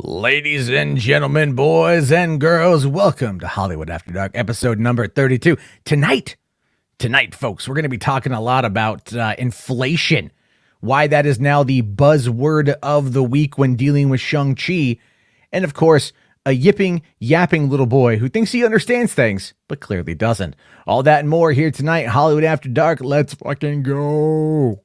Ladies and gentlemen, boys and girls, welcome to Hollywood After Dark, episode number 32. Tonight, folks, we're going to be talking a lot about inflation, why that is now the buzzword of the week when dealing with Shang-Chi, and of course, a yipping, yapping little boy who thinks he understands things, but clearly doesn't. All that and more here tonight, Hollywood After Dark. Let's fucking go.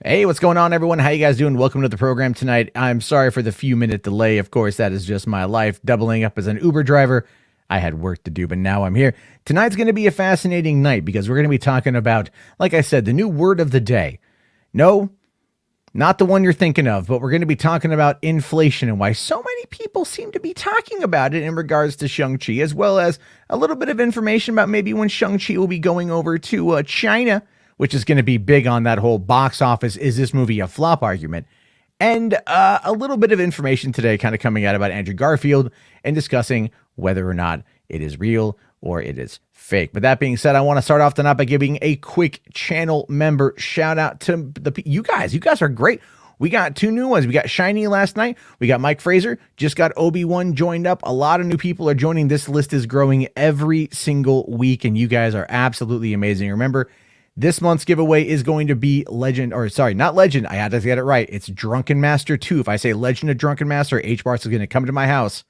Hey, what's going on, everyone? How you guys doing? Welcome to the program tonight. I'm sorry for the few-minute delay. Of course, that is just my life. Doubling up as an Uber driver, I had work to do, but now I'm here. Tonight's going to be a fascinating night because we're going to be talking about, like I said, the new word of the day. No, not the one you're thinking of, but we're going to be talking about inflation and why so many people seem to be talking about it in regards to Shang-Chi, as well as a little bit of information about maybe when Shang-Chi will be going over to China, which is going to be big on that whole box office, is this movie a flop argument? And a little bit of information today kind of coming out about Andrew Garfield and discussing whether or not it is real or it is fake. But that being said, I want to start off tonight by giving a quick channel member shout out to you guys. You guys are great. We got two new ones. We got Shiny last night. We got Mike Fraser. Just got Obi-Wan joined up. A lot of new people are joining. This list is growing every single week, and you guys are absolutely amazing. Remember, this month's giveaway is going to be not Legend. I had to get it right. It's Drunken Master 2. If I say Legend of Drunken Master, HWAD is going to come to my house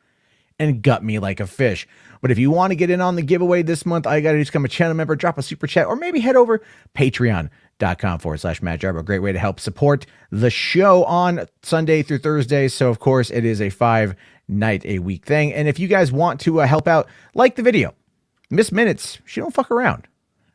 and gut me like a fish. But if you want to get in on the giveaway this month, all you got to do is become a channel member, drop a super chat, or maybe head over patreon.com/MattJarbo. A great way to help support the show on Sunday through Thursday. So, of course, it is a 5-night-a-week thing. And if you guys want to help out, like the video, Miss Minutes, she don't fuck around.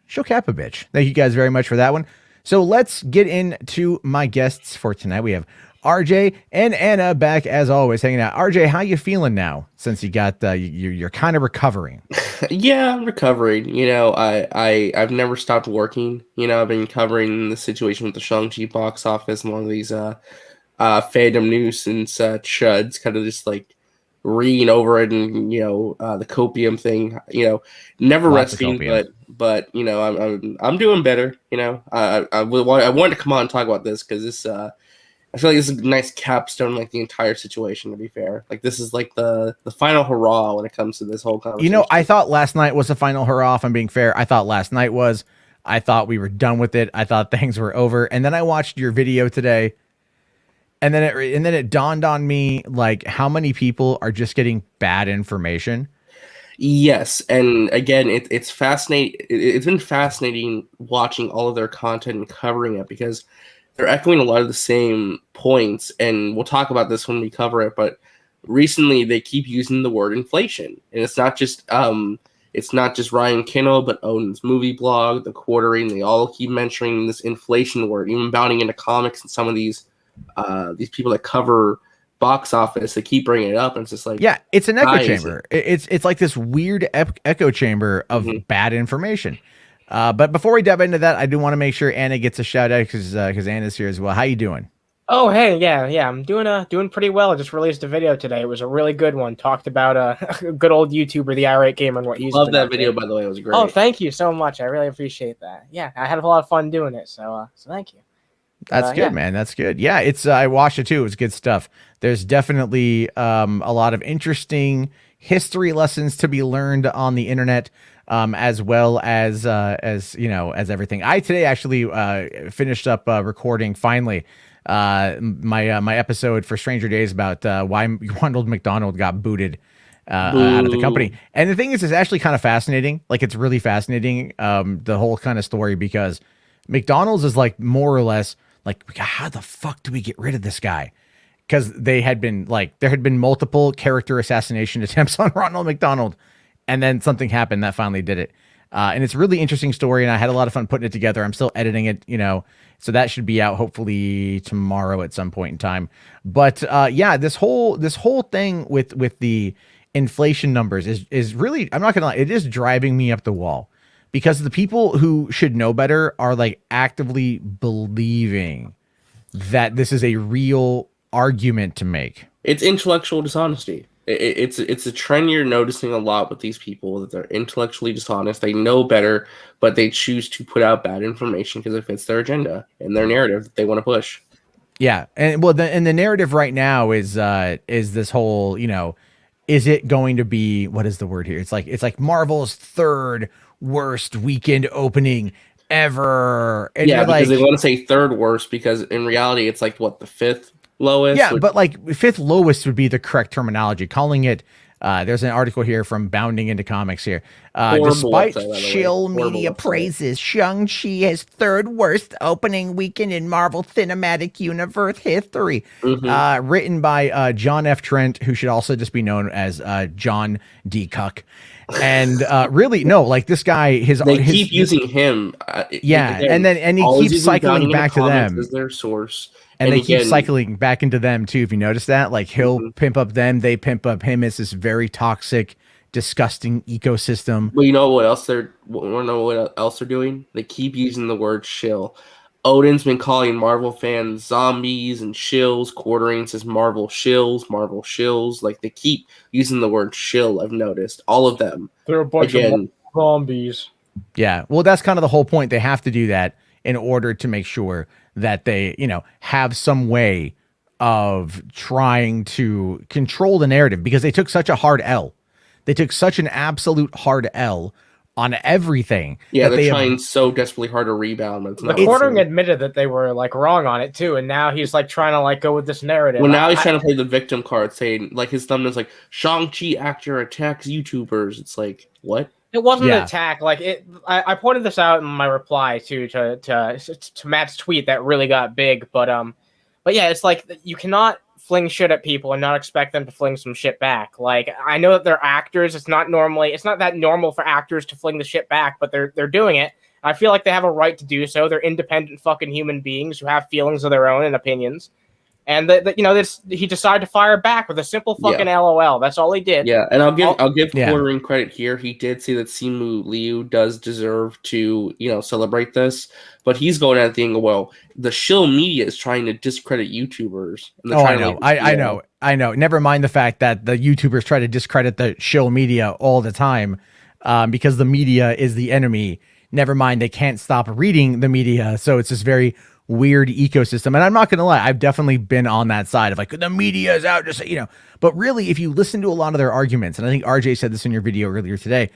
She'll cap a bitch. Thank you guys very much for that one. So let's get into my guests for tonight. We have RJ and Anna back as always, hanging out. RJ, how you feeling now? Since you got you're kind of recovering. Yeah, I'm recovering. I've never stopped working. I've been covering the situation with the Shang-Chi box office and one of these fandom news and such. It's kind of just like reading over it and the copium thing. Never Lots resting, but I'm doing better. I wanted to come on and talk about this because this I feel like this is a nice capstone, like the entire situation. To be fair, like this is like the final hurrah when it comes to this whole conversation. I thought last night was the final hurrah. If I'm being fair, I thought last night was. I thought we were done with it. I thought things were over, and then I watched your video today. And then it dawned on me, like, how many people are just getting bad information. Yes, and again, it's fascinating. It's been fascinating watching all of their content and covering it because they're echoing a lot of the same points. And we'll talk about this when we cover it. But recently, they keep using the word inflation, and it's not just Ryan Kinnell, but Odin's movie blog, The Quartering. They all keep mentioning this inflation word, even bounding into comics and some of these people that cover box office, they keep bringing it up, and it's just like, yeah, it's an echo chamber. It's like this weird echo chamber of bad information. But before we dive into that, I do want to make sure Anna gets a shout out because Anna's here as well. How you doing? Oh, hey, yeah, I'm doing pretty well. I just released a video today. It was a really good one. Talked about a good old YouTuber, the irate gamer, and what he's. Love that video, by the way. It was great. Oh, thank you so much. I really appreciate that. Yeah, I had a lot of fun doing it. So thank you. That's good, man. That's good. Yeah, it's I watched it too. It was good stuff. There's definitely a lot of interesting history lessons to be learned on the internet, as well as everything. I today actually finished up recording finally my episode for Stranger Days about why Ronald McDonald got booted out of the company. And the thing is, it's actually kind of fascinating. Like, it's really fascinating, the whole kind of story, because McDonald's is like more or less like, how the fuck do we get rid of this guy? Because there had been multiple character assassination attempts on Ronald McDonald, and then something happened that finally did it. And it's a really interesting story, and I had a lot of fun putting it together. I'm still editing it, so that should be out hopefully tomorrow at some point in time. But yeah, this whole thing with the inflation numbers is really, I'm not gonna lie, it is driving me up the wall. Because the people who should know better are like actively believing that this is a real argument to make. It's intellectual dishonesty. It's a trend you're noticing a lot with these people, that they're intellectually dishonest. They know better, but they choose to put out bad information because it fits their agenda and their narrative that they want to push. Yeah, and well, the narrative right now is this whole, you know, is it going to be, what is the word here? It's like Marvel's third worst weekend opening ever, and Yeah, you're because like, they want to say third worst, because in reality it's like what, the fifth lowest. yeah, but like fifth lowest would be the correct terminology. Calling it, there's an article here from Bounding Into Comics here. Despite website, by the way. chill Horrible media website. praises, Shang-Chi has third worst opening weekend in Marvel Cinematic Universe history. Written by John F. Trent, who should also just be known as John D. Cuck. And really, no, like this guy, they keep using him. Yeah, again, and he always keeps using cycling Bounding Into back to Comics them. as their source. And they keep again, cycling back into them too. If you notice that, like he'll pimp up them, they pimp up him. It's this very toxic, disgusting ecosystem. But you know what else they're doing? They keep using the word shill. Odin's been calling Marvel fans zombies and shills. Quartering says Marvel shills. Like, they keep using the word shill. I've noticed all of them. They're a bunch of zombies. Yeah, well, that's kind of the whole point. They have to do that in order to make sure that they, you know, have some way of trying to control the narrative, because they took such a hard L. They took such an absolute hard L on everything. Yeah, they're trying so desperately hard to rebound. But it's not Quartering admitted that they were like wrong on it too, and now he's like trying to like go with this narrative. Well, now he's trying to play the victim card, saying like his thumbnail's like Shang-Chi actor attacks YouTubers. It's like, what? It wasn't an attack. Like it, I pointed this out in my reply to Matt's tweet that really got big. But yeah, it's like you cannot fling shit at people and not expect them to fling some shit back. Like, I know that they're actors. It's not that normal for actors to fling the shit back, but they're doing it. I feel like they have a right to do so. They're independent fucking human beings who have feelings of their own and opinions. And he decided to fire back with a simple fucking LOL. That's all he did. Yeah, and I'll give Quartering credit here. He did say that Simu Liu does deserve to, celebrate this, but he's going at the angle, well, the shill media is trying to discredit YouTubers. And I know. Never mind the fact that the YouTubers try to discredit the shill media all the time, because the media is the enemy. Never mind, they can't stop reading the media, so it's this very weird ecosystem. And I'm not gonna lie, I've definitely been on that side of like, the media is out, just but really, if you listen to a lot of their arguments, and I think RJ said this in your video earlier today,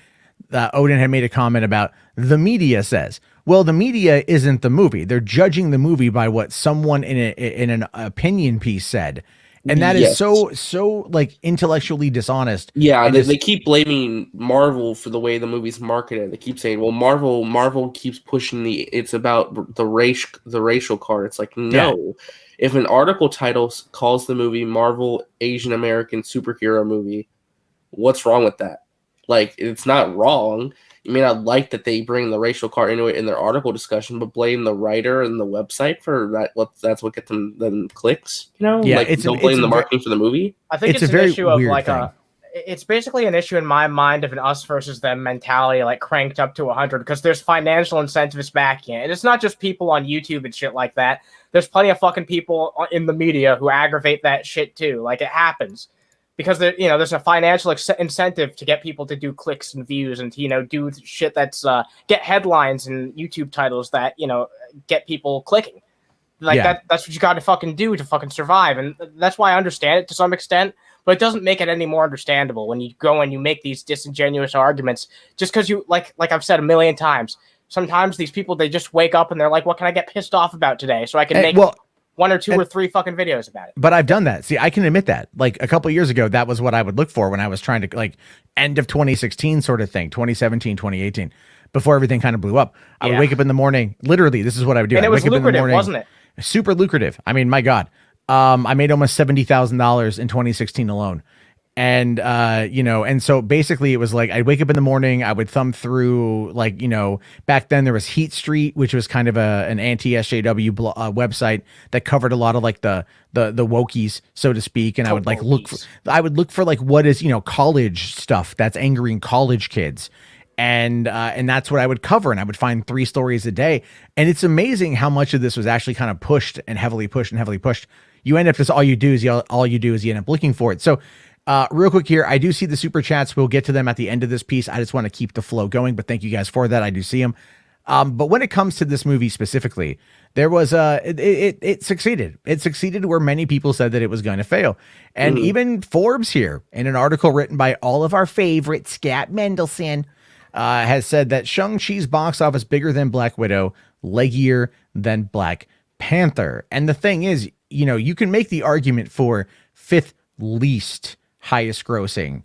Odin had made a comment about the media says, well, the media isn't the movie. They're judging the movie by what someone in an opinion piece said. And that is so like intellectually dishonest. Yeah, they keep blaming Marvel for the way the movie's marketed. They keep saying, "Well, Marvel keeps pushing it's about the racial card." It's like, no. If an article title calls the movie Marvel Asian American superhero movie, what's wrong with that? Like, it's not wrong. You may not like that they bring the racial card into it in their article discussion, but blame the writer and the website for that. That's what gets them clicks. Yeah, don't blame the marketing for the movie. I think it's a an very issue of weird like thing. It's basically an issue in my mind of an us versus them mentality, like cranked up to 100, because there's financial incentives backing it. And it's not just people on YouTube and shit like that. There's plenty of fucking people in the media who aggravate that shit too. Like, it happens. Because there's a financial incentive to get people to do clicks and views and to do shit that's get headlines and YouTube titles that get people clicking. That's what you got to fucking do to fucking survive, and that's why I understand it to some extent. But it doesn't make it any more understandable when you go and you make these disingenuous arguments just because you like I've said a million times. Sometimes these people, they just wake up and they're like, "What can I get pissed off about today?" So I can make one or two or three fucking videos about it. But I've done that. See, I can admit that. Like, a couple of years ago, that was what I would look for when I was trying to, like, end of 2016 sort of thing, 2017, 2018, before everything kind of blew up. I would wake up in the morning. Literally, this is what I would do. And it was wake up lucrative, in the morning, wasn't it? Super lucrative. I mean, my God. I made almost $70,000 in 2016 alone. And, and so basically it was like, I'd wake up in the morning, I would thumb through, like, back then there was Heat Street, which was kind of an anti-SJW website that covered a lot of like the wokies, so to speak. And I would like look for like, what is, college stuff that's angering college kids. And that's what I would cover. And I would find 3 stories a day. And it's amazing how much of this was actually kind of pushed and heavily pushed. You end up, all you do is you end up looking for it. So Real quick here, I do see the super chats. We'll get to them at the end of this piece. I just want to keep the flow going, but thank you guys for that. I do see them. But when it comes to this movie specifically, there was it succeeded. It succeeded where many people said that it was going to fail. And even Forbes here, in an article written by all of our favorites, Scott Mendelson, has said that Shang-Chi's box office bigger than Black Widow, leggier than Black Panther. And the thing is, you know, you can make the argument for fifth least highest grossing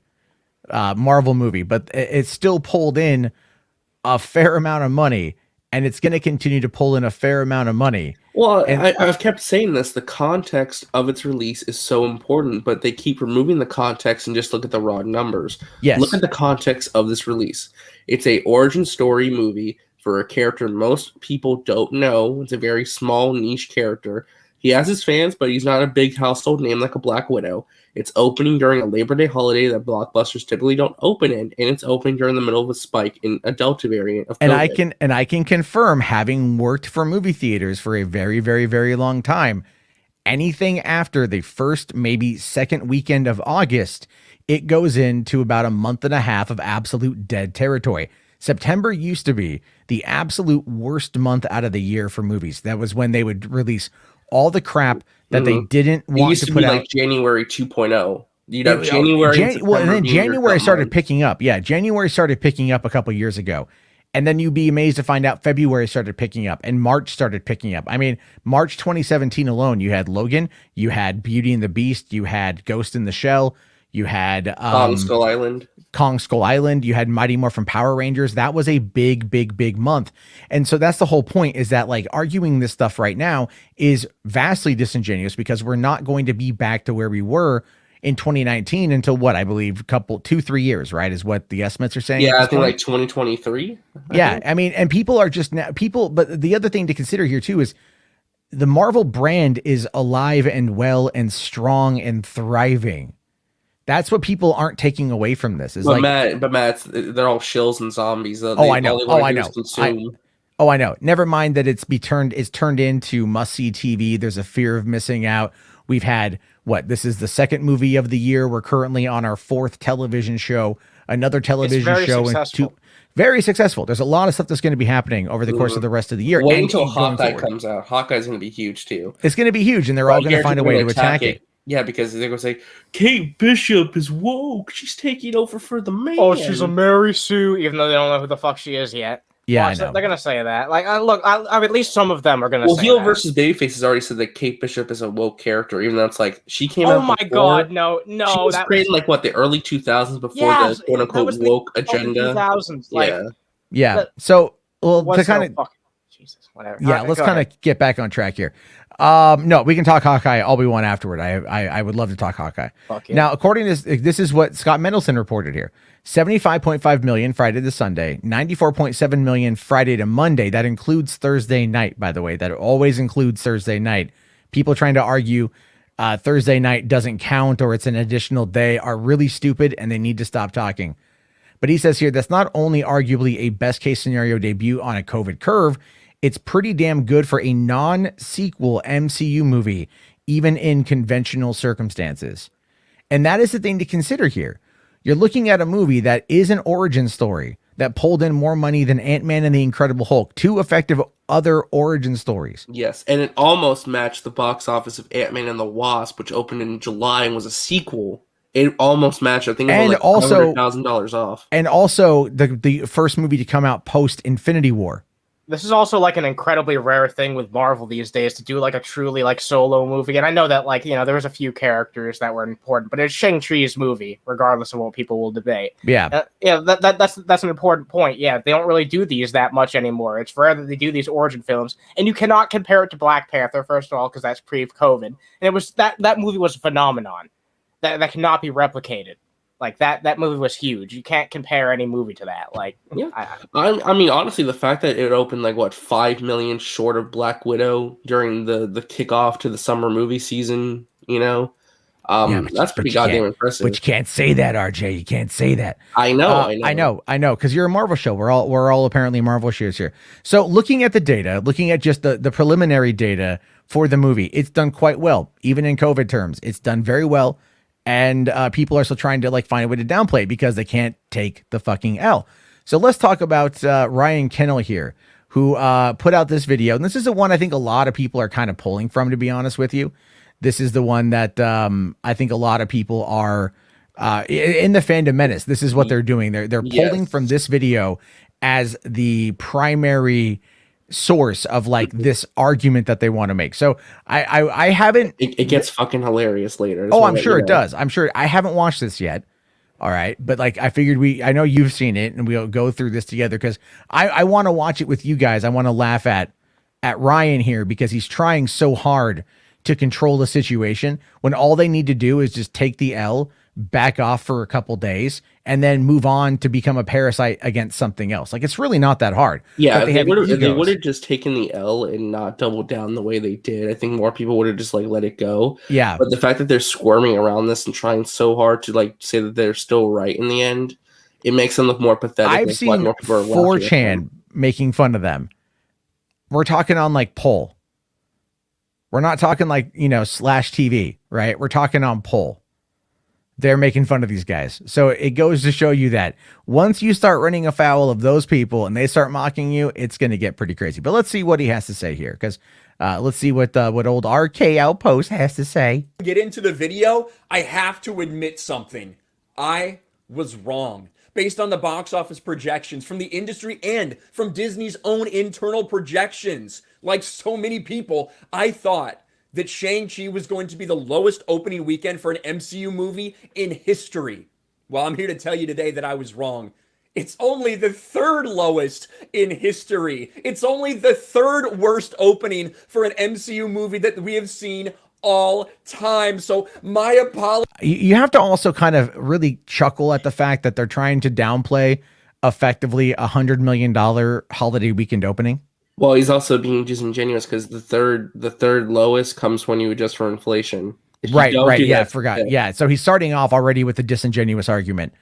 Marvel movie, but it's still pulled in a fair amount of money, and it's going to continue to pull in a fair amount of money. Well, and I've kept saying this. The context of its release is so important, but they keep removing the context and just look at the raw numbers. Yes. Look at the context of this release. It's a origin story movie for a character most people don't know. It's a very small niche character. He has his fans, but he's not a big household name like a Black Widow. It's opening during a Labor Day holiday that blockbusters typically don't open in, and it's opening during the middle of a spike in a Delta variant of COVID. And I can confirm, having worked for movie theaters for a very, very, very long time, anything after the first, maybe second weekend of August, it goes into about a month and a half of absolute dead territory. September used to be the absolute worst month out of the year for movies. That was when they would release all the crap that they didn't want to put out. Like January 2.0. You'd have January. And then January started picking up. Yeah, January started picking up a couple years ago. And then you'd be amazed to find out February started picking up and March started picking up. I mean, March 2017 alone, you had Logan, you had Beauty and the Beast, you had Ghost in the Shell, you had Kong Skull Island. You had Mighty Morphin Power Rangers. That was a big, big, big month. And so that's the whole point, is that like arguing this stuff right now is vastly disingenuous, because we're not going to be back to where we were in 2019 until what I believe 2-3 years, right? Is what the estimates are saying. Yeah, I think like 2023. I mean, and people are just now but the other thing to consider here too is the Marvel brand is alive and well and strong and thriving. That's what people aren't taking away from this. Is Matt, they're all shills and zombies. I know. Never mind that it's turned into must-see TV. There's a fear of missing out. We've had this is the second movie of the year. We're currently on our fourth television show, another television show, and very successful. There's a lot of stuff that's going to be happening over the course of the rest of the year. Wait until Hawkeye comes out. Hawkeye's going to be huge too. It's going to be huge, and they're all going to find a way to attack it. Yeah, because they're going to say, Kate Bishop is woke. She's taking over for the man. Oh, she's a Mary Sue, even though they don't know who the fuck she is yet. Yeah, I know. They're going to say that. Like, at least some of them are going to say that. Heel versus Babyface has already said that Kate Bishop is a woke character, even though it's like, she came out. Oh my god, no. She was created in the early 2000s before the quote-unquote woke agenda. 2000s. Yeah. So, to kind of... Jesus, whatever. Yeah, let's kind of get back on track here. No, we can talk Hawkeye all we want afterward. I would love to talk Hawkeye. Fuck yeah. Now, according to this is what Scott Mendelson reported here. 75.5 million Friday to Sunday, 94.7 million Friday to Monday. That includes Thursday night, by the way. That always includes Thursday night. People trying to argue Thursday night doesn't count or it's an additional day are really stupid, and they need to stop talking. But he says here that's not only arguably a best case scenario debut on a COVID curve, it's pretty damn good for a non-sequel MCU movie, even in conventional circumstances. And that is the thing to consider here. You're looking at a movie that is an origin story that pulled in more money than Ant-Man and the Incredible Hulk, two effective other origin stories. Yes, and it almost matched the box office of Ant-Man and the Wasp, which opened in July and was a sequel. It almost matched. I think it was $100,000 off. And also the first movie to come out post Infinity War. This is also like an incredibly rare thing with Marvel these days to do like a truly like solo movie. And I know that there was a few characters that were important, but it's Shang-Chi's movie, regardless of what people will debate. Yeah. That's an important point. Yeah, they don't really do these that much anymore. It's rare that they do these origin films, and you cannot compare it to Black Panther, first of all, because that's pre-COVID. And it was that movie was a phenomenon that cannot be replicated. Like that movie was huge. You can't compare any movie to that. I mean, honestly, the fact that it opened 5 million short of Black Widow during the kickoff to the summer movie season, that's pretty goddamn impressive. But you can't say that, RJ. You can't say that. I know. Because you're a Marvel show. We're all apparently Marvel shows here. So looking at the data, looking at just the preliminary data for the movie, it's done quite well, even in COVID terms. It's done very well. and people are still trying to like find a way to downplay it because they can't take the fucking L. So let's talk about Ryan Kennel here, who put out this video. And this is the one I think a lot of people are kind of pulling from, to be honest with you. This is the one that I think a lot of people are in the Fandom Menace. This is what they're doing. They're pulling from this video as the primary source of like this argument that they want to make. So I haven't. It gets fucking hilarious later. Oh, I'm sure it does. I'm sure. I haven't watched this yet. All right. But like, I figured I know you've seen it and we'll go through this together because I want to watch it with you guys. I want to laugh at Ryan here because he's trying so hard to control the situation when all they need to do is just take the L, back off for a couple days, and then move on to become a parasite against something else. Like, it's really not that hard. Yeah, if they would have just taken the L and not doubled down the way they did, I think more people would have just like let it go. Yeah. But the fact that they're squirming around this and trying so hard to like say that they're still right in the end, it makes them look more pathetic. I've seen 4chan making fun of them. We're talking on like Poll. We're not talking like, Slash TV, right? We're talking on Poll. They're making fun of these guys. So it goes to show you that once you start running afoul of those people and they start mocking you, it's going to get pretty crazy. But let's see what he has to say here, because let's see what old RK Outpost has to say. Get into the video. I have to admit something. I was wrong. Based on the box office projections from the industry and from Disney's own internal projections, like so many people, I thought that Shang-Chi was going to be the lowest opening weekend for an MCU movie in history. Well, I'm here to tell you today that I was wrong. It's only the third lowest in history. It's only the third worst opening for an MCU movie that we have seen all time. So my apologies. You have to also kind of really chuckle at the fact that they're trying to downplay effectively $100 million holiday weekend opening. Well, he's also being disingenuous because the third lowest comes when you adjust for inflation. Right. Yeah, I forgot. Yeah, so he's starting off already with a disingenuous argument.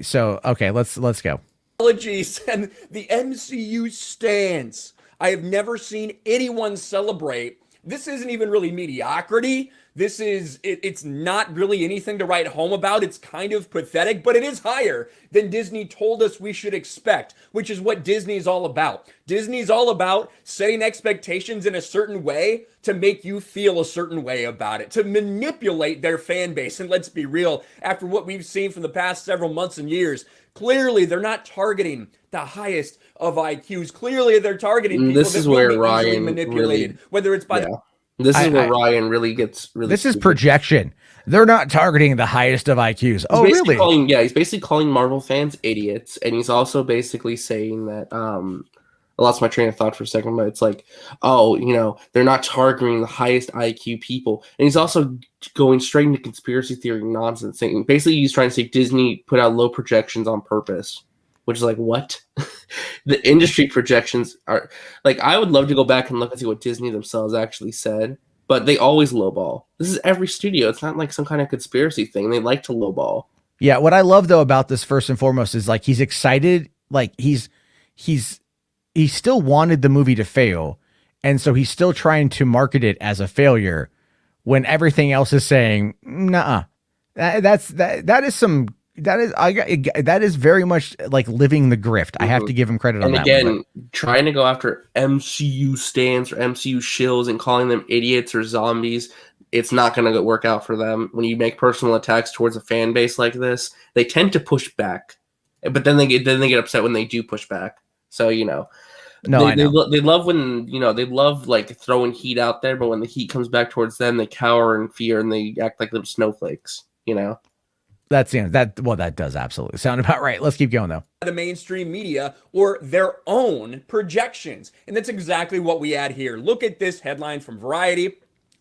So okay, let's go. Apologies and the MCU stands. I have never seen anyone celebrate. This isn't even really mediocrity. It's not really anything to write home about. It's kind of pathetic, but it is higher than Disney told us we should expect, which is what Disney is all about. Disney's all about setting expectations in a certain way to make you feel a certain way about it, to manipulate their fan base. And let's be real, after what we've seen from the past several months and years, clearly they're not targeting the highest of IQs. Clearly they're targeting people this that is will where be Ryan manipulated, really, whether it's by This is where Ryan really gets really. This is projection. They're not targeting the highest of IQs. Oh, really? He's basically calling Marvel fans idiots, and he's also basically saying that. I lost my train of thought for a second, but it's like, they're not targeting the highest IQ people, and he's also going straight into conspiracy theory nonsense. Saying basically, he's trying to say Disney put out low projections on purpose, which is like what? The industry projections are like, I would love to go back and look and see what Disney themselves actually said, but they always lowball. This is every studio. It's not like some kind of conspiracy thing. They like to lowball. Yeah. What I love though about this first and foremost is like, he's excited. Like he still wanted the movie to fail. And so he's still trying to market it as a failure when everything else is saying, nah, that is very much like living the grift. I have to give him credit on that. And again, trying to go after MCU stands or MCU shills and calling them idiots or zombies, it's not going to work out for them. When you make personal attacks towards a fan base like this, they tend to push back, but then they get upset when they do push back. So I know. They love when they love like throwing heat out there, but when the heat comes back towards them, they cower in fear and they act like little snowflakes. That does absolutely sound about right. Let's keep going though. The mainstream media or their own projections. And that's exactly what we add here. Look at this headline from Variety.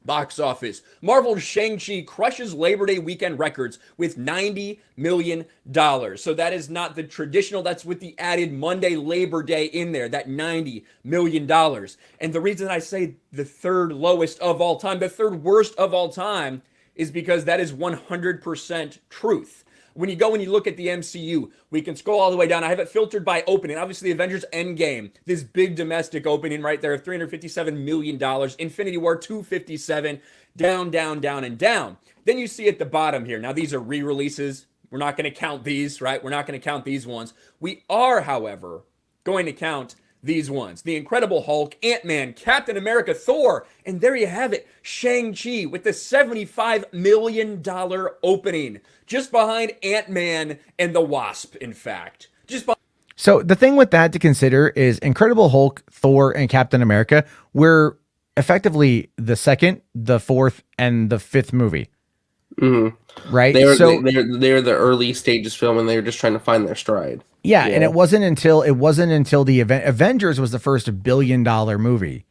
Box office. Marvel's Shang-Chi crushes Labor Day weekend records with $90 million. So that is not the traditional, that's with the added Monday Labor Day in there, that $90 million. And the reason I say the third lowest of all time, the third worst of all time, is because that is 100% truth. when you go and you look at the MCU, we can scroll all the way down. I have it filtered by opening. Obviously, Avengers Endgame, this big domestic opening right there of $357 million. Infinity War, 257, down, down, down, and down. Then you see at the bottom here. Now, these are re-releases. We're not going to count these, right? We're not going to count these ones. We are, however, going to count these ones. The Incredible Hulk, Ant-Man, Captain America, Thor, and there you have it, Shang-Chi with the $75 million opening, just behind Ant-Man and the Wasp, in fact. So the thing with that to consider is Incredible Hulk, Thor, and Captain America were effectively the second, the fourth, and the fifth movie. Mm-hmm. Right? They're the early stages film, and they were just trying to find their stride. Yeah, and it wasn't until the Avengers was the first $1 billion movie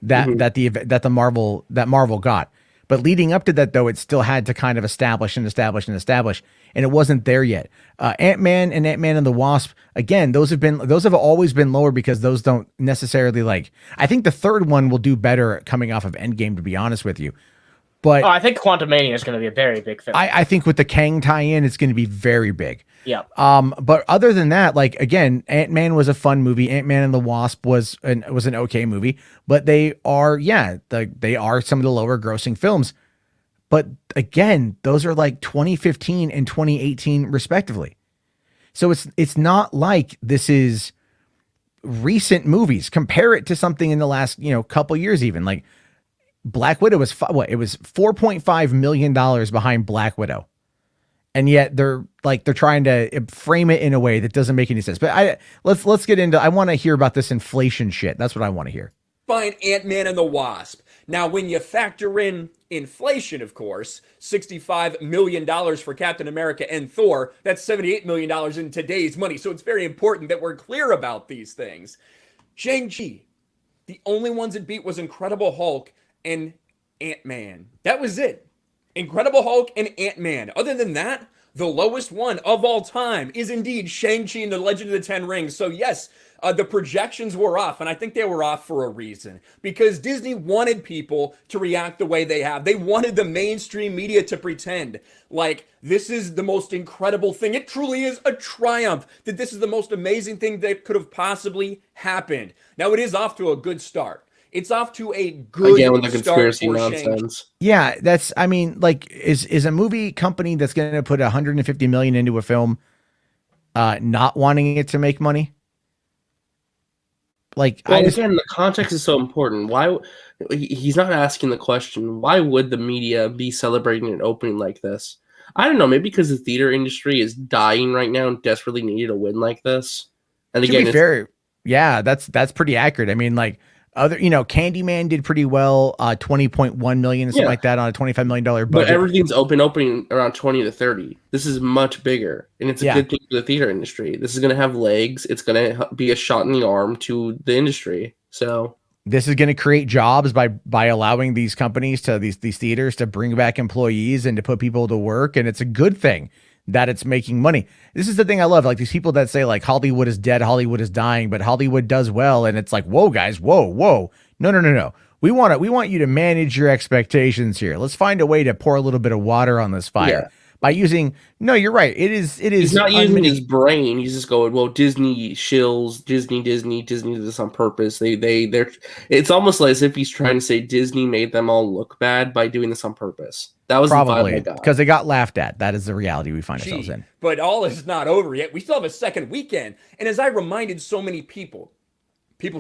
that Marvel got. But leading up to that, though, it still had to kind of establish, and it wasn't there yet. Ant-Man and Ant-Man and the Wasp, again, those have always been lower because those don't necessarily like. I think the third one will do better coming off of Endgame, to be honest with you. But I think Quantumania is going to be a very big film. I think with the Kang tie-in, it's going to be very big. Yeah. But other than that, like, again, Ant-Man was a fun movie. Ant-Man and the Wasp was an okay movie, but they are some of the lower grossing films. But again, those are like 2015 and 2018 respectively. So it's not like this is recent movies. Compare it to something in the last, couple years, even like Black Widow was it was $4.5 million behind Black Widow. And yet they're trying to frame it in a way that doesn't make any sense. But let's get into, I want to hear about this inflation shit. That's what I want to hear. Find Ant-Man and the Wasp. Now, when you factor in inflation, of course, $65 million for Captain America and Thor, that's $78 million in today's money. So it's very important that we're clear about these things. Shang-Chi, the only ones it beat was Incredible Hulk and Ant-Man. That was it. Incredible Hulk and Ant-Man. Other than that, the lowest one of all time is indeed Shang-Chi and the Legend of the Ten Rings. So yes, the projections were off, and I think they were off for a reason. Because Disney wanted people to react the way they have. They wanted the mainstream media to pretend like this is the most incredible thing. It truly is a triumph that this is the most amazing thing that could have possibly happened. Now, it is off to a good start. It's off to a good again with the start conspiracy for nonsense. Yeah, that's. I mean, like, is a movie company that's going to put $150 million into a film, not wanting it to make money? Like, again, the context is so important. Why he's not asking the question? Why would the media be celebrating an opening like this? I don't know. Maybe because the theater industry is dying right now and desperately needed a win like this. And again, to be fair, yeah, that's pretty accurate. I mean, like. Candyman did pretty well, 20.1 million and something like that on a $25 million budget. But everything's opening around 20 to 30. This is much bigger, and it's a good thing for the theater industry. This is going to have legs. It's going to be a shot in the arm to the industry. So this is going to create jobs by allowing these companies to these theaters to bring back employees and to put people to work, and it's a good thing that it's making money. This is the thing I love. Like these people that say like Hollywood is dead, Hollywood is dying, but Hollywood does well. And it's like, whoa, guys, whoa. No. We want you to manage your expectations here. Let's find a way to pour a little bit of water on this fire by using, no, you're right. It is. He's not using his brain. He's just going, well, Disney shills, Disney did this on purpose. They're it's almost like as if he's trying to say Disney made them all look bad by doing this on purpose. That was probably because they got laughed at. That is the reality we find ourselves in. But all is not over yet. We still have a second weekend. And as I reminded so many people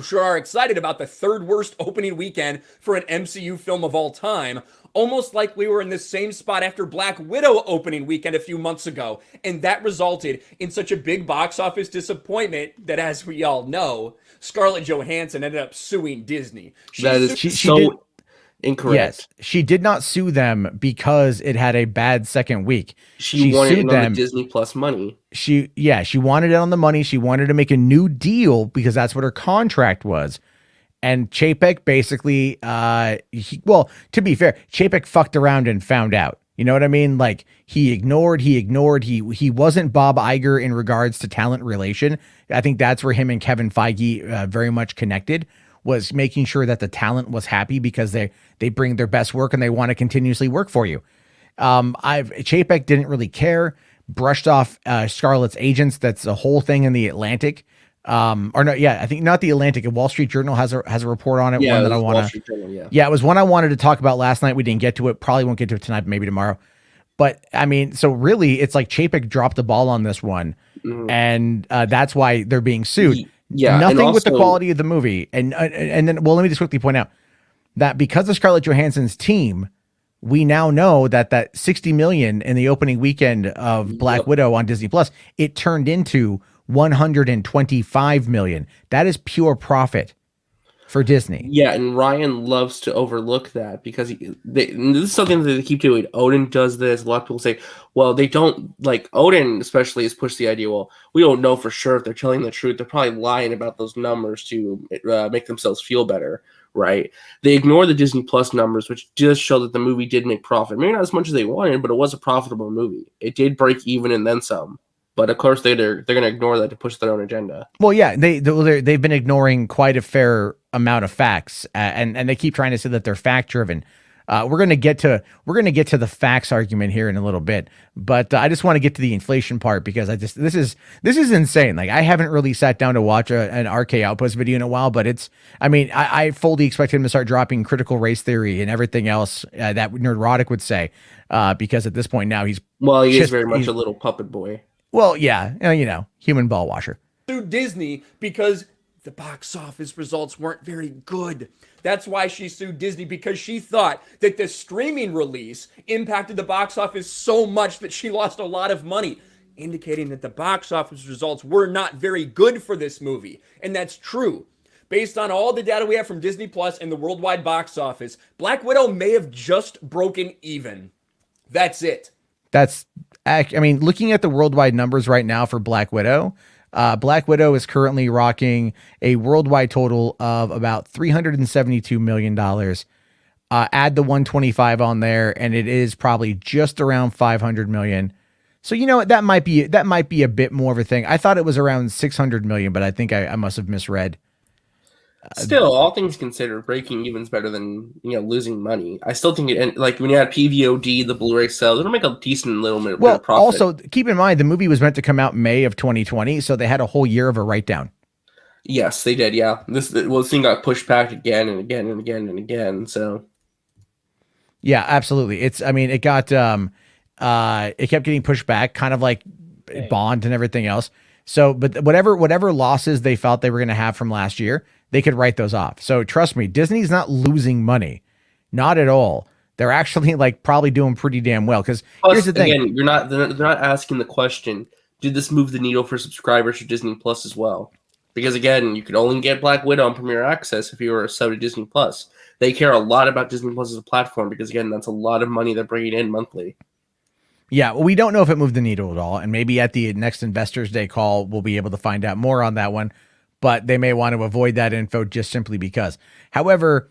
sure are excited about the third worst opening weekend for an MCU film of all time. Almost like we were in the same spot after Black Widow opening weekend a few months ago. And that resulted in such a big box office disappointment that, as we all know, Scarlett Johansson ended up suing Disney. Incorrect. Yes, she did not sue them because it had a bad second week. She wanted it on the Disney Plus money. She wanted it on the money. She wanted to make a new deal because that's what her contract was. And Chapek basically, to be fair, Chapek fucked around and found out. You know what I mean? Like he ignored. He wasn't Bob Iger in regards to talent relation. I think that's where him and Kevin Feige very much connected. Was making sure that the talent was happy because they bring their best work and they want to continuously work for you. Chapek didn't really care, brushed off Scarlett's agents. That's a whole thing in the Atlantic. Or no, yeah, I think not the Atlantic. A Wall Street Journal has a report on it. Yeah, one it that I was Wall want Street Journal, yeah. Yeah, it was one I wanted to talk about last night. We didn't get to it. Probably won't get to it tonight, but maybe tomorrow. But I mean, so really, it's like Chapek dropped the ball on this one, and that's why they're being sued. Yeah, and Nothing with the also- quality of the movie, and then well, let me just quickly point out that because of Scarlett Johansson's team, we now know that 60 million in the opening weekend of Black Widow on Disney Plus, it turned into 125 million. That is pure profit for Disney. Yeah, and Ryan loves to overlook that because this is something that they keep doing. Odin does this. A lot of people say, well, they don't, like Odin especially has pushed the idea, well, we don't know for sure if they're telling the truth. They're probably lying about those numbers to make themselves feel better, right? They ignore the Disney Plus numbers, which just show that the movie did make profit. Maybe not as much as they wanted, but it was a profitable movie. It did break even and then some. But of course, they're going to ignore that to push their own agenda. Well, yeah, they've been ignoring quite a fair amount of facts, and they keep trying to say that they're fact driven. We're gonna get to the facts argument here in a little bit, but I just want to get to the inflation part because this is insane. Like I haven't really sat down to watch an RK Outpost video in a while, but I fully expect him to start dropping critical race theory and everything else that Nerdrotic would say, because at this point now he is very much a little puppet boy. Well, yeah, human ball washer. Sued Disney because the box office results weren't very good. That's why she sued Disney, because she thought that the streaming release impacted the box office so much that she lost a lot of money, indicating that the box office results were not very good for this movie. And that's true. Based on all the data we have from Disney Plus and the worldwide box office, Black Widow may have just broken even. That's it. Looking at the worldwide numbers right now for Black Widow is currently rocking a worldwide total of about $372 million. Add the 125 on there, and it is probably just around 500 million. So that might be a bit more of a thing. I thought it was around 600 million, but I think I must have misread. Still, all things considered, breaking even is better than losing money. I still think and like when you add PVOD, the Blu-ray sales, it'll make a decent little bit of profit. Also keep in mind the movie was meant to come out May of 2020, so they had a whole year of a write-down. This thing got pushed back again and again and again and again. So yeah, absolutely. It kept getting pushed back, kind of like Bond and everything else. So, but whatever losses they felt they were going to have from last year, they could write those off. So trust me, Disney's not losing money, not at all. They're actually probably doing pretty damn well. Because here's the thing: again, they're not asking the question, did this move the needle for subscribers to Disney Plus as well? Because again, you could only get Black Widow on Premier Access if you were a sub to Disney Plus. They care a lot about Disney Plus as a platform because again, that's a lot of money they're bringing in monthly. Yeah, well, we don't know if it moved the needle at all, and maybe at the next Investors Day call, we'll be able to find out more on that one, but they may want to avoid that info just simply because. However,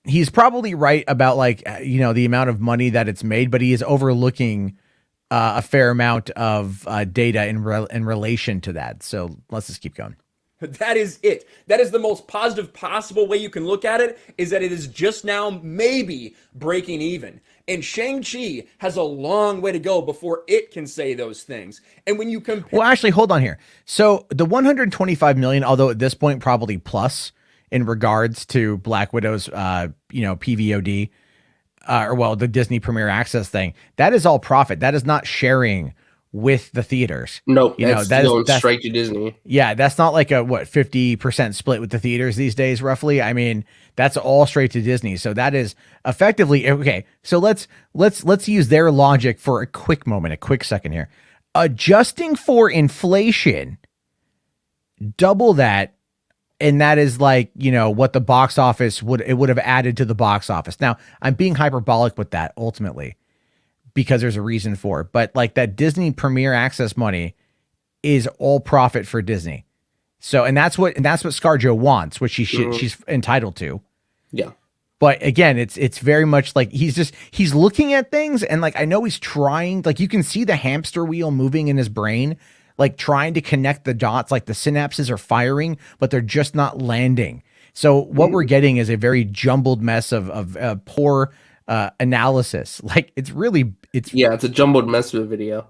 he's probably right about the amount of money that it's made, but he is overlooking a fair amount of data in relation to that. So let's just keep going. That is it. That is the most positive possible way you can look at it, is that it is just now maybe breaking even. And Shang-Chi has a long way to go before it can say those things. And when you compare... Well, actually, hold on here. So the 125 million, although at this point probably plus in regards to Black Widow's, PVOD, the Disney Premier Access thing, that is all profit. That is not sharing with the theaters. Nope, that's going straight to Disney. Yeah, that's not like a 50% split with the theaters these days, roughly. I mean, that's all straight to Disney. So that is effectively okay. So let's use their logic for a quick second here. Adjusting for inflation, double that, and that is what the box office would have added to the box office. Now, I'm being hyperbolic with that ultimately, because there's a reason for it. But that Disney Premier Access money is all profit for Disney. So, and that's what ScarJo wants, which she's entitled to. Yeah. But again, it's very much he's looking at things, and I know he's trying, you can see the hamster wheel moving in his brain, trying to connect the dots, the synapses are firing, but they're just not landing. So what we're getting is a very jumbled mess of poor analysis. It's a jumbled mess of a video.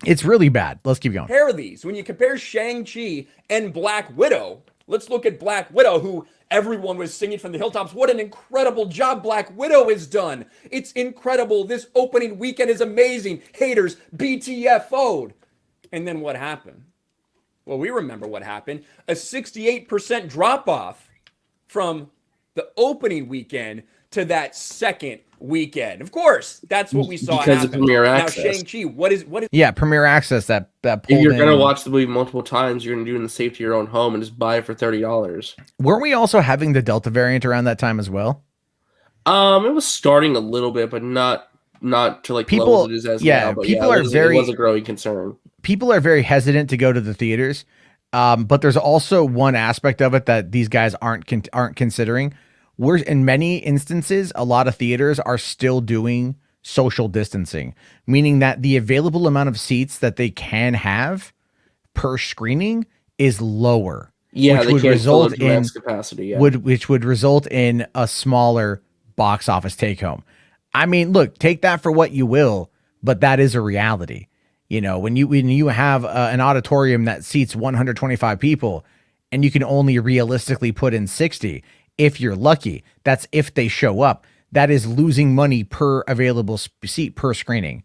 It's really bad. Let's keep going. Compare these. When you compare Shang-Chi and Black Widow, let's look at Black Widow, who everyone was singing from the hilltops. What an incredible job Black Widow has done. It's incredible. This opening weekend is amazing. Haters BTFO'd. And then what happened? Well, we remember what happened. A 68% drop-off from the opening weekend to that second weekend. Of course, that's what we saw because happen. of Premier Access. Now, Shang-Chi, what is Yeah, Premier Access that If pulled you're in. gonna watch the movie multiple times, you're gonna do it in the safety of your own home and just buy it for $30. Weren't we also having the Delta variant around that time as well? It was starting a little bit, but not to like People- levels it is as yeah, now. But people yeah, are it was a growing concern. People are very hesitant to go to the theaters, but there's also one aspect of it that these guys aren't considering. We're in many instances, a lot of theaters are still doing social distancing, meaning that the available amount of seats that they can have per screening is lower. Yeah, which they would can't fill result up to in max capacity. Yeah. which would result in a smaller box office take home. I mean, look, take that for what you will, but that is a reality. You know, when you have an auditorium that seats 125 people and you can only realistically put in 60, if you're lucky, that's if they show up. That is losing money per available seat per screening.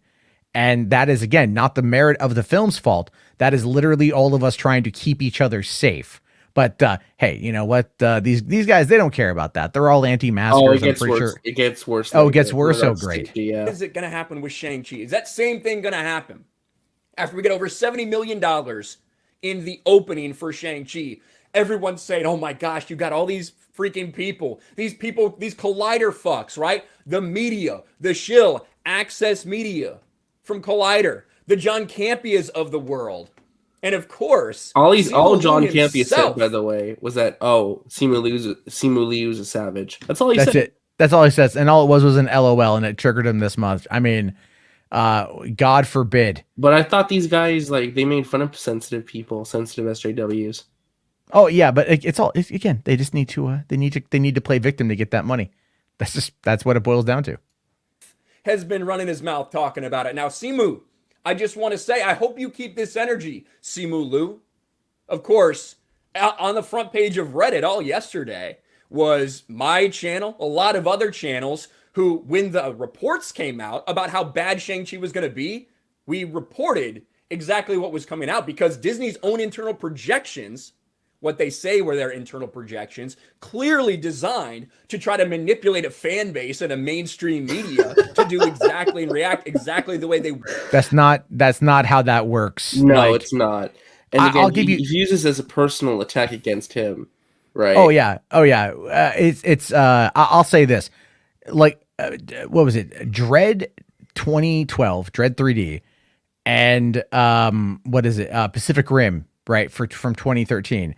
And that is, again, not the merit of the film's fault. That is literally all of us trying to keep each other safe. But hey, you know what? These guys, they don't care about that. They're all anti-maskers. Oh, it I'm gets pretty worse. sure. It gets worse. Oh, it gets later. worse. Oh, That's great. safety, yeah. What is it going to happen with Shang-Chi? Is that same thing going to happen? After we get over $70 million in the opening for Shang-Chi, everyone's saying, oh my gosh, you got all these freaking people, these Collider fucks, right? The media, the shill, Access Media from Collider, the John Campias of the world. And of course, All Simu John Liu Campia said, himself- by the way, was that Simu Liu's a savage. That's all he That's said. it. That's all he says. And all it was an LOL, and it triggered him this month. I mean, God forbid. But I thought these guys they made fun of sensitive people, sensitive SJWs. Oh yeah, but again, they just need to they need to play victim to get that money. That's what it boils down to. has been running his mouth talking about it. Now, Simu, I just want to say, I hope you keep this energy, Simu Liu. Of course, on the front page of Reddit all yesterday was my channel, a lot of other channels who, when the reports came out about how bad Shang-Chi was going to be, we reported exactly what was coming out because Disney's own internal projections, what they say were their internal projections, clearly designed to try to manipulate a fan base and a mainstream media to do exactly and react exactly the way they. That's not how that works. No, it's not. And again, I'll give you. he uses this as a personal attack against him, right? Oh yeah. I'll say this, what was it? Dread 2012, Dread 3D, and what is it? Pacific Rim, right? From 2013.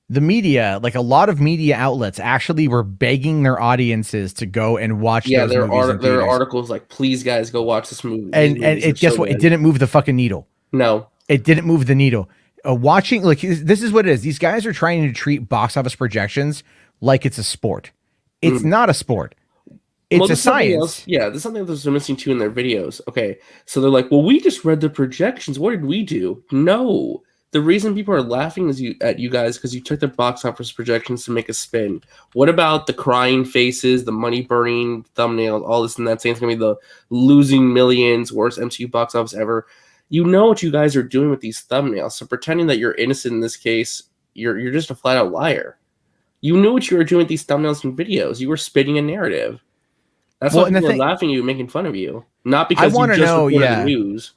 The media, like a lot of media outlets, actually were begging their audiences to go and watch. Yeah, those movies in there are theaters. articles like, "Please, guys, go watch this movie." And guess what? It didn't move the fucking needle. No, it didn't move the needle. Watching, like, this is what it is. These guys are trying to treat box office projections like it's a sport. It's not a sport. It's a science. Yeah, there's something else they're missing too in their videos. Okay, so they're like, "Well, we just read the projections. What did we do?" No. The reason people are laughing at you guys because you took the box office projections to make a spin. What about the crying faces, the money burning thumbnails, all this and that, saying it's going to be the losing millions, worst MCU box office ever? You know what you guys are doing with these thumbnails. So pretending that you're innocent in this case, you're just a flat out liar. You knew what you were doing with these thumbnails and videos. You were spinning a narrative. That's why people are laughing at you, making fun of you. Not because you just reported the news.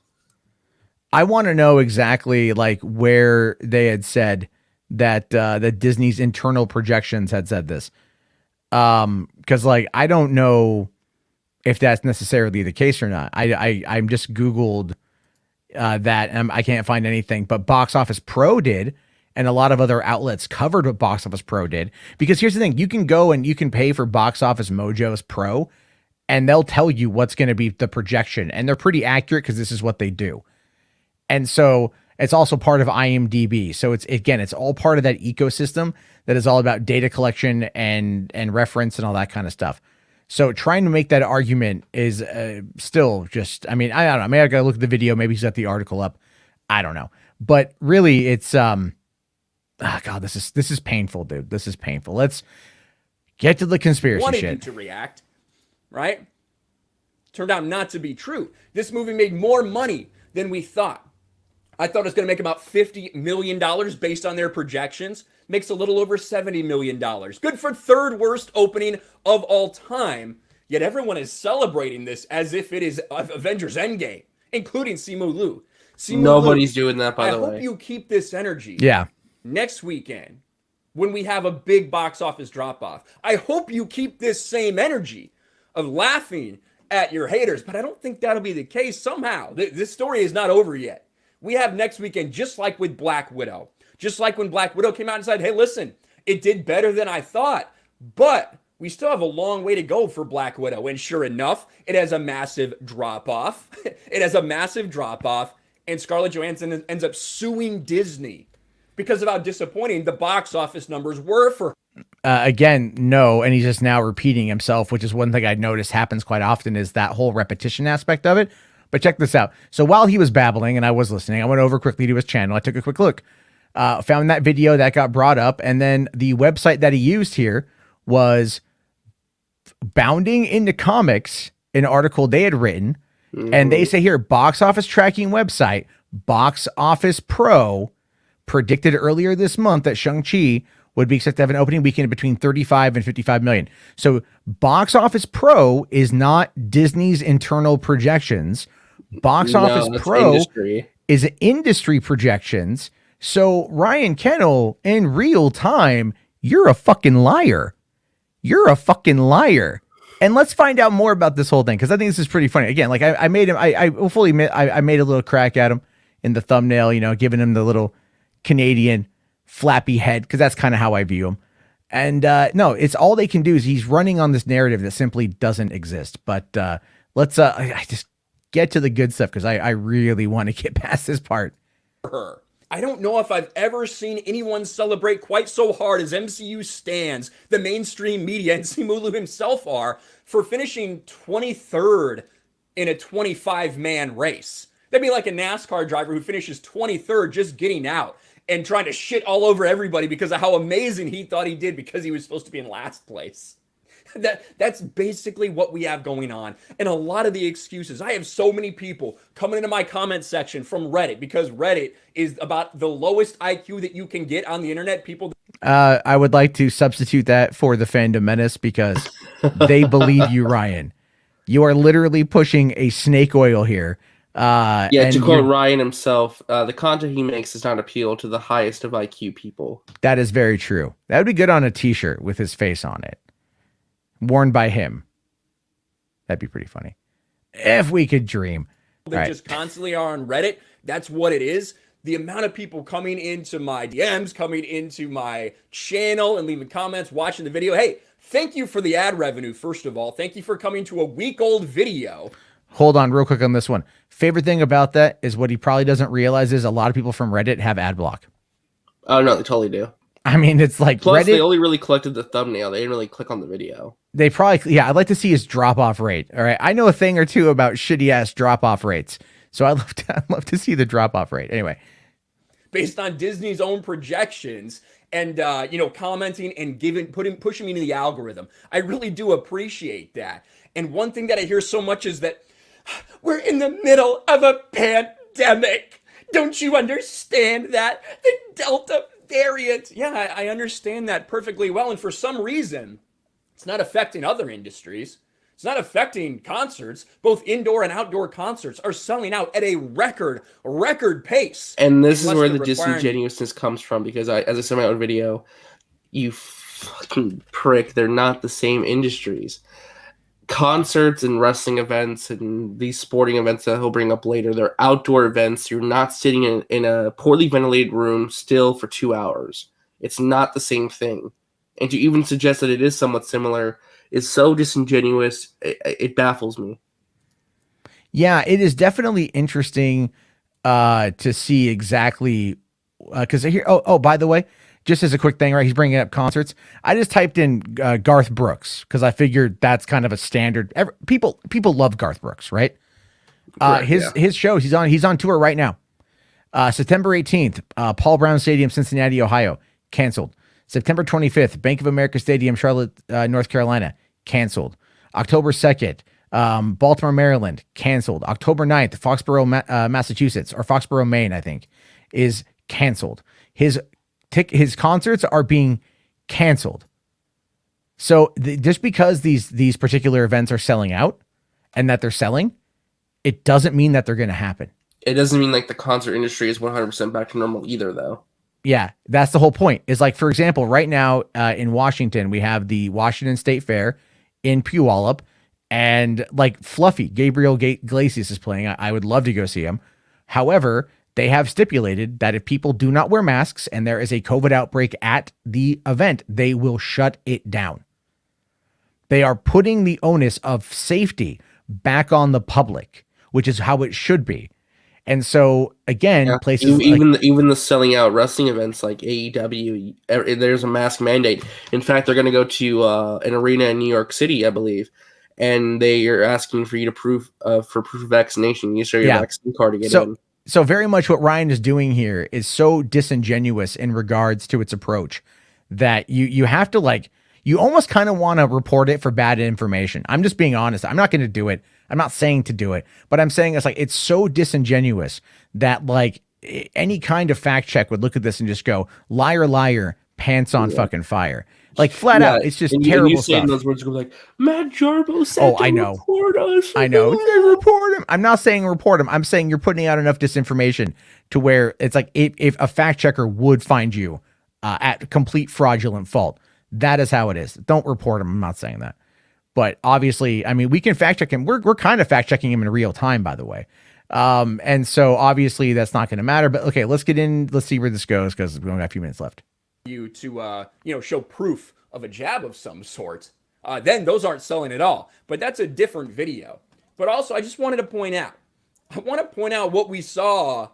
I want to know exactly like where they had said that that Disney's internal projections had said this. Because like I don't know if that's necessarily the case or not. I'm just Googled that and I can't find anything, but Box Office Pro did, and a lot of other outlets covered what Box Office Pro did. Because here's the thing, you can go and you can pay for Box Office Mojo's Pro, and they'll tell you what's going to be the projection, and they're pretty accurate because this is what they do. And so it's also part of IMDb. So it's all part of that ecosystem that is all about data collection and reference and all that kind of stuff. So trying to make that argument is still just, I mean, I don't know. Maybe I gotta look at the video. Maybe he's got the article up. I don't know. But really it's, God, this is painful, dude. This is painful. Let's get to the conspiracy Wanted shit. you to react, right? Turned out not to be true. This movie made more money than we thought. I thought it was going to make about $50 million based on their projections. Makes a little over $70 million. Good for third worst opening of all time. Yet everyone is celebrating this as if it is Avengers Endgame, including Simu Liu. Nobody's doing that, by the way. I hope you keep this energy. Yeah. Next weekend, when we have a big box office drop-off. I hope you keep this same energy of laughing at your haters, but I don't think that'll be the case somehow. This story is not over yet. We have next weekend, just like with Black Widow. Just like when Black Widow came out and said, hey, listen, it did better than I thought, but we still have a long way to go for Black Widow. And sure enough, it has a massive drop-off. It has a massive drop-off, and Scarlett Johansson ends up suing Disney because of how disappointing the box office numbers were for her. Again, no, and he's just now repeating himself, which is one thing I noticed happens quite often is that whole repetition aspect of it. But check this out. So while he was babbling and I was listening, I went over quickly to his channel. I took a quick look, found that video that got brought up, and then the website that he used here was Bounding into Comics, an article they had written, and they say here, box office tracking website, Box Office Pro, predicted earlier this month that Shang-Chi would be expected to have an opening weekend between 35 and 55 million. So Box Office Pro is not Disney's internal projections. Box Office Pro is industry projections. So Ryan Kennel, in real time, you're a fucking liar. You're a fucking liar. And let's find out more about this whole thing, because I think this is pretty funny. Again, like I made him, I will fully admit, I made a little crack at him in the thumbnail, you know, giving him the little Canadian flappy head, because that's kind of how I view him. And no, it's all they can do is he's running on this narrative that simply doesn't exist. But let's I just get to the good stuff, because I really want to get past this part. I don't know if I've ever seen anyone celebrate quite so hard as MCU stans, the mainstream media, and Simu Liu himself are for finishing 23rd in a 25-man race. That'd be like a NASCAR driver who finishes 23rd just getting out and trying to shit all over everybody because of how amazing he thought he did because he was supposed to be in last place. That's basically what we have going on. And a lot of the excuses, I have so many people coming into my comment section from Reddit, because Reddit is about the lowest IQ that you can get on the internet. People. I would like to substitute that for the Fandom Menace, because they believe you, Ryan. You are literally pushing a snake oil here. Yeah, to quote Ryan himself, the content he makes does not appeal to the highest of IQ people. That is very true. That would be good on a t-shirt with his face on it, worn by him. That'd be pretty funny if we could dream. They just constantly are on Reddit. That's what it is. The amount of people coming into my DMs, coming into my channel and leaving comments, watching the video. Hey, thank you for the ad revenue, first of all. Thank you for coming to a week-old video. Hold on real quick on this one. Favorite thing about that is what he probably doesn't realize is a lot of people from Reddit have ad block. Oh, no, they totally do. I mean, it's like Plus, Reddit, they only really collected the thumbnail. They didn't really click on the video. They probably, yeah, I'd like to see his drop-off rate. All right. I know a thing or two about shitty-ass drop-off rates. So I'd love to see the drop-off rate. Anyway. Based on Disney's own projections and, commenting and pushing me into the algorithm. I really do appreciate that. And one thing that I hear so much is that we're in the middle of a pandemic. Don't you understand that? The Delta variant. Yeah, I understand that perfectly well. And for some reason, it's not affecting other industries. It's not affecting concerts. Both indoor and outdoor concerts are selling out at a record pace. And this is where the disingenuousness comes from, because as I said in my own video, you fucking prick, they're not the same industries. Concerts and wrestling events and these sporting events that he'll bring up later, they're outdoor events. You're not sitting in a poorly ventilated room still for 2 hours. It's not the same thing. And to even suggest that it is somewhat similar is so disingenuous, it baffles me. Yeah, it is definitely interesting to see exactly, because here, by the way, just as a quick thing, right? He's bringing up concerts. I just typed in Garth Brooks because I figured that's kind of a standard. People love Garth Brooks, right? Correct, His shows. He's on tour right now. September 18th, Paul Brown Stadium, Cincinnati, Ohio, canceled. September 25th, Bank of America Stadium, Charlotte, North Carolina, canceled. October 2nd, Baltimore, Maryland, canceled. October 9th, Foxborough, Massachusetts, or Foxborough, Maine, I think, is canceled. His concerts are being canceled. So just because these particular events are selling out and that they're selling, it doesn't mean that they're going to happen. It doesn't mean like the concert industry is 100% back to normal either, though. Yeah, that's the whole point. Is like, for example, right now in Washington, we have the Washington State Fair in Puyallup, and like Fluffy, Gabriel Iglesias is playing. I would love to go see him. However, they have stipulated that if people do not wear masks and there is a COVID outbreak at the event, they will shut it down. They are putting the onus of safety back on the public, which is how it should be. And so again, places even the selling out wrestling events like AEW, there's a mask mandate. In fact, they're going to go to an arena in New York City, I believe, and they are asking for you to prove of vaccination. You show your vaccine card to get in. So very much what Ryan is doing here is so disingenuous in regards to its approach that you have to you almost kind of want to report it for bad information. I'm just being honest. I'm not going to do it. I'm not saying to do it, but I'm saying it's so disingenuous that any kind of fact check would look at this and just go, liar, liar, pants on fucking fire. Flat out, it's just terrible you stuff. Those words go like, Matt Jarbo said I know. report us. I know. Report him. I'm not saying report him. I'm saying you're putting out enough disinformation to where it's like if a fact checker would find you at complete fraudulent fault, that is how it is. Don't report him. I'm not saying that. But obviously, I mean, we can fact check him. We're kind of fact checking him in real time, by the way. And so obviously that's not going to matter. But okay, let's get in. Let's see where this goes because we only got a few minutes left. You to show proof of a jab of some sort, then those aren't selling at all. But that's a different video. But also, I just wanted to point out. I want to point out what we saw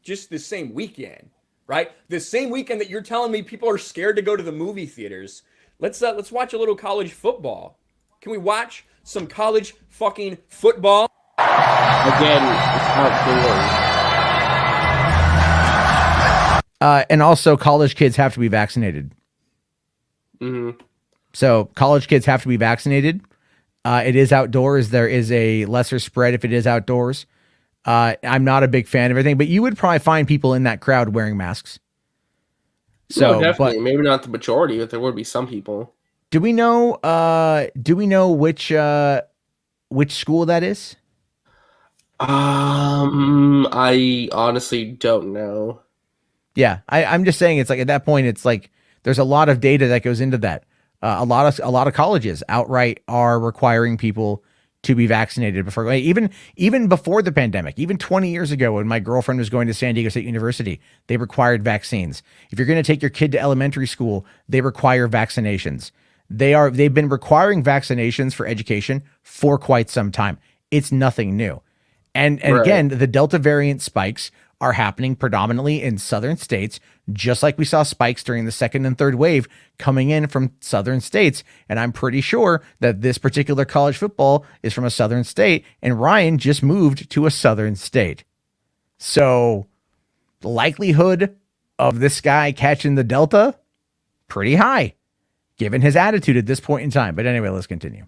just the same weekend, right? The same weekend that you're telling me people are scared to go to the movie theaters. Let's watch a little college football. Can we watch some college fucking football? Again, it's outdoors. And also, college kids have to be vaccinated. Mm-hmm. So college kids have to be vaccinated. It is outdoors. There is a lesser spread if it is outdoors. I'm not a big fan of everything, but you would probably find people in that crowd wearing masks. So no, definitely, maybe not the majority, but there would be some people. Do we know which school that is? I honestly don't know. Yeah, I'm just saying it's like at that point it's like there's a lot of data that goes into that. A lot of colleges outright are requiring people to be vaccinated before, even before the pandemic, even 20 years ago when my girlfriend was going to San Diego State University, they required vaccines. If you're going to take your kid to elementary school, they require vaccinations. They've been requiring vaccinations for education for quite some time. It's nothing new. And right. Again, the Delta variant spikes are happening predominantly in southern states, just like we saw spikes during the second and third wave coming in from southern states. And I'm pretty sure that this particular college football is from a southern state, and Ryan just moved to a southern state. So the likelihood of this guy catching the Delta, pretty high, given his attitude at this point in time. But anyway, let's continue.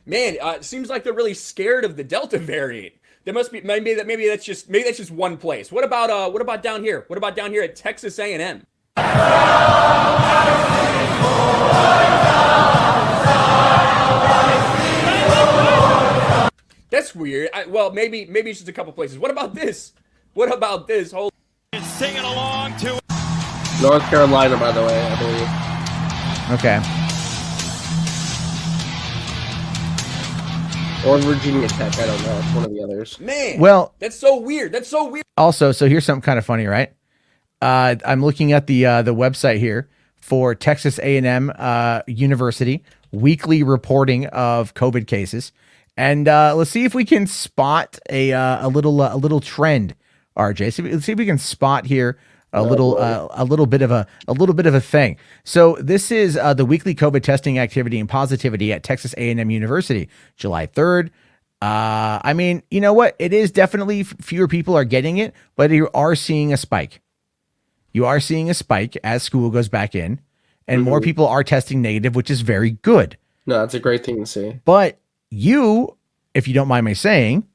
Man, it seems like they're really scared of the Delta variant. There must be maybe that's just one place. What about down here? What about down here at Texas A&M? That's weird. Maybe it's just a couple places. What about this? Hold. Singing along to North Carolina, by the way, I believe. Okay. Or Virginia Tech, I don't know. It's one of the others. Man, well, that's so weird. Also, so here's something kind of funny, right? I'm looking at the website here for Texas A&M University weekly reporting of COVID cases, And let's see if we can spot a little trend, RJ. Let's see if we can spot here a little bit of a thing. So this is the weekly COVID testing activity and positivity at Texas A&M University, July 3rd. I mean, you know what? It is definitely fewer people are getting it, but you are seeing a spike. You are seeing a spike as school goes back in, and more people are testing negative, which is very good. No, that's a great thing to see. But you, if you don't mind me saying,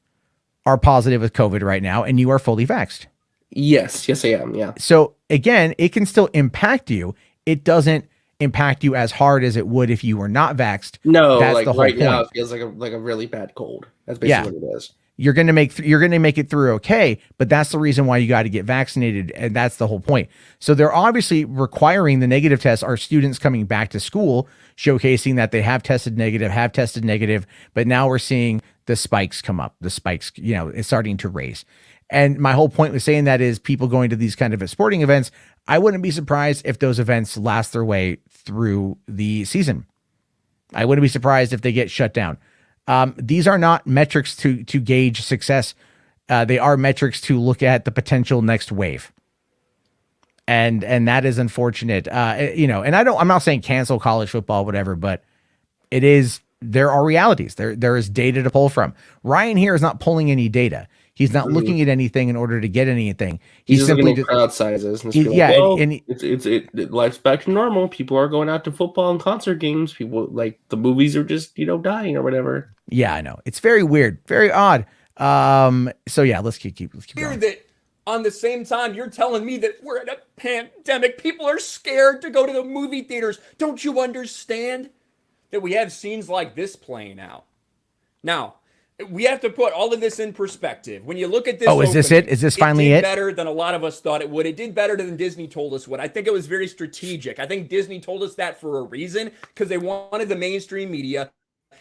are positive with COVID right now, and you are fully vaxxed. Yes, I am. Yeah. So again, it can still impact you. It doesn't impact you as hard as it would if you were not vaxxed. No, that's like the whole right point. now, it feels like a really bad cold. That's basically what it is. You're gonna make it through okay, but that's the reason why you got to get vaccinated, and that's the whole point. So they're obviously requiring the negative tests. Our students coming back to school, showcasing that they have tested negative, but now we're seeing the spikes come up. The spikes, it's starting to raise. And my whole point with saying that is people going to these kind of sporting events, I wouldn't be surprised if those events last their way through the season. I wouldn't be surprised if they get shut down. These are not metrics to gauge success. They are metrics to look at the potential next wave. And that is unfortunate. And I'm not saying cancel college football, whatever, but there are realities. There is data to pull from. Ryan here is not pulling any data. He's not looking at anything in order to get anything. He's simply looking at crowd sizes. And life's back to normal. People are going out to football and concert games. People like the movies are just dying or whatever. Yeah, I know. It's very weird, very odd. So yeah, let's keep going. That on the same time, you're telling me that we're in a pandemic. People are scared to go to the movie theaters. Don't you understand that we have scenes like this playing out? Now, we have to put all of this in perspective. When you look at this, is this it? Is this finally it? Better than a lot of us thought it would. It did better than Disney told us would. I think it was very strategic. I think Disney told us that for a reason, because they wanted the mainstream media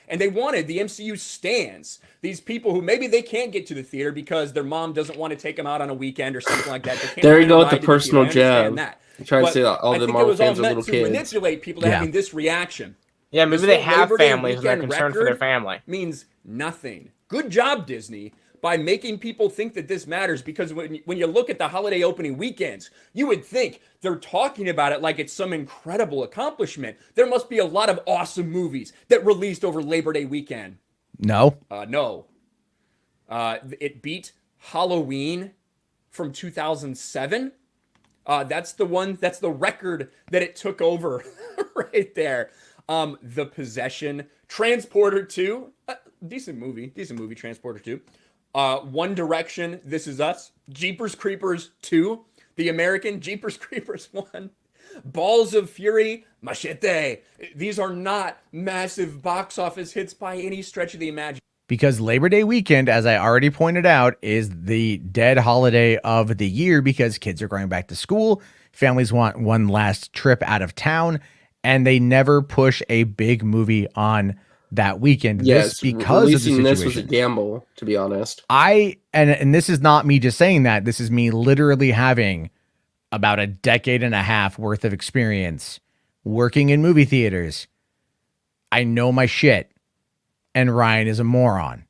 and they wanted the MCU stans. These people who maybe they can't get to the theater because their mom doesn't want to take them out on a weekend or something like that. There you go with the personal jab. Trying to say that all the Marvel fans are little kids. Manipulate people to having this reaction. Yeah, maybe they have families and they're concerned for their family. Means nothing. Good job, Disney, by making people think that this matters, because when you look at the holiday opening weekends, you would think they're talking about it like it's some incredible accomplishment. There must be a lot of awesome movies that released over Labor Day weekend. No. No. It beat Halloween from 2007. That's the record that it took over right there. The Possession, Transporter 2, decent movie, Transporter 2. One Direction, This Is Us, Jeepers Creepers 2, The American, Jeepers Creepers 1, Balls of Fury, Machete. These are not massive box office hits by any stretch of the imagination. Because Labor Day weekend, as I already pointed out, is the dead holiday of the year because kids are going back to school. Families want one last trip out of town, and they never push a big movie on that weekend. Yes, because releasing of the this situation. was a gamble, to be honest. And this is not me just saying that. This is me literally having about a decade and a half worth of experience working in movie theaters. I know my shit, and Ryan is a moron.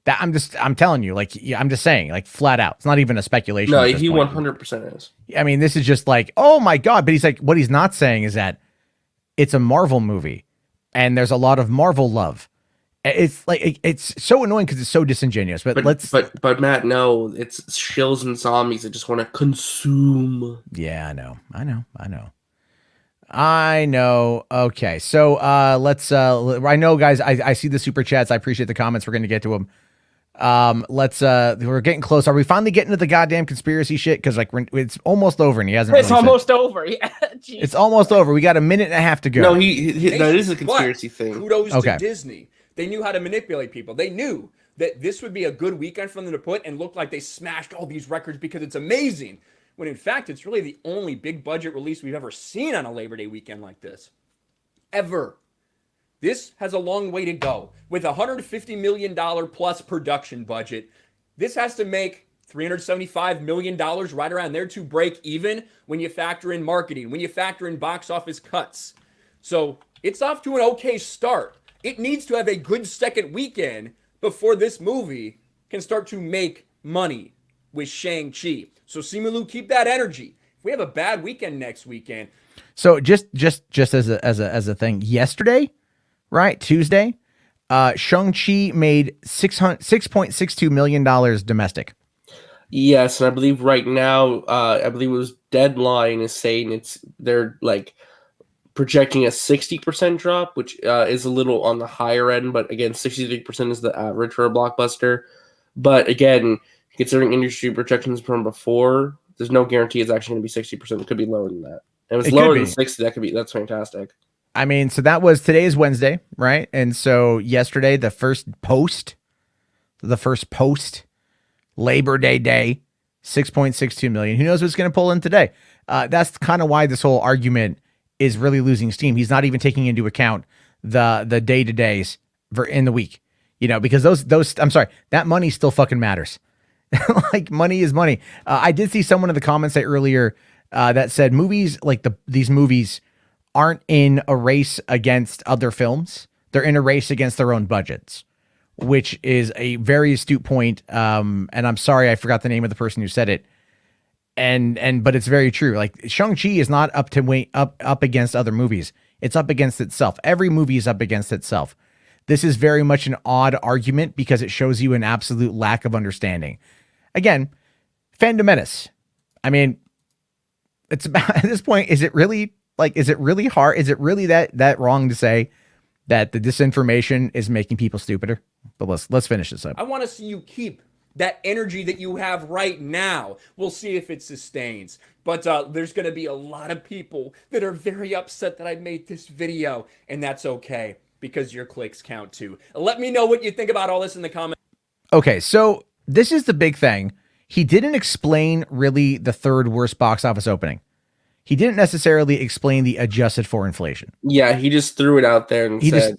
That I'm telling you, I'm just saying, flat out. It's not even a speculation. No, he 100% is. I mean, this is just oh my God. But he's like, what he's not saying is that it's a Marvel movie and there's a lot of Marvel love. It's it's so annoying because it's so disingenuous. But Matt, no, it's shills and zombies that just want to consume. Yeah, I know. Okay, so let's. I know, guys. I see the super chats. I appreciate the comments. We're going to get to them. We're getting close. Are we finally getting to the goddamn conspiracy shit? Because it's almost over, and he hasn't. It's almost over. Yeah, it's almost over. We got a minute and a half to go. No, that is a conspiracy thing. Kudos to Disney. They knew how to manipulate people. They knew that this would be a good weekend for them to put and look like they smashed all these records because it's amazing. When in fact, it's really the only big budget release we've ever seen on a Labor Day weekend like this. Ever. This has a long way to go. With a $150 million plus production budget, this has to make $375 million right around there to break even when you factor in marketing, when you factor in box office cuts. So it's off to an okay start. It needs to have a good second weekend before this movie can start to make money with Shang-Chi. So Simu, keep that energy. If we have a bad weekend next weekend. So just as a thing, yesterday, right? Tuesday, Shang-Chi made $6.62 million domestic. Yes, and I believe right now, I believe it was Deadline is saying they're like projecting a 60% drop, which is a little on the higher end, but again, 63% is the average for a blockbuster. But again, considering industry projections from before, there's no guarantee it's actually going to be 60%. It could be lower than that. And if it's lower than 60, that's fantastic. I mean, so today is Wednesday, right? And so yesterday, the first post, Labor Day, 6.62 million. Who knows what's going to pull in today? That's kind of why this whole argument is really losing steam. He's not even taking into account the day-to-days in the week, because those I'm sorry, that money still fucking matters. Like, money is money. I did see someone in the comments say earlier that said movies like these movies aren't in a race against other films. They're in a race against their own budgets, which is a very astute point. And I'm sorry, I forgot the name of the person who said it. But it's very true. Like, Shang-Chi is not up against other movies. It's up against itself. Every movie is up against itself. This is very much an odd argument because it shows you an absolute lack of understanding. Again, Fandom Menace. I mean, it's about, at this point, is it really hard? Is it really that wrong to say that the disinformation is making people stupider? But let's finish this up. I want to see you keep that energy that you have right now. We'll see if it sustains. But there's going to be a lot of people that are very upset that I made this video, and that's okay because your clicks count too. Let me know what you think about all this in the comments. Okay, so this is the big thing. He didn't explain really the third worst box office opening. He didn't necessarily explain the adjusted for inflation. Yeah, he just threw it out there and said,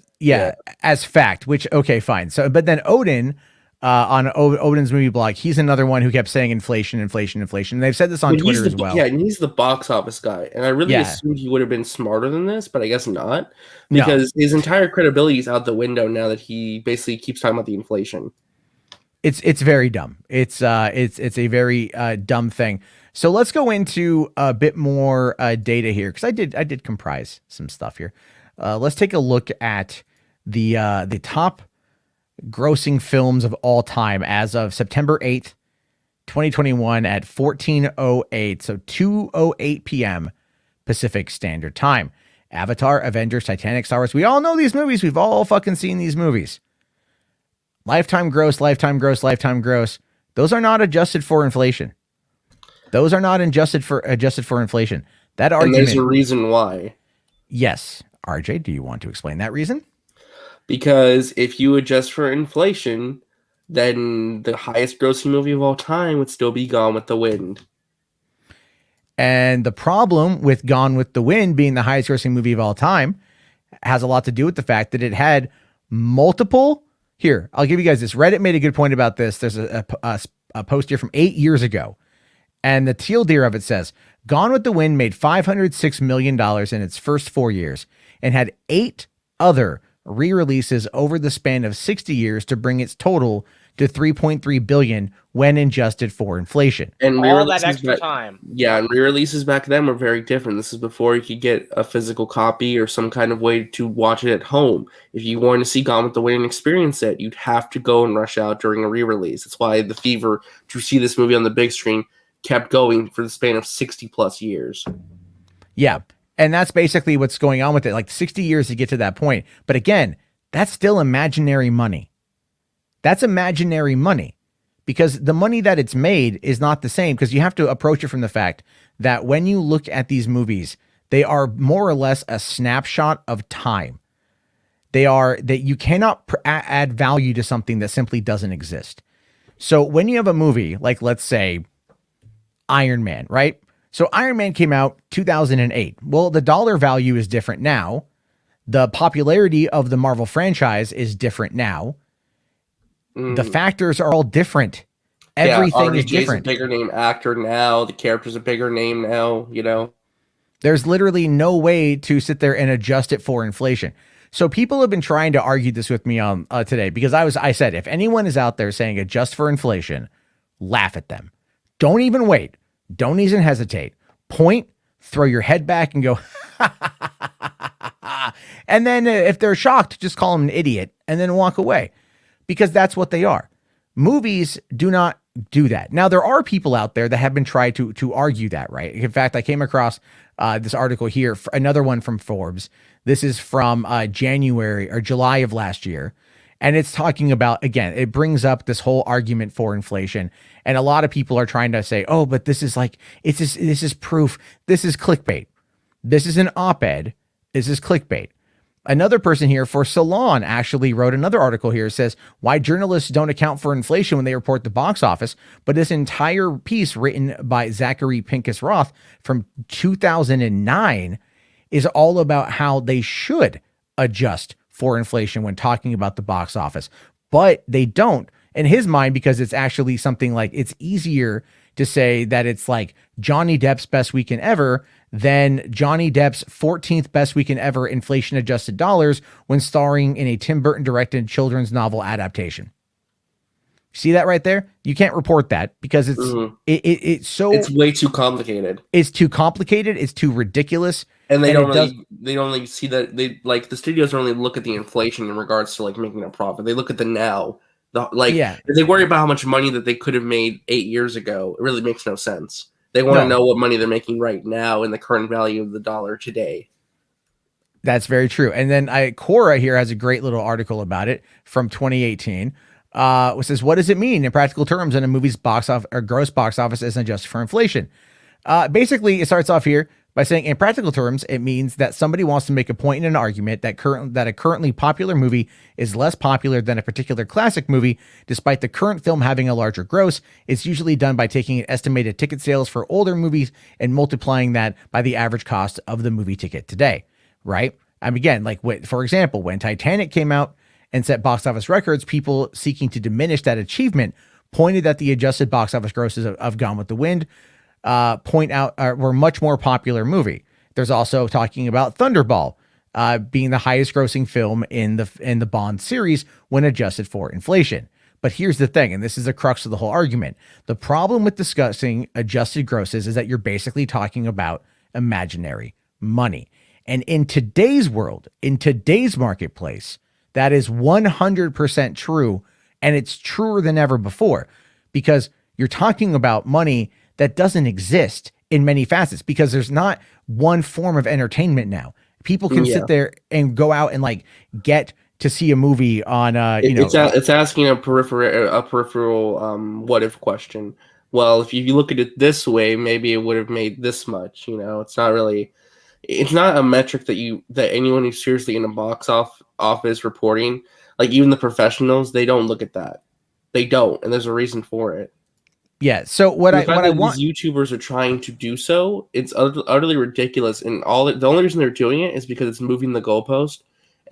as fact, which, okay, fine. So, but then Odin, on Odin's movie blog, he's another one who kept saying inflation. And they've said this on Twitter as well. Yeah, and he's the box office guy. And I really assumed he would have been smarter than this, but I guess not. Because his entire credibility is out the window now that he basically keeps talking about the inflation. It's very dumb. It's a very dumb thing. So let's go into a bit more data here, because I did comprise some stuff here. Let's take a look at the top grossing films of all time as of September 8th, 2021 at 14:08, so 2:08 p.m. Pacific Standard Time. Avatar, Avengers, Titanic, Star Wars. We all know these movies. We've all fucking seen these movies. Lifetime gross. Those are not adjusted for inflation. Those are not adjusted for inflation. That argument. And there's a reason why. Yes. RJ, do you want to explain that reason? Because if you adjust for inflation, then the highest grossing movie of all time would still be Gone with the Wind. And the problem with Gone with the Wind being the highest grossing movie of all time has a lot to do with the fact that it had multiple. Here, I'll give you guys this. Reddit made a good point about this. There's a post here from 8 years ago. And the teal deer of it says, Gone with the Wind made $506 million in its first 4 years and had 8 other re-releases over the span of 60 years to bring its total to $3.3 billion when adjusted for inflation. And all that extra time. Yeah, and re-releases back then were very different. This is before you could get a physical copy or some kind of way to watch it at home. If you wanted to see Gone with the Wind and experience it, you'd have to go and rush out during a re-release. That's why the fever to see this movie on the big screen kept going for the span of 60 plus years. Yeah. And that's basically what's going on with it. Like 60 years to get to that point. But again, that's still imaginary money. That's imaginary money because the money that it's made is not the same, because you have to approach it from the fact that when you look at these movies, they are more or less a snapshot of time. They are that you cannot add value to something that simply doesn't exist. So when you have a movie, like let's say Iron Man, right? So Iron Man came out 2008. Well, the dollar value is different now. The popularity of the Marvel franchise is different now. The factors are all different. Everything is different. A bigger name actor now. The character's a bigger name now, There's literally no way to sit there and adjust it for inflation. So people have been trying to argue this with me on today because I said, if anyone is out there saying adjust for inflation, laugh at them. Don't even wait. Don't even hesitate. Point, throw your head back and go, and then if they're shocked, just call them an idiot and then walk away, because that's what they are. Movies do not do that. Now, there are people out there that have been trying to argue that, right? In fact, I came across this article here, another one from Forbes. This is from January or July of last year. And it's talking about, again, it brings up this whole argument for inflation. And a lot of people are trying to say, oh, but this is like, this is proof. This is clickbait. This is an op-ed. This is clickbait. Another person here for Salon actually wrote another article here. It says why journalists don't account for inflation when they report the box office. But this entire piece written by Zachary Pincus Roth from 2009 is all about how they should adjust for inflation when talking about the box office, but they don't in his mind, because it's actually something like, it's easier to say that it's like Johnny Depp's best weekend ever than Johnny Depp's 14th best weekend ever inflation adjusted dollars when starring in a Tim Burton directed children's novel adaptation. See that right there? You can't report that because it's way too complicated. It's too complicated. It's too ridiculous. And they don't really see that. They like, the studios don't really look at the inflation in regards to like making a profit. They look at the now. If they worry about how much money that they could have made 8 years ago, it really makes no sense. They want to know what money they're making right now and the current value of the dollar today. That's very true. And then Cora here has a great little article about it from 2018. Which says, what does it mean in practical terms in a movie's box office or gross box office isn't adjusted for inflation? Basically, it starts off here by saying, in practical terms, it means that somebody wants to make a point in an argument that a currently popular movie is less popular than a particular classic movie, despite the current film having a larger gross. It's usually done by taking an estimated ticket sales for older movies and multiplying that by the average cost of the movie ticket today, right? Again, like for example, when Titanic came out and set box office records, people seeking to diminish that achievement pointed that the adjusted box office grosses of Gone with the Wind were much more popular movie. There's also talking about Thunderball being the highest grossing film in the Bond series when adjusted for inflation. But here's the thing, and this is the crux of the whole argument. The problem with discussing adjusted grosses is that you're basically talking about imaginary money. And in today's world, in today's marketplace, that is 100% true, and it's truer than ever before, because you're talking about money that doesn't exist in many facets, because there's not one form of entertainment now. People can sit there and go out and like get to see a movie on it's asking a peripheral what if question. Well, if you look at it this way, maybe it would have made this much. It's not a metric that anyone who's seriously in a box office reporting, like even the professionals, they don't look at that. They don't, and there's a reason for it. Yeah. So what I want, these YouTubers are trying to do so, it's utterly ridiculous, and the only reason they're doing it is because it's moving the goalpost,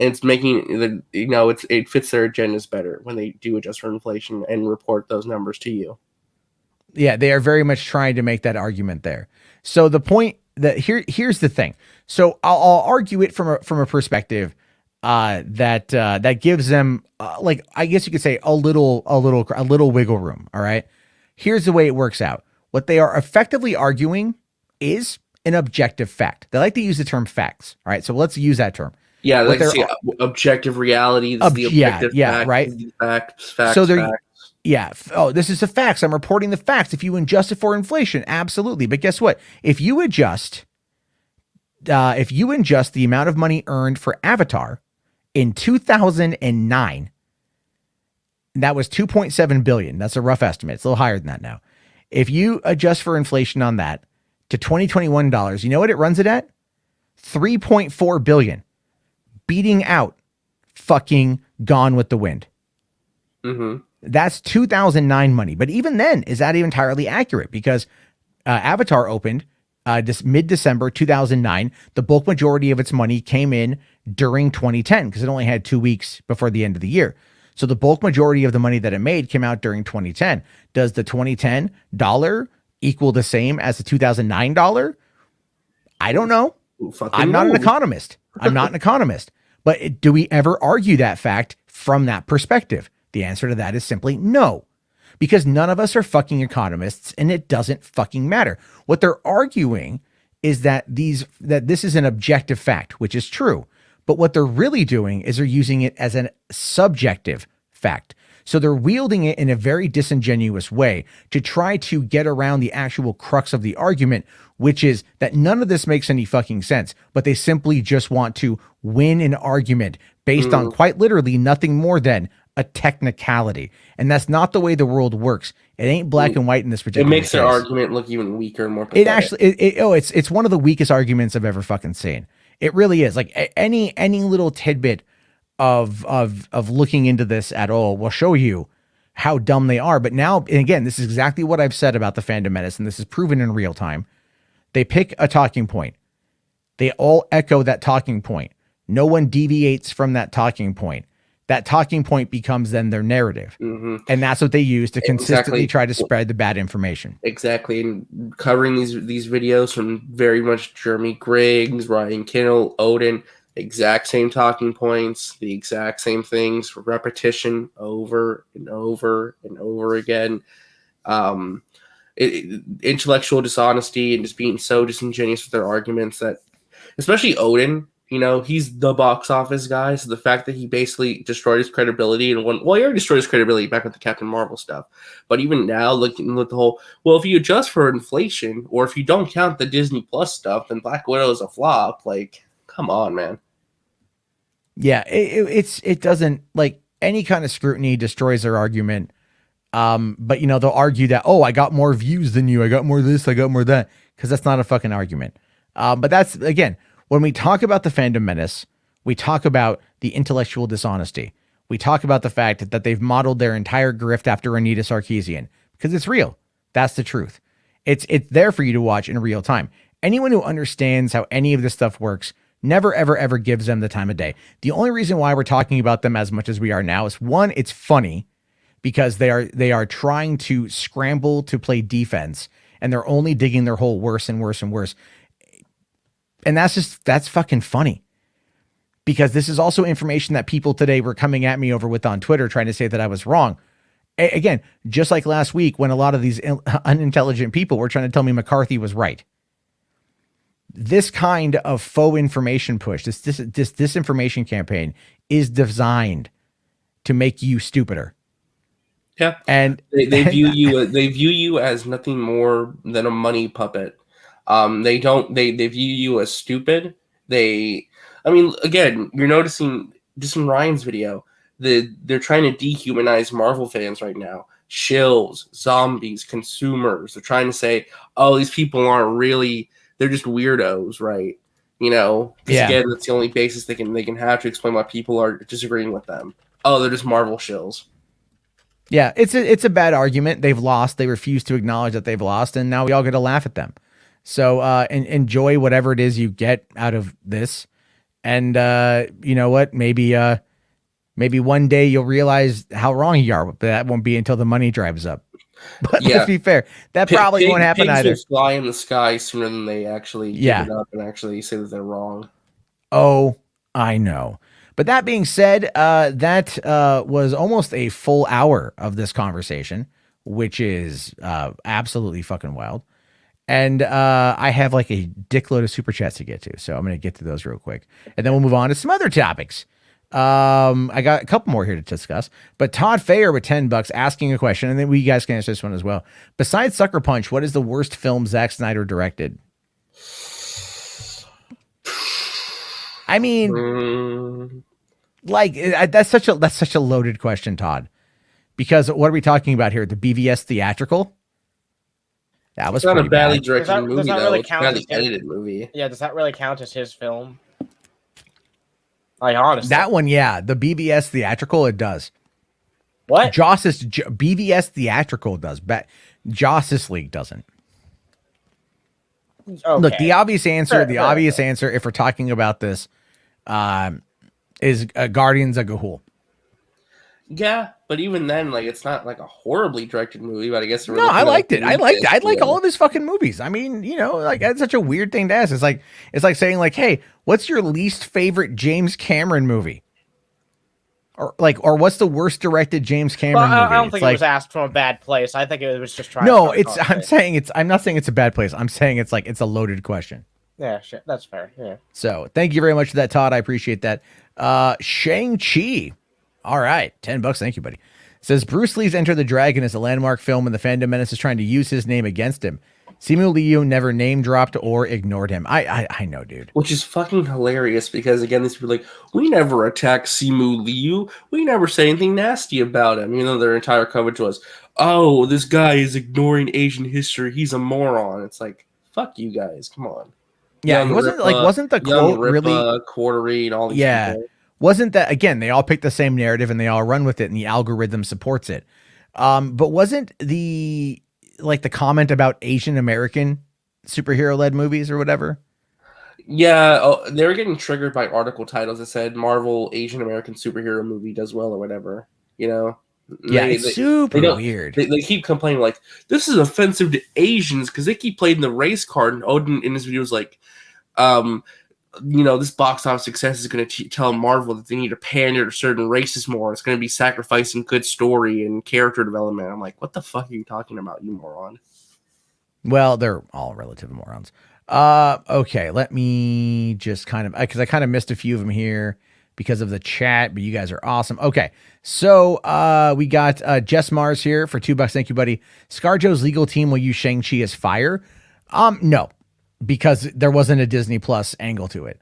and it's making it fits their agendas better when they do adjust for inflation and report those numbers to you. Yeah, they are very much trying to make that argument there. So the point that here's the thing. So I'll argue it from a perspective that gives them like, I guess you could say a little wiggle room. All right. Here's the way it works out. What they are effectively arguing is an objective fact. They like to use the term facts. All right. So let's use that term. Yeah. Like say objective reality. This is the objective fact, right. Facts. So they're, yeah. Oh, this is the facts. I'm reporting the facts. If you adjust it for inflation, absolutely. But guess what? If you adjust the amount of money earned for Avatar in 2009, that was 2.7 billion. That's a rough estimate. It's a little higher than that now. If you adjust for inflation on that to 2021 dollars, you know what it runs it at? 3.4 billion, beating out fucking Gone with the Wind. Mm-hmm. That's 2009 money. But even then, is that even entirely accurate? Because Avatar opened mid-December 2009. The bulk majority of its money came in during 2010 because it only had 2 weeks before the end of the year. So the bulk majority of the money that it made came out during 2010. Does the 2010 dollar equal the same as the 2009 dollar? I don't know. I'm not an economist. But do we ever argue that fact from that perspective? The answer to that is simply no, because none of us are fucking economists and it doesn't fucking matter. What they're arguing is that this is an objective fact, which is true. But what they're really doing is they're using it as a subjective fact. So they're wielding it in a very disingenuous way to try to get around the actual crux of the argument, which is that none of this makes any fucking sense, but they simply just want to win an argument based on quite literally nothing more than a technicality. And that's not the way the world works. It ain't black and white in this particular It makes case. their argument look even weaker and more pathetic. It actually, it's one of the weakest arguments I've ever fucking seen. It really is. Like any little tidbit of looking into this at all will show you how dumb they are. But now, and again, this is exactly what I've said about the Fandom Menace, and this is proven in real time. They pick a talking point. They all echo that talking point. No one deviates from that talking point. That talking point becomes then their narrative. And that's what they use to consistently try to spread the bad information. Exactly. And covering these videos from very much Jeremy Griggs, Ryan Kinnell, Odin, exact same talking points, the exact same things, repetition over and over and over again. Intellectual dishonesty and just being so disingenuous with their arguments that, especially Odin, you know, he's the box office guy. So the fact that he basically destroyed his credibility and he already destroyed his credibility back with the Captain Marvel stuff. But even now, looking at the whole, well, if you adjust for inflation or if you don't count the Disney Plus stuff, then Black Widow is a flop. Like, come on, man. Yeah, it doesn't, like, any kind of scrutiny destroys their argument. But you know, they'll argue that, oh, I got more views than you, I got more this, I got more that, because that's not a fucking argument. But that's, again, when we talk about the Fandom Menace, we talk about the intellectual dishonesty. We talk about the fact that they've modeled their entire grift after Anita Sarkeesian, because it's real. That's the truth. It's there for you to watch in real time. Anyone who understands how any of this stuff works never, ever, ever gives them the time of day. The only reason why we're talking about them as much as we are now is, one, it's funny because they are trying to scramble to play defense and they're only digging their hole worse and worse and worse. And that's fucking funny, because this is also information that people today were coming at me over with on Twitter, trying to say that I was wrong. Again, just like last week when a lot of these unintelligent people were trying to tell me McCarthy was right. This kind of faux information push, this disinformation campaign is designed to make you stupider. Yeah, and they view you as nothing more than a money puppet. They view you as stupid. Again, you're noticing just in Ryan's video, they're trying to dehumanize Marvel fans right now. Shills, zombies, consumers. They're trying to say, oh, these people aren't really. They're just weirdos, right? You know, because again, that's the only basis they can have to explain why people are disagreeing with them. Oh, they're just Marvel shills. Yeah, it's a bad argument. They've lost. They refuse to acknowledge that they've lost, and now we all get to laugh at them. So enjoy whatever it is you get out of this, and you know what? Maybe one day you'll realize how wrong you are, but that won't be until the money drives up. But let's be fair, that probably won't happen either. Pigs will fly in the sky sooner than they actually give it up and actually say that they're wrong. Oh, I know. But that being said, that was almost a full hour of this conversation, which is absolutely fucking wild. And I have like a dickload of super chats to get to, so I'm going to get to those real quick. And then we'll move on to some other topics. I got a couple more here to discuss, but Todd Fayer with $10 asking a question, and then you guys can answer this one as well. Besides Sucker Punch, what is the worst film Zack Snyder directed? I mean, like that's such a loaded question, Todd, because what are we talking about here? The BVS theatrical? That was not a badly bad. directed movie, does that though. Really it's a count badly as edited movie. Yeah, does that really count as his film? Like, honestly. That one, yeah. The BVS theatrical, it does. What? BVS theatrical does, but Justice League doesn't. Okay. Look, the obvious answer, Fair. answer, if we're talking about this, is Guardians of Gahul. Yeah, but even then, like, it's not like a horribly directed movie. But I guess we're No, looking I at, like, liked the it. I liked it. I weakest, like all of his fucking movies. I mean, like that's such a weird thing to ask. It's like saying like, hey, what's your least favorite James Cameron movie? Or what's the worst directed James Well, Cameron movie? I don't It's think it like, was asked from a bad place. I think it was just trying. no, to it's. I'm not saying it's a bad place. I'm saying it's like it's a loaded question. Yeah, shit, that's fair. Yeah. So thank you very much for that, Todd. I appreciate that. Shang-Chi. All right, $10. Thank you, buddy. Says Bruce Lee's Enter the Dragon is a landmark film, and the Fandom Menace is trying to use his name against him. Simu Liu never name dropped or ignored him. I know, dude. Which is fucking hilarious because, again, these people are like, we never attacked Simu Liu. We never said anything nasty about him. Even though their entire coverage was, oh, this guy is ignoring Asian history. He's a moron. It's like, fuck you guys. Come on. Yeah, it wasn't like wasn't the quote really Quartery and all these people. Wasn't that again? They all pick the same narrative and they all run with it, and the algorithm supports it. But wasn't the comment about Asian American superhero led movies or whatever? Yeah, they were getting triggered by article titles that said Marvel Asian American superhero movie does well or whatever. Yeah, it's super weird. They keep complaining like this is offensive to Asians because they keep playing the race card. And Odin in his video was like, this box office success is going to tell Marvel that they need to pander to certain races more. It's going to be sacrificing good story and character development. I'm like, what the fuck are you talking about, you moron? Well, they're all relative morons. Okay, let me just because I kind of missed a few of them here because of the chat, but you guys are awesome. Okay, so we got Jess Mars here for $2. Thank you, buddy. ScarJo's legal team will use Shang-Chi as fire. No, because there wasn't a Disney Plus angle to it.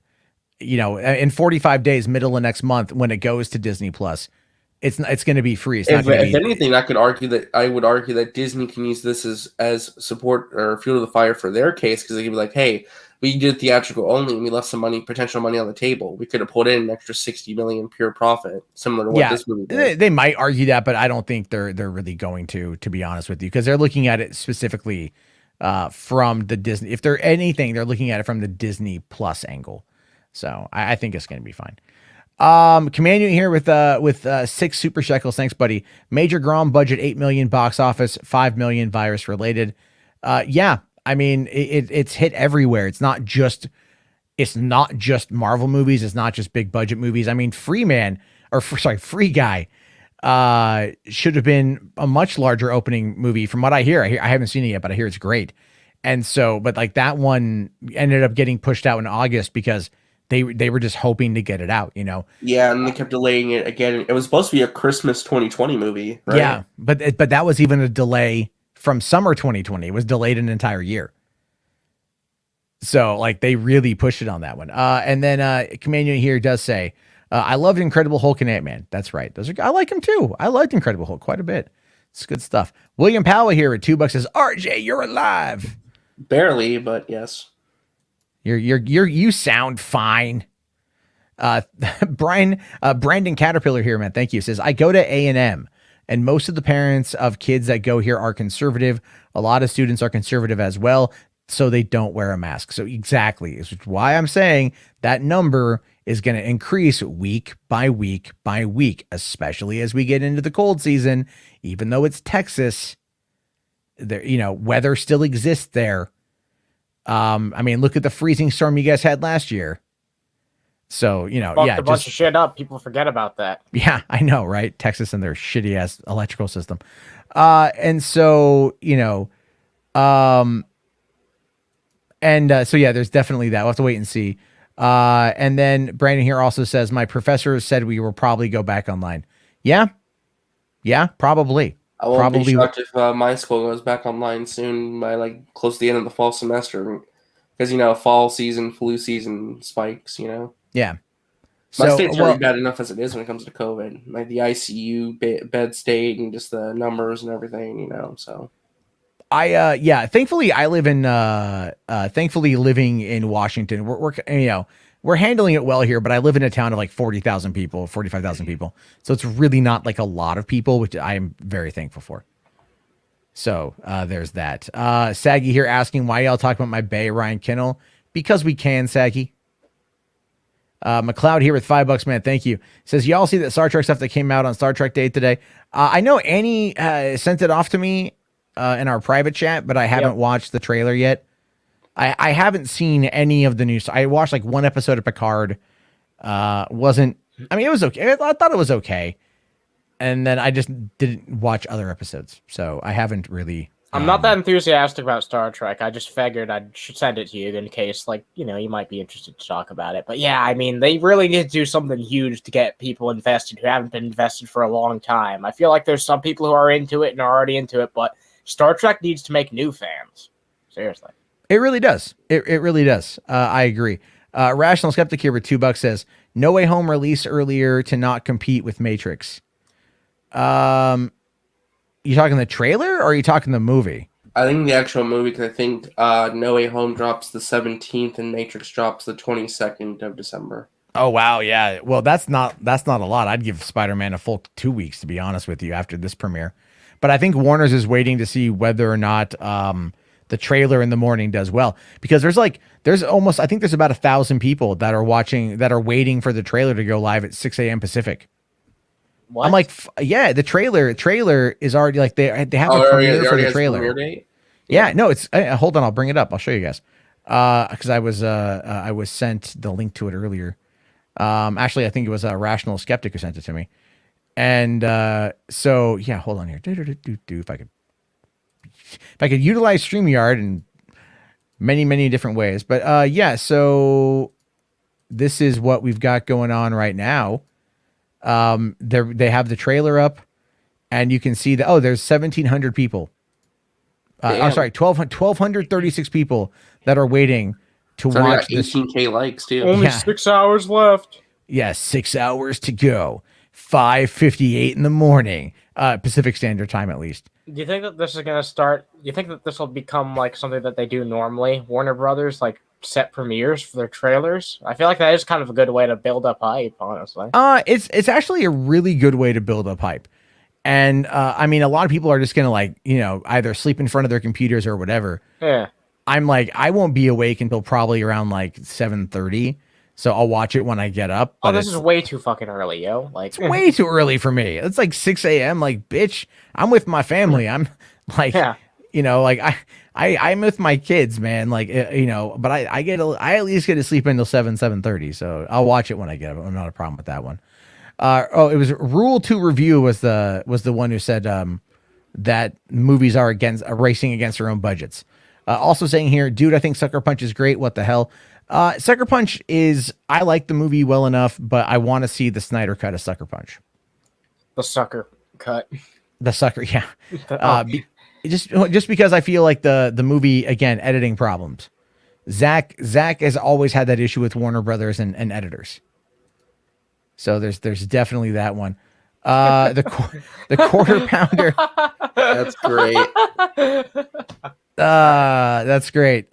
In 45 days, middle of next month, when it goes to Disney Plus, it's going to be free. It's not if anything, I would argue that Disney can use this as support or fuel to the fire for their case, because they can be like, hey, we did theatrical only and we left some potential money on the table. We could have put in an extra $60 million pure profit, similar to what this movie did. They might argue that, but I don't think they're really going to be honest with you, because they're looking at it specifically from the Disney. If they're anything, they're looking at it from the Disney Plus angle. So I think it's going to be fine. Command here with 6 super shekels. Thanks, buddy. Major Grom budget, 8 million, box office 5 million, virus related. Yeah, I mean it's hit everywhere. It's not just Marvel movies. It's not just big budget movies. I mean, Free Guy should have been a much larger opening movie from what I hear. I haven't seen it yet, but I hear it's great. And so, but like that one ended up getting pushed out in August because they were just hoping to get it out, Yeah, and they kept delaying it again. It was supposed to be a Christmas 2020 movie, right? Yeah, but that was even a delay from summer 2020. It was delayed an entire year. So like they really pushed it on that one. And then Command here does say, I loved Incredible Hulk and Ant-Man. That's right. I like him too. I liked Incredible Hulk quite a bit. It's good stuff. William Powell here at $2 says, RJ, you're alive. Barely, but yes. You sound fine. Brandon Caterpillar here, man. Thank you. Says, I go to A&M and most of the parents of kids that go here are conservative. A lot of students are conservative as well, so they don't wear a mask. So exactly, is why I'm saying that number is going to increase week by week by week, especially as we get into the cold season. Even though it's Texas, there, weather still exists there. I mean, look at the freezing storm you guys had last year. So, Fucked a bunch of shit up. People forget about that. Yeah, I know, right? Texas and their shitty ass electrical system. And so, so yeah, there's definitely that. We'll have to wait and see. And then Brandon here also says, my professor said we will probably go back online. Yeah, probably. I won't be shocked if my school goes back online soon by close to the end of the fall semester, because fall season, flu season spikes. Yeah. My state's already bad enough as it is when it comes to COVID, like the ICU bed state and just the numbers and everything. So. Thankfully I live in living in Washington. We're handling it well here, but I live in a town of like 40,000 people, 45,000 people. So it's really not like a lot of people, which I am very thankful for. So there's that. Saggy here asking why y'all talk about my bae, Ryan Kinnell, because we can, Saggy. McLeod here with $5, man. Thank you. Says, y'all see that Star Trek stuff that came out on Star Trek Day today? I know Annie sent it off to me in our private chat, but I haven't watched the trailer yet. I haven't seen any of the news. I watched like one episode of Picard. It was okay. I thought it was okay. And then I just didn't watch other episodes. So I haven't really. I'm not that enthusiastic about Star Trek. I just figured I should send it to you in case, like, you know, you might be interested to talk about it. But yeah, I mean, they really need to do something huge to get people invested who haven't been invested for a long time. I feel like there's some people who are into it and are already into it, but Star Trek needs to make new fans. Seriously. It really does. It really does. I agree. Rational Skeptic here with $2 says, No Way Home released earlier to not compete with Matrix. You talking the trailer or are you talking the movie? I think the actual movie, because I think No Way Home drops the 17th and Matrix drops the 22nd of December. Oh wow, yeah. Well, that's not a lot. I'd give Spider-Man a full 2 weeks, to be honest with you, after this premiere. But I think Warner's is waiting to see whether or not the trailer in the morning does well, because there's about 1,000 people that are waiting for the trailer to go live at 6 a.m. Pacific. What? I'm like, yeah, the trailer is already like they have a premiere for the trailer. Yeah, no, it's hold on, I'll bring it up. I'll show you guys. Because I was sent the link to it earlier. Actually, I think it was a Rational Skeptic who sent it to me. And so yeah, hold on here. If I could utilize StreamYard in many different ways. But yeah, so this is what we've got going on right now. They have the trailer up, and you can see that there's 1,700 people. I'm sorry, 1,236 people that are waiting to watch this. 18K likes too. Only 6 hours left. Yeah, 6 hours to go. 5:58 in the morning, Pacific Standard Time, at least. Do you think that this is gonna start? Do you think that this will become like something that they do normally? Warner Brothers like set premieres for their trailers. I feel like that is kind of a good way to build up hype, honestly. It's actually a really good way to build up hype. And I mean, a lot of people are just gonna either sleep in front of their computers or whatever. Yeah. I'm like, I won't be awake until probably around like 7:30. So I'll watch it when I get up. Oh, this is way too fucking early, yo. Like, it's way too early for me. It's like 6 a.m. Like, bitch, I'm with my family. I'm like, I'm with my kids, man. Like, but I at least get to sleep until 7:30. So I'll watch it when I get up. I'm not a problem with that one. It was Rule 2 Review was the one who said that movies are racing against their own budgets. Also saying here, dude, I think Sucker Punch is great. What the hell? Sucker Punch I like the movie well enough, but I want to see the Snyder cut of Sucker Punch. The sucker cut. The sucker, yeah. Just because I feel like the movie, again, editing problems. Zach has always had that issue with Warner Brothers and editors. So there's definitely that one. The Quarter Pounder. That's great. That's great.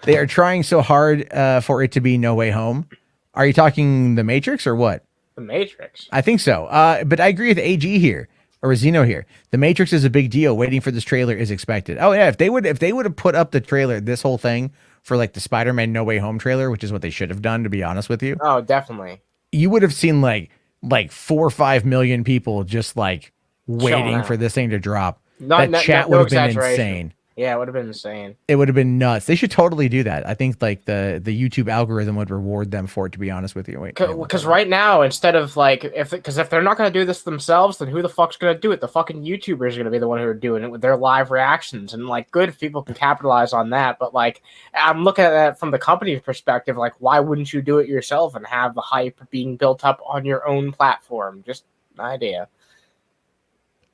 They are trying so hard for it to be No Way Home. Are you talking The Matrix or what? The Matrix. I think so. But I agree with AG here, or Zeno here. The Matrix is a big deal. Waiting for this trailer is expected. Oh yeah, if they would have put up the trailer, this whole thing for like the Spider-Man No Way Home trailer, which is what they should have done, to be honest with you. Oh, definitely. You would have seen like 4 or 5 million people just like waiting for this thing to drop. Chat would have been insane. Yeah, it would have been insane. It would have been nuts. They should totally do that. I think like the YouTube algorithm would reward them for it, to be honest with you. Because right now, instead of like, if they're not going to do this themselves, then who the fuck's going to do it? The fucking YouTubers are going to be the one who are doing it with their live reactions. And like, good if people can capitalize on that. But like, I'm looking at that from the company's perspective. Like, why wouldn't you do it yourself and have the hype being built up on your own platform? Just an idea.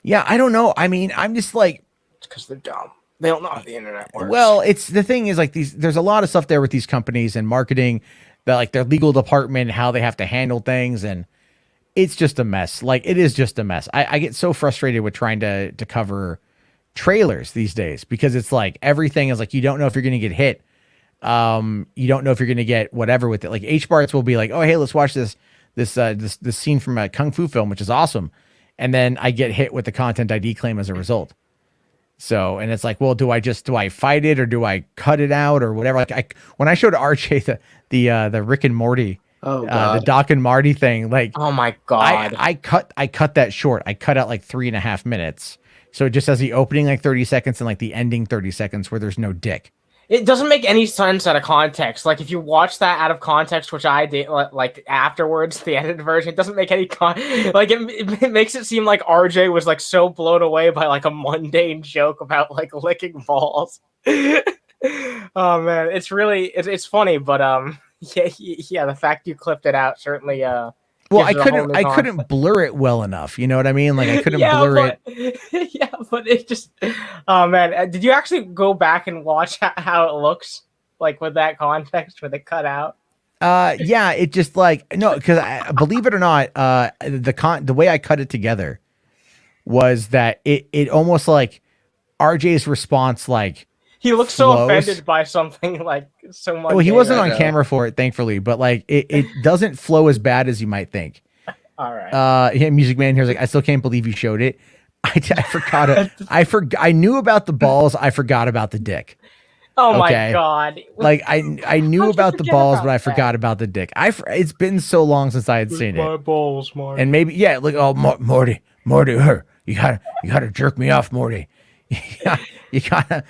Yeah, I don't know. I mean, I'm just like, it's because they're dumb. They don't know how the internet works. Well, it's the thing is like there's a lot of stuff there with these companies and marketing, that like their legal department, how they have to handle things, and it's just a mess. Like, it is just a mess. I get so frustrated with trying to cover trailers these days, because it's like everything is like, you don't know if you're going to get hit. You don't know if you're going to get whatever with it. Like HBarts will be like, oh, hey, let's watch this scene from a Kung Fu film, which is awesome. And then I get hit with the content ID claim as a result. So, and it's like, well, do I fight it or do I cut it out or whatever? Like when I showed RJ the Rick and Morty Oh the god. Doc and Marty thing. Like, Oh my god. I cut that short. I cut out like 3.5 minutes. So it just has the opening like 30 seconds and like the ending 30 seconds where there's no dick. It doesn't make any sense out of context. Like if you watch that out of context, which I did, like afterwards, the edited version, it doesn't make any like it makes it seem like RJ was like so blown away by like a mundane joke about like licking balls. Oh man, it's funny, but yeah, the fact you clipped it out certainly Well, gives it a whole new I context. couldn't blur it well enough. You know what I mean? Like I couldn't Yeah, blur but, it. Yeah, but it just. Oh man, did you actually go back and watch how it looks like with that context with it cut out? Yeah, it just like no, because believe it or not, the way I cut it together was that it almost like RJ's response like. He looks so flows. offended by something like so much. Well, he wasn't on know. camera for it, thankfully, but like it doesn't flow as bad as you might think. All right. Yeah, Music Man here's like, I still can't believe you showed it. I forgot it. I knew about the balls. I forgot about the dick. Oh my okay. god. Like I knew How'd you about the forget balls, about but I that? forgot about the dick. It's been so long since I had seen My it. balls, Mark. And maybe Morty, you gotta jerk me off, Morty. You gotta.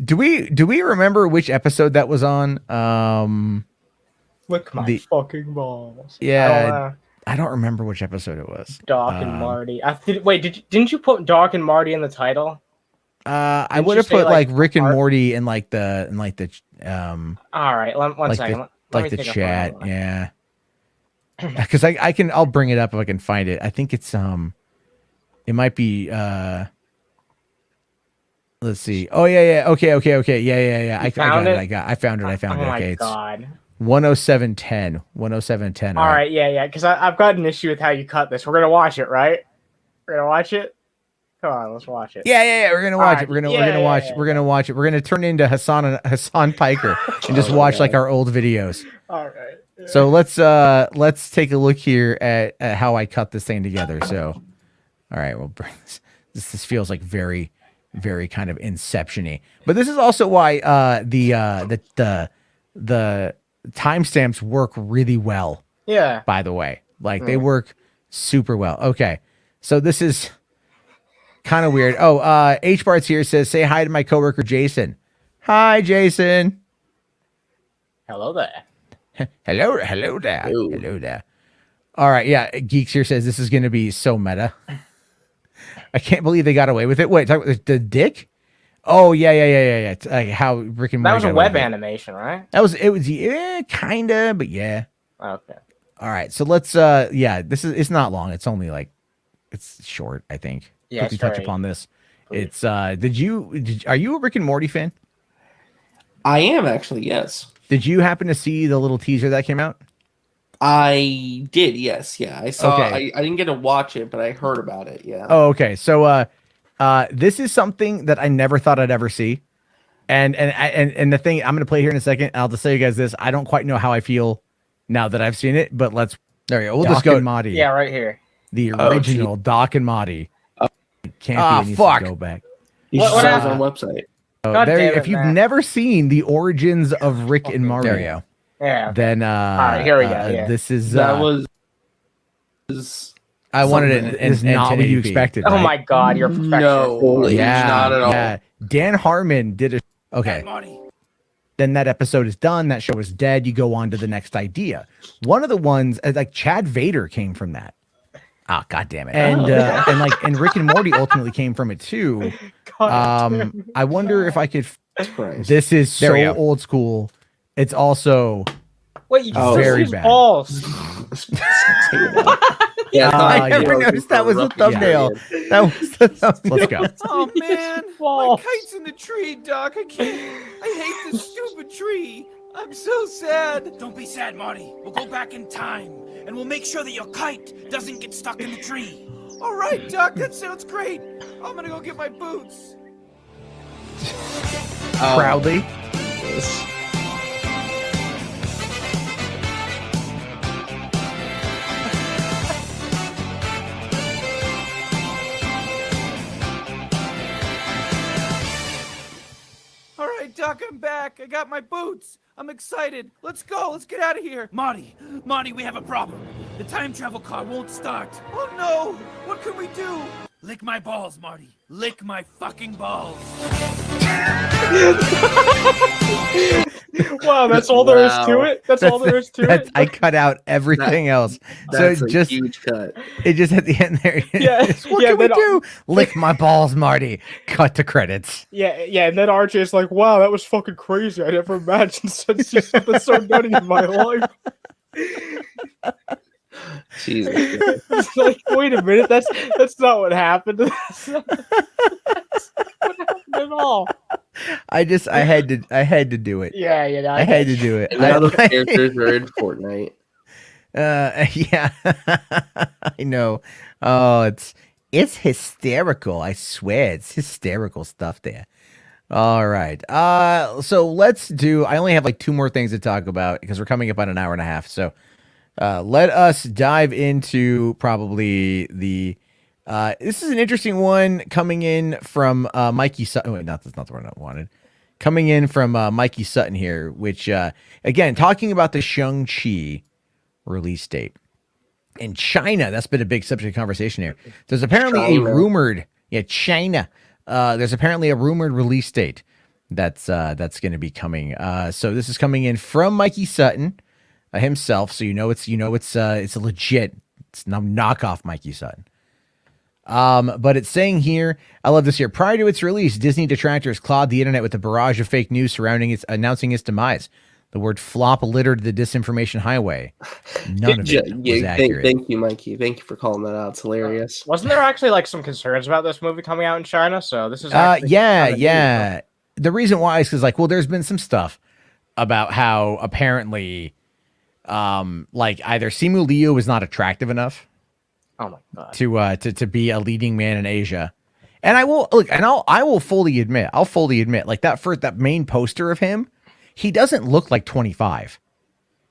Do we remember which episode that was on? Look my fucking balls. Yeah, I don't remember which episode it was. Doc and Marty. Didn't you put Doc and Marty in the title? I Didn't would you have say, put like like, Rick and art? Morty in like the All right, one like second. the, Let like me the take a chat, photo. yeah. Because I'll bring it up if I can find it. I think it's it might be let's see. Oh yeah. Okay. Yeah. I got found it. it? I found it. Oh my Okay, god. it's 10710. 10710. All right, yeah, because I've got an issue with how you cut this. We're gonna watch it, right? We're gonna watch it. Come on, let's watch it. Yeah. We're gonna watch it. We're gonna watch. yeah. We're gonna watch it. We're gonna turn into Hassan Piker and just watch like our old videos. All right. So let's take a look here at how I cut this thing together. So, all right, we'll bring this. This feels like very, very kind of Inception-y. But this is also why the timestamps work really well. Yeah. By the way, like they work super well. Okay, so this is kind of weird. Oh, H Bart's here says say hi to my coworker Jason. Hi, Jason. Hello there. Hello there. Ooh. Hello there. All right, yeah. Geeks here says this is going to be so meta. I can't believe they got away with it. Wait, talk about the dick? Oh yeah. It's, how Rick and Morty That was a got away web with it. animation, right? It was yeah, kinda, but yeah. Okay. All right, so let's it's not long. It's only like it's short, I think. Yeah, Quickly it's touch very upon this. brief. It's are you a Rick and Morty fan? I am actually, yes. Did you happen to see the little teaser that came out? I did, yes, yeah. I saw. Okay. I didn't get to watch it, but I heard about it. Yeah. Oh, okay. So, this is something that I never thought I'd ever see, and the thing I'm gonna play here in a second. I'll just tell you guys this: I don't quite know how I feel now that I've seen it, but there you go. We'll just go. Marty, Yeah, right here. the original Doc and Marty. Can't be fuck. He What just saw his happened? own website. So God there, damn it, if you've Matt. never seen the origins of Rick and Marty, There you go. Yeah. then right, here we go, yeah. This is That was. I wanted it. something. It's not what you 1080p. expected. Oh right? my god, you're a No, perfectionist. Yeah, not at all. yeah. Dan Harmon did it. Okay. Then that episode is done. That show is dead. You go on to the next idea. One of the ones, like Chad Vader, came from that. Ah, god damn it. And and Rick and Morty ultimately came from it too. God, I wonder if I could. Christ. This is There we so go. old school. It's also. wait, you Oh, just very use bad. balls. Yeah, I never yeah. noticed that was the Rough thumbnail. period. That was the thumbnail. Let's go. Oh man, my balls. kite's in the tree, Doc. I can't. I hate this stupid tree. I'm so sad. Don't be sad, Marty. We'll go back in time, and we'll make sure that your kite doesn't get stuck in the tree. All right, Doc, that sounds great. I'm gonna go get my boots. Proudly. All right, Doc. Doc, I'm back. I got my boots. I'm excited. Let's go. Let's get out of here. Marty, we have a problem. The time travel car won't start. Oh no! What can we do? Lick my balls, Marty. Lick my fucking balls. Wow, that's all there is to it. That's all there is to it. I cut out everything else. So That's a just huge cut. it just at the end there. Yeah, What yeah, can we then- do? Lick my balls, Marty. Cut to credits. Yeah, and then RJ is like, "Wow, that was fucking crazy. I never imagined such something so nutty in my life." Jesus. It's like, wait a minute, that's not what happened. That's not what happened at all. I had to do it. Yeah, I had to do it. And now the characters are in Fortnite. Yeah, I know. Oh, it's hysterical. I swear, it's hysterical stuff there. All right. So let's do. I only have like 2 more things to talk about because we're coming up on an hour and a half. So, let us dive into probably the. This is an interesting one coming in from Mikey Sutton. Wait, that's not the one I wanted. Coming in from Mikey Sutton here, which again talking about the Shang-Chi release date in China. That's been a big subject of conversation here. There's apparently a rumored, China. There's apparently a rumored release date that's going to be coming. So this is coming in from Mikey Sutton himself. So it's a legit, it's no knockoff Mikey Sutton. But it's saying here, I love this here. Prior to its release, Disney detractors clawed the internet with a barrage of fake news surrounding its announcing its demise. The word flop littered the disinformation highway. None of it was accurate. Thank you, Mikey. Thank you for calling that out. It's hilarious. Wasn't there actually like some concerns about this movie coming out in China? So this is yeah. The reason why is because there's been some stuff about how apparently like either Simu Liu was not attractive enough. Oh my god. To be a leading man in Asia. And I will fully admit, like that main poster of him, he doesn't look like 25.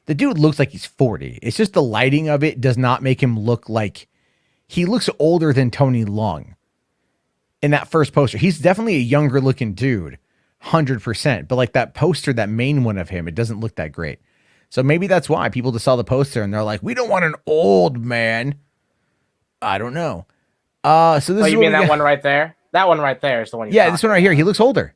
The dude looks like he's 40. It's just the lighting of it does not make him look like he looks older than Tony Leung. In that first poster, he's definitely a younger looking dude, 100%. But like that poster, that main one of him, it doesn't look that great. So maybe that's why people just saw the poster and they're like, we don't want an old man. I don't know. So this is you mean that one right there? That one right there is the one. Yeah, this one right here. He looks older.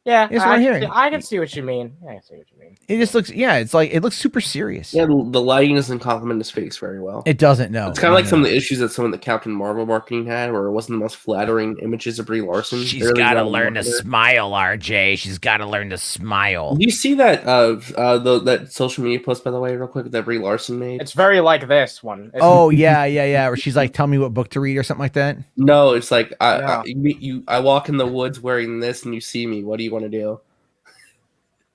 Yeah, this one here. I can see what you mean. I can see what you mean. It just looks. Yeah, it's like it looks super serious. Yeah, the lighting doesn't complement his face very well. It doesn't. No, it's kind of like some of the issues that some of the Captain Marvel marketing had, where it wasn't the most flattering images of Brie Larson. She's got to learn to smile, RJ. She's got to learn to smile. Do you see that that social media post, by the way, real quick, that Brie Larson made? It's very like this one. Oh yeah. Where she's like, "Tell me what book to read" or something like that. No, it's like I walk in the woods wearing this, and you see me. What do you want to do?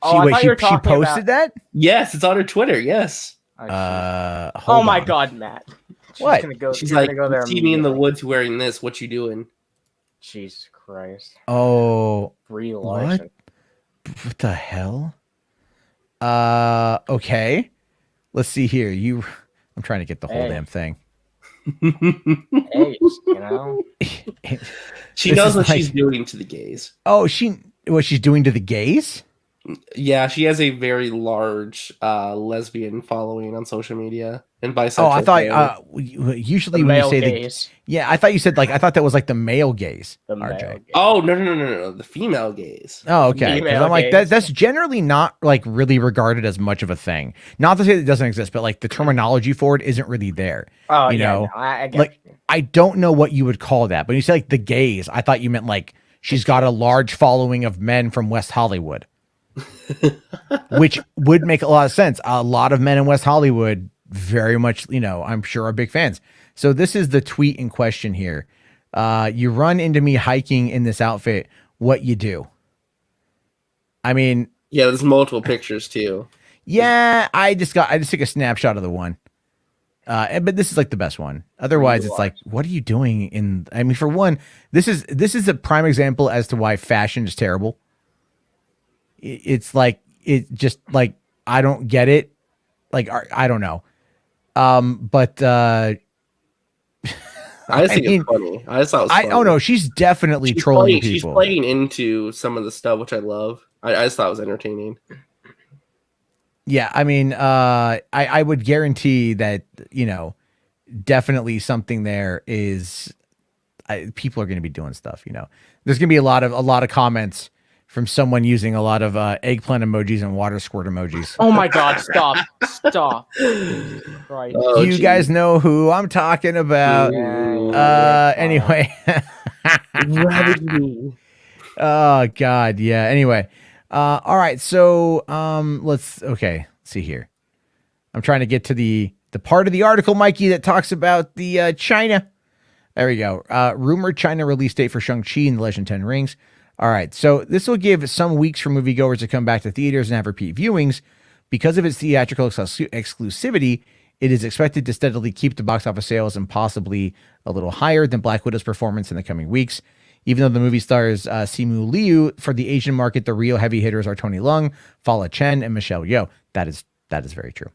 She posted that? Yes, it's on her Twitter. Yes. Oh my god, Matt. What? She's like, see me in the woods wearing this. What you doing? Jesus Christ. Oh. Brie Larson. What the hell? Okay. Let's see here. I'm trying to get the whole damn thing. Hey, you know. She knows what she's doing to the gays. Oh, what she's doing to the gays? Yeah, she has a very large lesbian following on social media and bisexual. Oh, I thought usually when you say gays. I thought you said I thought that was like the male gays. The RJ. male gays. Oh no, the female gays. Oh, okay. Because I'm like that's generally not like really regarded as much of a thing. Not to say that it doesn't exist, but like the terminology for it isn't really there. Oh, you know, no, I get like you. I don't know what you would call that. But when you say like the gays, I thought you meant like she's got a large following of men from West Hollywood. Which would make a lot of sense. A lot of men in West Hollywood very much, I'm sure are big fans. So this is the tweet in question here. You run into me hiking in this outfit. What you do? I mean, yeah, there's multiple pictures too. Yeah, I just took a snapshot of the one. But this is like the best one. Otherwise, it's like, what are you doing for one, this is a prime example as to why fashion is terrible. It's like, it just like, I don't get it. Like, I don't know. But I just think it's funny. I just thought it was funny. Oh no, she's definitely trolling people. She's playing into some of the stuff, which I love. I just thought it was entertaining. Yeah, I mean, I would guarantee that, definitely something there is, people are going to be doing stuff. There's going to be a lot of comments from someone using a lot of eggplant emojis and water squirt emojis. Oh my God! Stop! Right. Oh, You guys know who I'm talking about. Anyway. Oh God, yeah. Anyway, all right. So, let's see here. I'm trying to get to the part of the article, Mikey, that talks about the China. There we go. Rumored China release date for Shang-Chi and the Legend 10 Rings. All right. So this will give some weeks for moviegoers to come back to theaters and have repeat viewings. Because of its theatrical exclusivity, it is expected to steadily keep the box office sales and possibly a little higher than Black Widow's performance in the coming weeks. Even though the movie stars Simu Liu, for the Asian market, the real heavy hitters are Tony Leung, Fala Chen, and Michelle Yeoh. That is very true.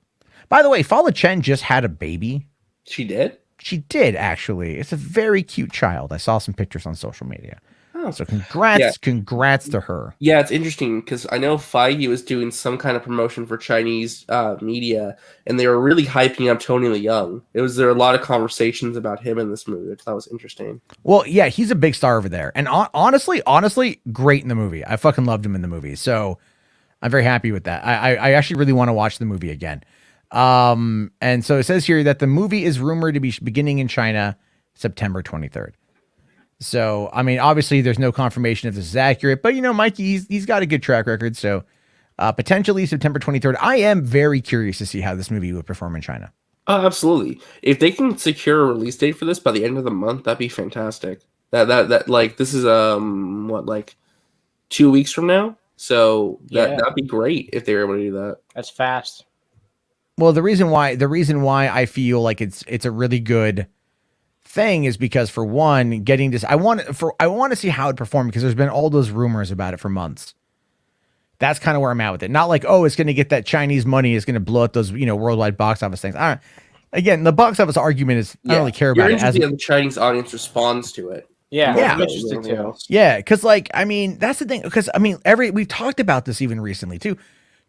By the way, Fala Chen just had a baby. She did? She did, actually. It's a very cute child. I saw some pictures on social media. Oh. So congrats to her. Yeah, it's interesting because I know Feige was doing some kind of promotion for Chinese media, and they were really hyping up Tony Leung. There were a lot of conversations about him in this movie, which I thought was interesting. Well, yeah, he's a big star over there. And honestly, great in the movie. I fucking loved him in the movie. So I'm very happy with that. I actually really want to watch the movie again. And so it says here that the movie is rumored to be beginning in China September 23rd. So, I mean, obviously there's no confirmation if this is accurate, but Mikey, he's got a good track record. So, potentially September 23rd. I am very curious to see how this movie would perform in China. Absolutely. If they can secure a release date for this by the end of the month, that'd be fantastic. That like, this is, 2 weeks from now. So that'd be great if they were able to do that. That's fast. Well, the reason why I feel like it's a really good thing is because, for one, getting this, I want to see how it performed, because there's been all those rumors about it for months. That's kind of where I'm at with it. Not like, oh, it's going to get that Chinese money, it's going to blow up those worldwide box office things. Again, the box office argument is, I don't really care about it. As the Chinese audience responds to it. Yeah, I'm interested too. Yeah, because that's the thing. Because we've talked about this even recently too.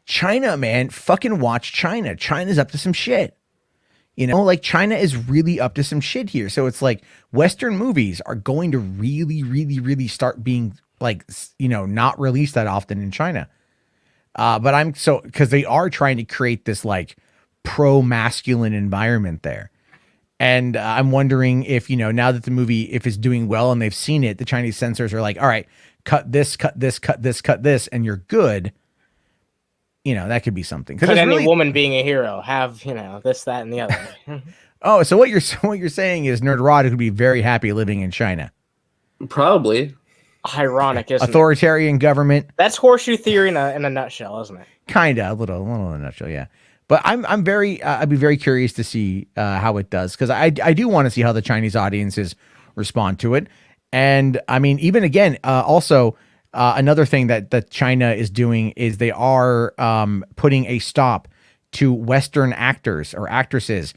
China, man, fucking watch China. China's up to some shit. China is really up to some shit here. So it's like Western movies are going to really, really, really start being not released that often in China. But because they are trying to create this pro-masculine environment there. And I'm wondering if, now that the movie, if it's doing well and they've seen it, the Chinese censors are like, all right, cut this, and you're good. That could be something. Could any woman being a hero have, this, that, and the other? Oh, so what you're saying is Nerdrotic would be very happy living in China. Probably. Ironic, isn't Authoritarian government. That's horseshoe theory in a nutshell, isn't it? Kinda, a little in a nutshell, yeah. But I'd be very curious to see how it does, because I do want to see how the Chinese audiences respond to it. And I mean, even again, also. Another thing that China is doing is they are putting a stop to Western actors or actresses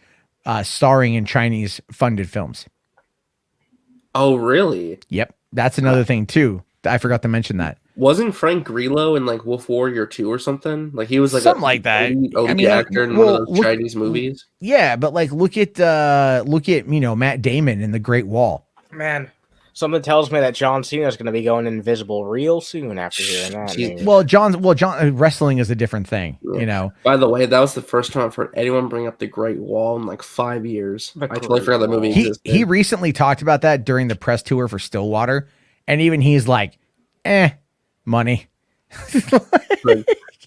starring in Chinese funded films. Oh, really? Yep. That's another thing too. I forgot to mention that. Wasn't Frank Grillo in Wolf Warrior 2 or something? He was something like that. Elite actor in one of those Chinese movies. Yeah, but look at Matt Damon in The Great Wall. Man. Something tells me that John Cena is going to be going invisible real soon after hearing that. John wrestling is a different thing, By the way, that was the first time I've heard anyone bring up the Great Wall in 5 years. I totally forgot that movie existed. He recently talked about that during the press tour for Stillwater, and even he's like, money.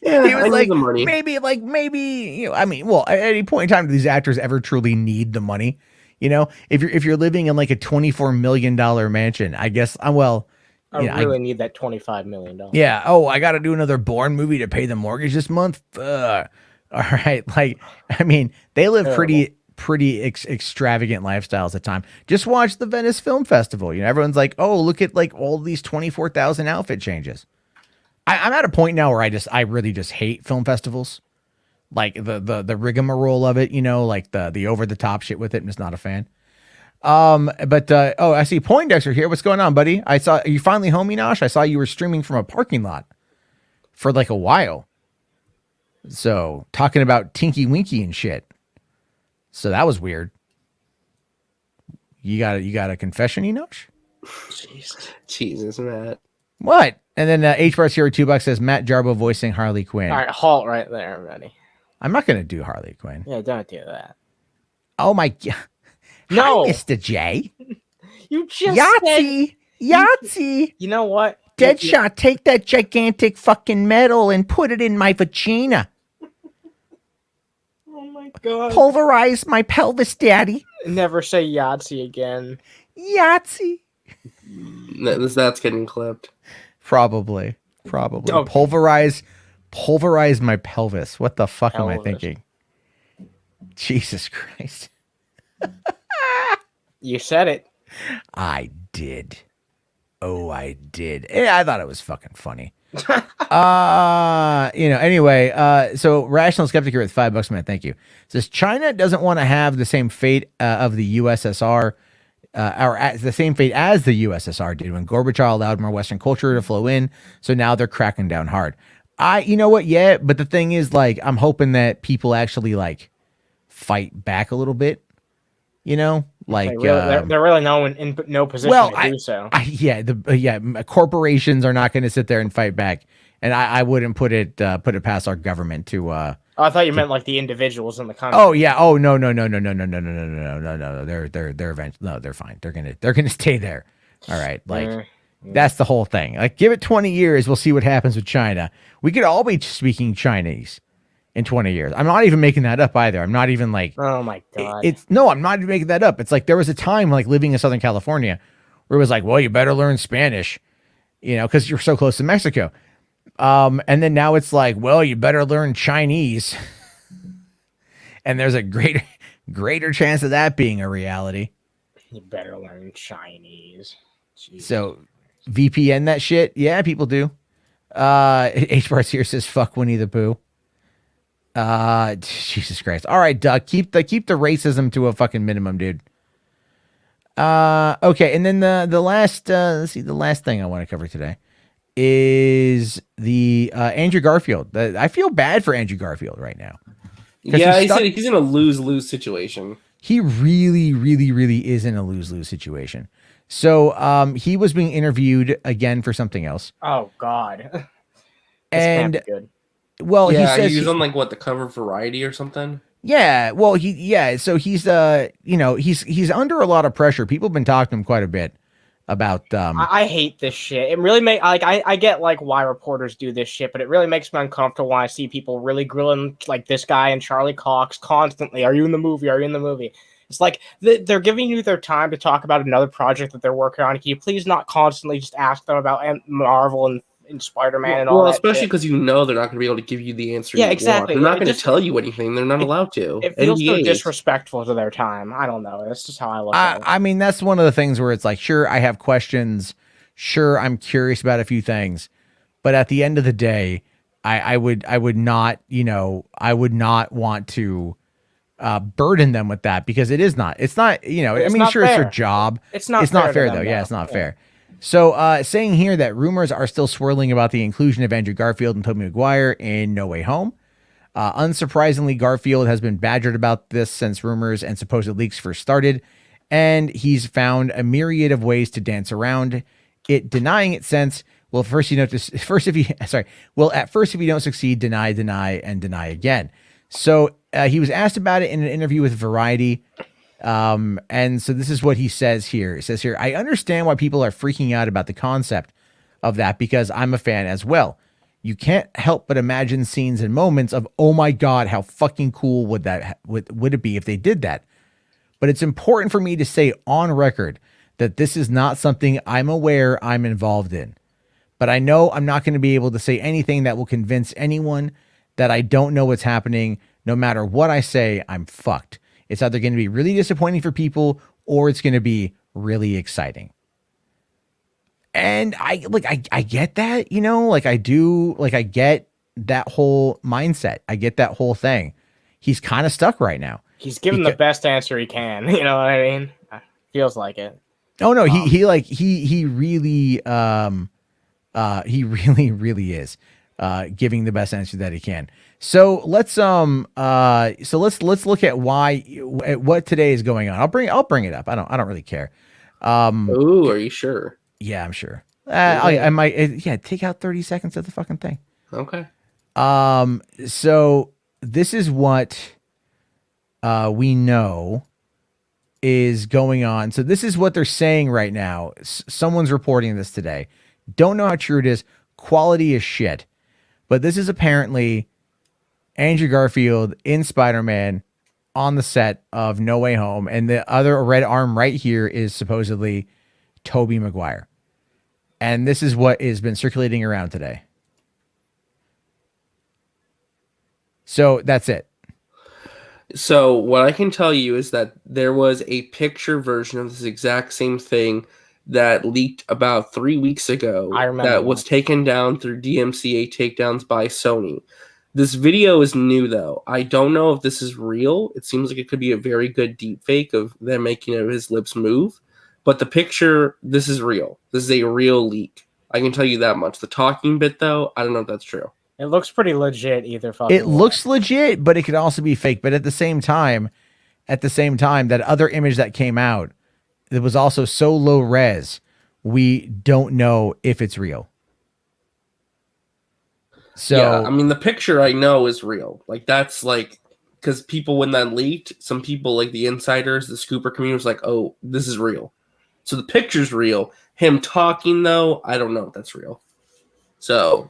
Yeah, he was like, the money. maybe, at any point in time, do these actors ever truly need the money? If you're living in a $24 million mansion, I guess, I really need that $25 million. Yeah. Oh, I got to do another Bourne movie to pay the mortgage this month. All right. They live pretty extravagant lifestyles at time. Just watch the Venice Film Festival. Everyone's like, oh, look at all these 24,000 outfit changes. I'm at a point now where I really just hate film festivals. The rigmarole of it, the over the top shit with it. I'm just not a fan. I see Poindexter here. What's going on, buddy? I saw you finally home, Enosh. I saw you were streaming from a parking lot. for like a while. So talking about Tinky Winky and shit. So that was weird. You got a confession, Enosh? Jesus, Matt. What? And then HBar's Hero $2 says Matt Jarbo voicing Harley Quinn. All right, halt right there, everybody. I'm not gonna do Harley Quinn. Yeah, don't do that. Oh my god. No, Hi, Mr. J. you just Yahtzee. Yahtzee. You know what? Deadshot, take that gigantic fucking metal and put it in my vagina. Oh my god. Pulverize my pelvis, daddy. Never say Yahtzee again. Yahtzee. That's getting clipped. Probably. Oh. Pulverize my pelvis. What the fuck am I Pelvis. thinking? Jesus Christ. You said it. I did. Oh, I did. Yeah, I thought it was fucking funny. Anyway, so Rational Skeptic here with $5, man. Thank you. Says China doesn't want to have the same fate of the USSR, the same fate as the USSR did when Gorbachev allowed more Western culture to flow in. So now they're cracking down hard. You know what? Yeah, but the thing is, like, I'm hoping that people actually like fight back a little bit. You know, like They're really in no position to do so. corporations are not going to sit there and fight back, and I wouldn't put it past our government to. Oh, I thought you meant like the individuals in the country. Oh yeah. Oh no. They're eventually they're fine. They're gonna stay there. All right. Like that's the whole thing. Like give it 20 years, we'll see what happens with China. We could all be speaking Chinese in 20 years. I'm not even making that up either. I'm not even like, oh my god. I'm not even making that up. It's like there was a time like living in Southern California where it was like, well, you better learn Spanish, because you're so close to Mexico. And then now it's like, well, you better learn Chinese. And there's a greater chance of that being a reality. You better learn Chinese. Jeez. So VPN that shit. Yeah, people do. H-Bars here says, fuck Winnie the Pooh. Jesus Christ. All right, Duck. Keep the racism to a fucking minimum, dude. Okay, and then the last the last thing I want to cover today is the Andrew Garfield. I feel bad for Andrew Garfield right now. Yeah, he's in a lose-lose situation. He really, really, really is in a lose-lose situation. So he was being interviewed again for something else. Oh God. This And can't be good. well, Yeah, he says he was on like what, the cover of Variety or something. Yeah, well, so he's he's under a lot of pressure. People have been talking to him quite a bit about I hate this shit. It really I get like why reporters do this shit, but it really makes me uncomfortable when I see people really grilling like this guy and Charlie Cox constantly. Are you in the movie? Are you in the movie? It's like they're giving you their time to talk about another project that they're working on. Can you please not constantly just ask them about Marvel and Spider-Man and all that? Well, especially because they're not going to be able to give you the answer. Yeah, you exactly. Want. They're not going to tell you anything. They're not allowed to. It feels so NDAs. disrespectful to their time. I don't know. That's just how I look at it. I mean, that's one of the things where it's like, sure, I have questions. Sure, I'm curious about a few things, but at the end of the day, I would not want to burden them with that because it's not, It's I mean, not sure, it's fair. their job. It's not fair to though. them, Yeah, though. it's not fair. So saying here that rumors are still swirling about the inclusion of Andrew Garfield and Tobey Maguire in No Way Home. Unsurprisingly, Garfield has been badgered about this since rumors and supposed leaks first started, and he's found a myriad of ways to dance around it, denying it since, at first if you don't succeed, deny, and deny again. So he was asked about it in an interview with Variety. And so this is what he says here. It says here, I understand why people are freaking out about the concept of that because I'm a fan as well. You can't help but imagine scenes and moments of, oh my God, how fucking cool would it be if they did that? But it's important for me to say on record that this is not something I'm aware I'm involved in. But I know I'm not going to be able to say anything that will convince anyone that I don't know what's happening. No matter what I say, I'm fucked. It's either going to be really disappointing for people or it's going to be really exciting. And I get that, I get that whole mindset. I get that whole thing. He's kind of stuck right now. He's giving the best answer he can. You know what I mean? Feels like it. Oh no, he really really is. giving the best answer that he can. So let's look at what today is going on. I'll bring it up. I don't really care. Ooh, are you sure? Yeah, I'm sure. Yeah. I might take out 30 seconds of the fucking thing. Okay. So this is what we know is going on. So this is what they're saying right now. Someone's reporting this today. Don't know how true it is. Quality is shit. But this is apparently Andrew Garfield in Spider-Man on the set of No Way Home. And the other red arm right here is supposedly Tobey Maguire. And this is what has been circulating around today. So that's it. So what I can tell you is that there was a picture version of this exact same thing that leaked about 3 weeks ago. I remember that was taken down through DMCA takedowns by Sony. This video is new, though. I don't know if this is real. It seems like it could be a very good deep fake of them making his lips move. But the picture, this is real. This is a real leak. I can tell you that much. The talking bit, though, I don't know if that's true. It looks pretty legit either fucking It looks legit, but it could also be fake. But at the same time, that other image that came out, it was also so low res, we don't know if it's real. So yeah, I mean, the picture I know is real. Like, that's like, because people, when that leaked, some people, like the insiders, the scooper community was like, oh, this is real. So the picture's real. Him talking, though, I don't know if that's real. So,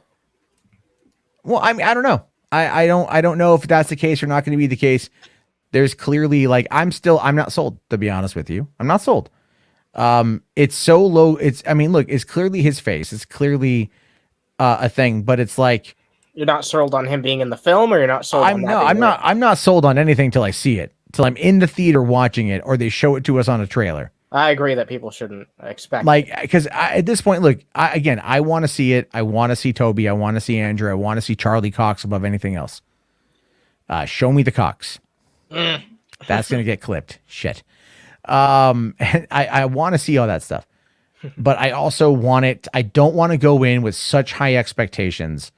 well, I mean, I don't know. I don't know if that's the case or not going to be the case. There's clearly I'm not sold, to be honest with you. I'm not sold. It's so low. It's clearly his face. It's clearly a thing, but it's like, you're not sold on him being in the film, or you're not sold I'm not sold on anything till I see it, till I'm in the theater watching it, or they show it to us on a trailer. I agree that people shouldn't expect because at this point, look, I want to see it. I want to see Toby. I want to see Andrew. I want to see Charlie Cox above anything else. Show me the Cox. That's going to get clipped. Shit. I want to see all that stuff, but I also want it. I don't want to go in with such high expectations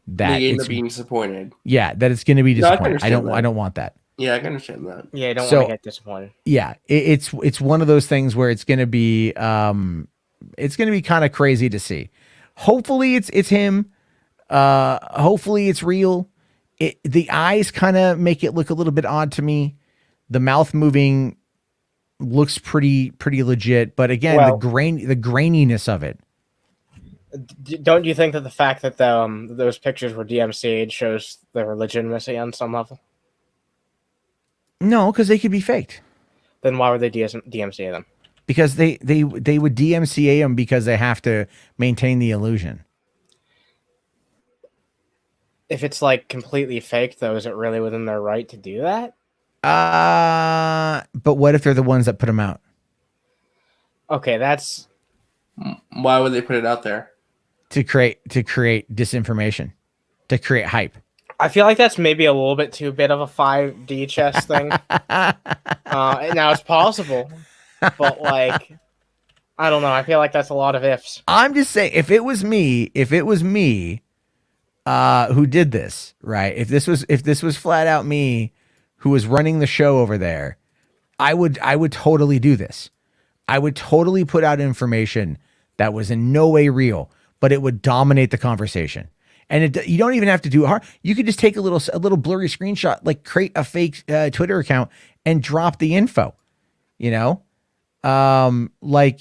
that they end up being disappointed. Yeah, that it's going to be disappointing. I don't want that. Yeah, I can understand that. Yeah, I don't want to get disappointed. Yeah, it's one of those things where it's going to be kind of crazy to see. Hopefully it's him. Hopefully it's real. The eyes kind of make it look a little bit odd to me. The mouth moving looks pretty legit, but again, the graininess of it. Don't you think that the fact that those pictures were DMCA'd shows their legitimacy on some level? No, because they could be faked. Then why would they DMCA them? Because they would DMCA them because they have to maintain the illusion. If it's completely fake, though, is it really within their right to do that? But what if they're the ones that put them out? Okay, that's... Why would they put it out there? To create disinformation, to create hype. I feel like that's maybe a little bit too bit of a 5D chess thing. Now it's possible, but I don't know. I feel like that's a lot of ifs. I'm just saying, if it was me, who did this, right? If this was flat out me who was running the show over there, I would totally do this. I would totally put out information that was in no way real, but it would dominate the conversation. And you don't even have to do it hard. You could just take a little blurry screenshot, create a fake Twitter account and drop the info. You know,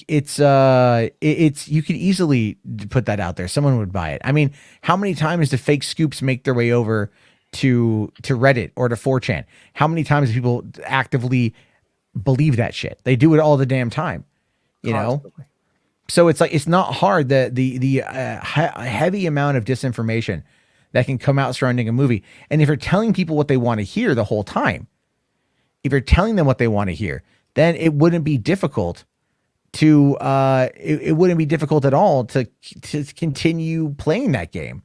it's you could easily put that out there. Someone would buy it. I mean, how many times do fake scoops make their way over to Reddit or to 4chan? How many times do people actively believe that shit? They do it all the damn time. You know. So it's not hard that the heavy amount of disinformation that can come out surrounding a movie. And if you're telling people what they want to hear the whole time, if you're telling them what they want to hear, then it wouldn't be difficult to it wouldn't be difficult at all to continue playing that game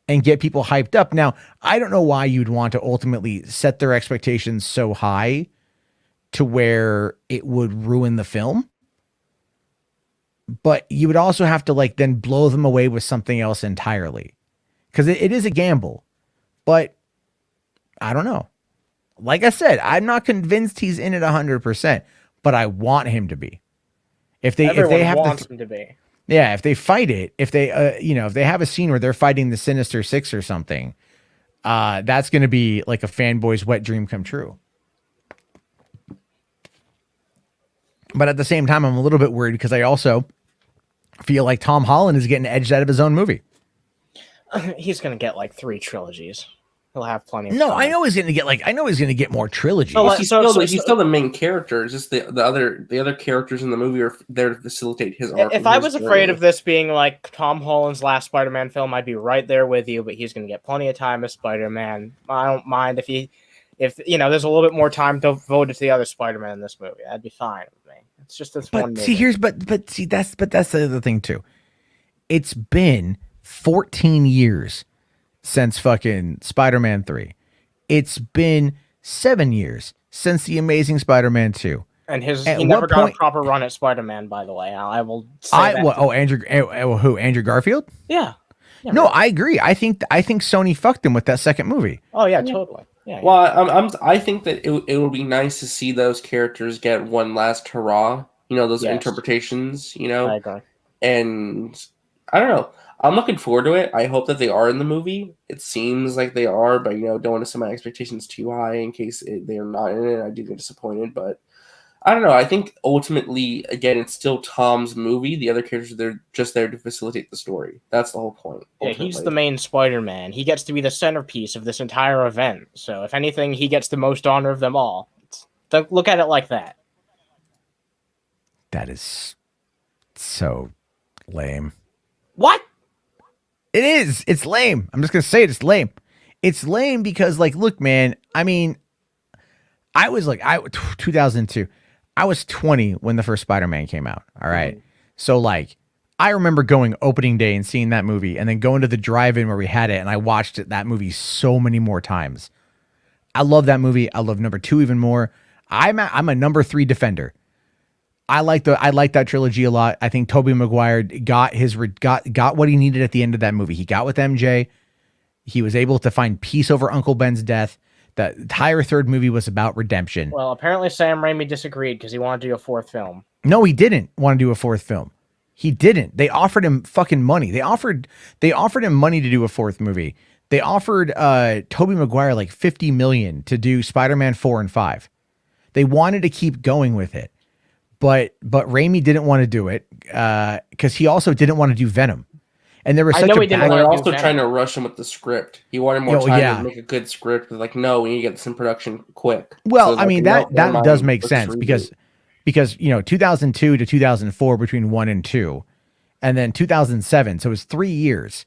and get people hyped up. Now, I don't know why you'd want to ultimately set their expectations so high to where it would ruin the film. But you would also have to then blow them away with something else entirely. because it is a gamble. But I don't know. Like I said, I'm not convinced he's in it 100%, but I want him to be. Everyone wants him to be. Yeah, if they fight it, if they if they have a scene where they're fighting the Sinister Six or something, that's going to be like a fanboy's wet dream come true. But at the same time, I'm a little bit worried because I also feel like Tom Holland is getting edged out of his own movie. He's going to get like 3 trilogies. He'll have plenty of No, time. I know he's going to get more trilogies. So, He's still the main character. It's just the other characters in the movie are there to facilitate his arc. If I was afraid of this being like Tom Holland's last Spider-Man film, I'd be right there with you. But he's going to get plenty of time as Spider-Man. I don't mind if there's a little bit more time devoted to the other Spider-Man in this movie. That'd be fine with me. It's just this one movie. That's the other thing too. It's been 14 years since fucking Spider-Man 3. It's been 7 years since The Amazing Spider-Man 2. And he never got a proper run at Spider-Man, by the way. I will say that. Andrew Garfield? Yeah. No, I agree. I think Sony fucked him with that second movie. Oh yeah, totally. Yeah. Well, I think that it would be nice to see those characters get one last hurrah. Those interpretations. I agree. And I don't know. I'm looking forward to it. I hope that they are in the movie. It seems like they are, but don't want to set my expectations too high in case they are not in it. I do get disappointed, but I don't know. I think ultimately, again, it's still Tom's movie. The other characters, they're just there to facilitate the story. That's the whole point. Yeah, he's the main Spider-Man. He gets to be the centerpiece of this entire event. So if anything, he gets the most honor of them all. Look at it like that. That is so lame. What? It is. It's lame. I'm just going to say it. It's lame. It's lame because, look, man, I mean, I was 2002. I was 20 when the first Spider-Man came out. All right. Mm-hmm. So, I remember going opening day and seeing that movie and then going to the drive-in where we had it, and I watched that movie so many more times. I love that movie. I love number 2 even more. I'm a number 3 defender. I like that trilogy a lot. I think Tobey Maguire got what he needed at the end of that movie. He got with MJ. He was able to find peace over Uncle Ben's death. The entire third movie was about redemption. Well, apparently Sam Raimi disagreed because he wanted to do a 4th film. No, he didn't want to do a 4th film. He didn't. They offered him fucking money. They offered him money to do a 4th movie. They offered Tobey Maguire like $50 million to do Spider-Man 4 and 5. They wanted to keep going with it. But Raimi didn't want to do it because he also didn't want to do Venom. And there was such a they're also trying to rush him with the script. He wanted more time to make a good script. Like, no, we need to get this in production quick. Well, so I mean, that does make sense because 2002 to 2004 between 1 and 2, and then 2007. So it was 3 years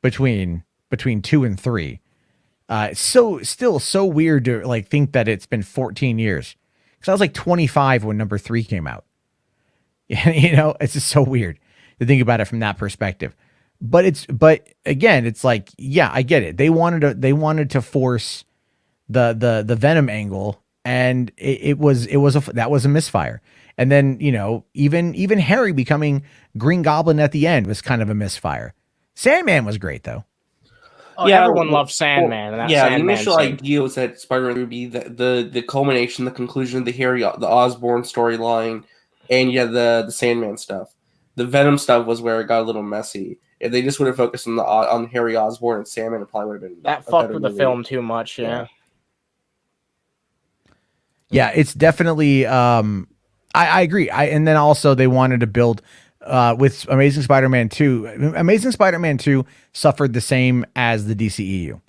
between 2 and 3. So still so weird to think that it's been 14 years. Because I was 25 when number 3 came out. It's just so weird to think about it from that perspective. But again, it's I get it. They wanted to force the Venom angle, and that was a misfire. And then even Harry becoming Green Goblin at the end was kind of a misfire. Sandman was great though. Oh, yeah, everyone loves Sandman. And the initial idea was that Spider-Man would be the culmination, the conclusion of the Osborn storyline, and the Sandman stuff. The Venom stuff was where it got a little messy. If they just would have focused on Harry Osborn and Sandman, it probably would have been that fucked with the film too much. Yeah, it's definitely. I agree. And then also they wanted to build. With Amazing Spider-Man 2, Amazing Spider-Man 2 suffered the same as the DCEU.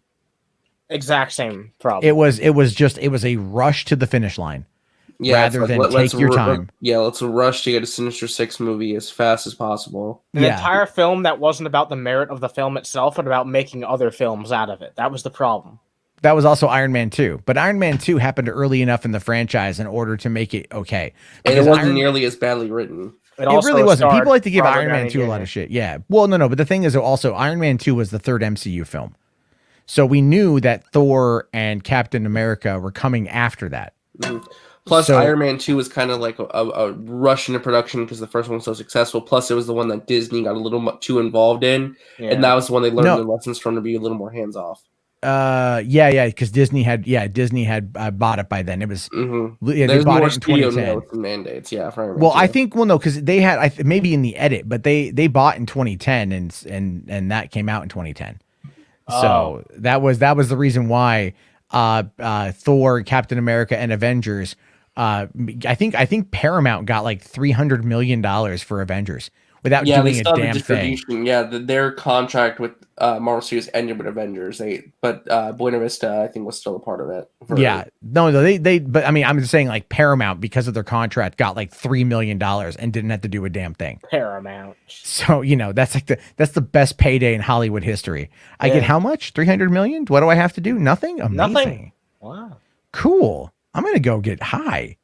Exact same problem. It was a rush to the finish line. Yeah, rather than take your time. Let's rush to get a Sinister Six movie as fast as possible. An entire film that wasn't about the merit of the film itself, but about making other films out of it. That was the problem. That was also Iron Man 2. But Iron Man 2 happened early enough in the franchise in order to make it okay. And it wasn't nearly as badly written. It really wasn't. People like to give Iron Man 2 a lot of shit. Yeah. Well, no. But the thing is also Iron Man 2 was the third MCU film. So we knew that Thor and Captain America were coming after that. Mm-hmm. Plus, So- Iron Man 2 was kind of like a rush into production because the first one was so successful. Plus, it was the one that Disney got a little too involved in, and that was the one they learned No. their lessons from to be a little more hands off. Because Disney had bought it by then. It was they There's bought more it in studio 2010. notes and mandates. Yeah, for Iron Man Well, 2. I think because they had maybe in the edit, but they bought in 2010 and that came out in 2010. So that was the reason why Thor, Captain America, and Avengers. I think Paramount got like $300 million for Avengers without they doing a still have the damn thing. distribution. Yeah, their contract with Marvel Studios ended with Avengers. But Buena Vista, I think, was still a part of it. But I mean, I'm just saying, like, Paramount, because of their contract, got like $3 million and didn't have to do a damn thing. Paramount. So, that's the best payday in Hollywood history. I get how much? 300 million? What do I have to do? Nothing? Amazing. Nothing. Wow. Cool. I'm going to go get high.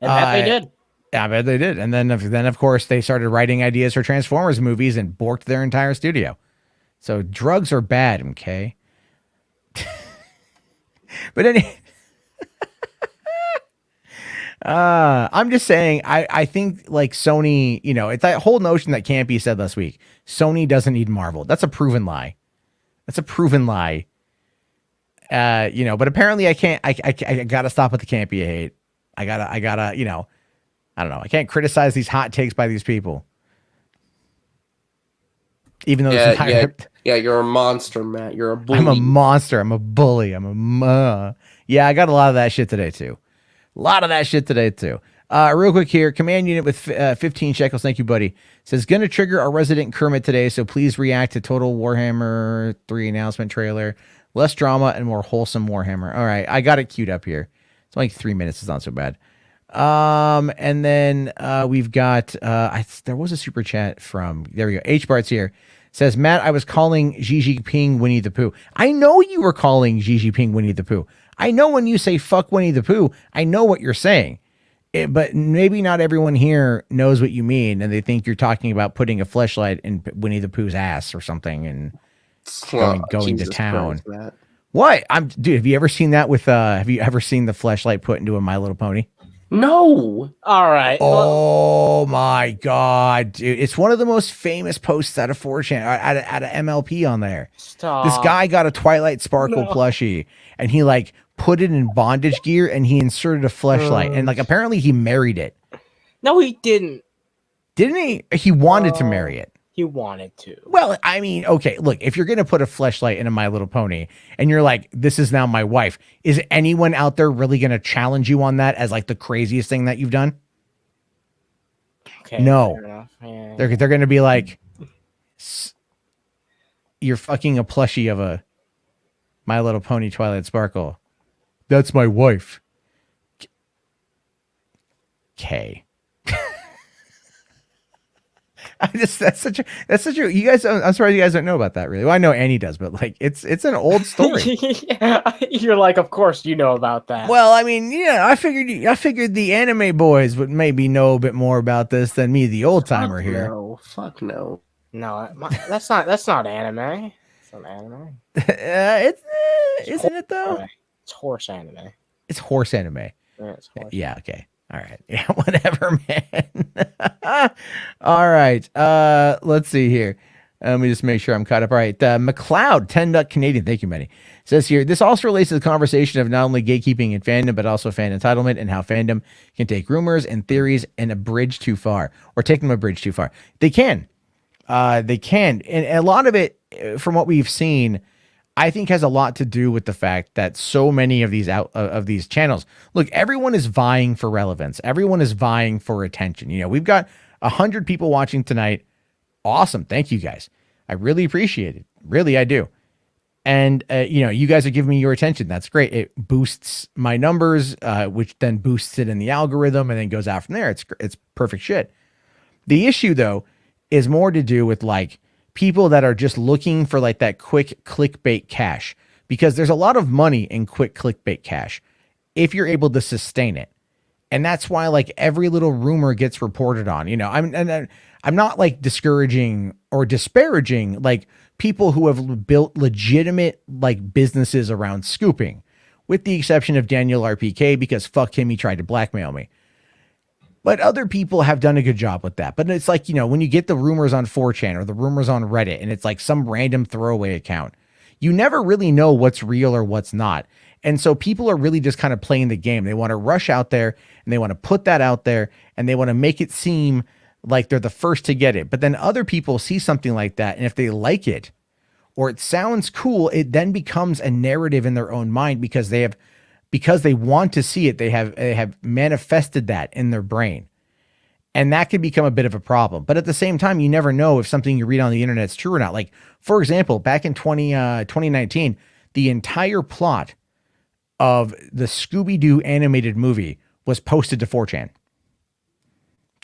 And that they did. Yeah, I bet they did. And then of course, they started writing ideas for Transformers movies and borked their entire studio. So drugs are bad, okay? But I'm just saying, I think like Sony, it's that whole notion that Campy said last week. Sony doesn't need Marvel. That's a proven lie. But apparently I can't, I gotta stop with the Campy hate. I gotta, I don't know. I can't criticize these hot takes by these people. Even though you're a monster, Matt. You're a bully. I'm a monster. I'm a bully. Yeah, I got a lot of that shit today too. Real quick here, command unit with 15 shekels. Thank you, buddy. Says gonna trigger our resident Kermit today, so please react to Total Warhammer 3 announcement trailer. Less drama and more wholesome Warhammer. All right, I got it queued up here. It's only 3 minutes. It's not so bad. And then we've got there was a super chat from there we go. H Bart's here. Says Matt, I was calling Xi Jinping Winnie the Pooh. I know you were calling Xi Jinping Winnie the Pooh. I know when you say fuck Winnie the Pooh, I know what you're saying. But maybe not everyone here knows what you mean, and they think you're talking about putting a fleshlight in Winnie the Pooh's ass or something and going to town. Christ, what? Dude, have you ever seen that with have you ever seen the fleshlight put into a My Little Pony? No. All right. Oh my God, dude. It's one of the most famous posts out of 4chan, out of MLP on there. Stop. This guy got a Twilight Sparkle plushie and he like put it in bondage gear and he inserted a fleshlight and like apparently he married it. No, he didn't. Didn't he? He wanted to marry it. He wanted to. Well, I mean, okay, look, if you're going to put a fleshlight in a My Little Pony and you're like, this is now my wife, is anyone out there really going to challenge you on that as like the craziest thing that you've done? Okay. No. Yeah. They're going to be like, you're fucking a plushie of a My Little Pony Twilight Sparkle. That's my wife. Okay. That's such a you guys. I'm sorry you guys don't know about that really. Well, I know Annie does, but like it's an old story. You're like, of course you know about that. Well, I mean, yeah, I figured the anime boys would maybe know a bit more about this than me, the old timer here. No, fuck no. No, that's not anime. It's not anime. Isn't it though? It's horse anime. It's horse anime. Yeah, it's horse. Yeah. Okay. All right. Yeah. Whatever, man. All right. Let's see here. Let me just make sure I'm caught up. All right. McLeod, 10 Duck Canadian. Thank you, Manny. Says here, this also relates to the conversation of not only gatekeeping in fandom, but also fan entitlement and how fandom can take rumors and theories and a bridge too far or take them a bridge too far. They can. And a lot of it, from what we've seen, I think has a lot to do with the fact that so many of these channels, look, everyone is vying for relevance. Everyone is vying for attention. We've got 100 people watching tonight. Awesome. Thank you guys. I really appreciate it. Really, I do. And, you guys are giving me your attention. That's great. It boosts my numbers, which then boosts it in the algorithm and then goes out from there. It's perfect shit. The issue though, is more to do with like, people that are just looking for like that quick clickbait cash, because there's a lot of money in quick clickbait cash if you're able to sustain it. And that's why like every little rumor gets reported on, I'm not like discouraging or disparaging like people who have built legitimate like businesses around scooping, with the exception of Daniel RPK, because fuck him, he tried to blackmail me. But other people have done a good job with that. But it's like, when you get the rumors on 4chan or the rumors on Reddit, and it's like some random throwaway account, you never really know what's real or what's not. And so people are really just kind of playing the game. They want to rush out there and they want to put that out there and they want to make it seem like they're the first to get it. But then other people see something like that, and if they like it or it sounds cool, it then becomes a narrative in their own mind because they want to see it. They have manifested that in their brain. And that could become a bit of a problem. But at the same time, you never know if something you read on the internet is true or not. Like, for example, back in 2019, the entire plot of the Scooby-Doo animated movie was posted to 4chan.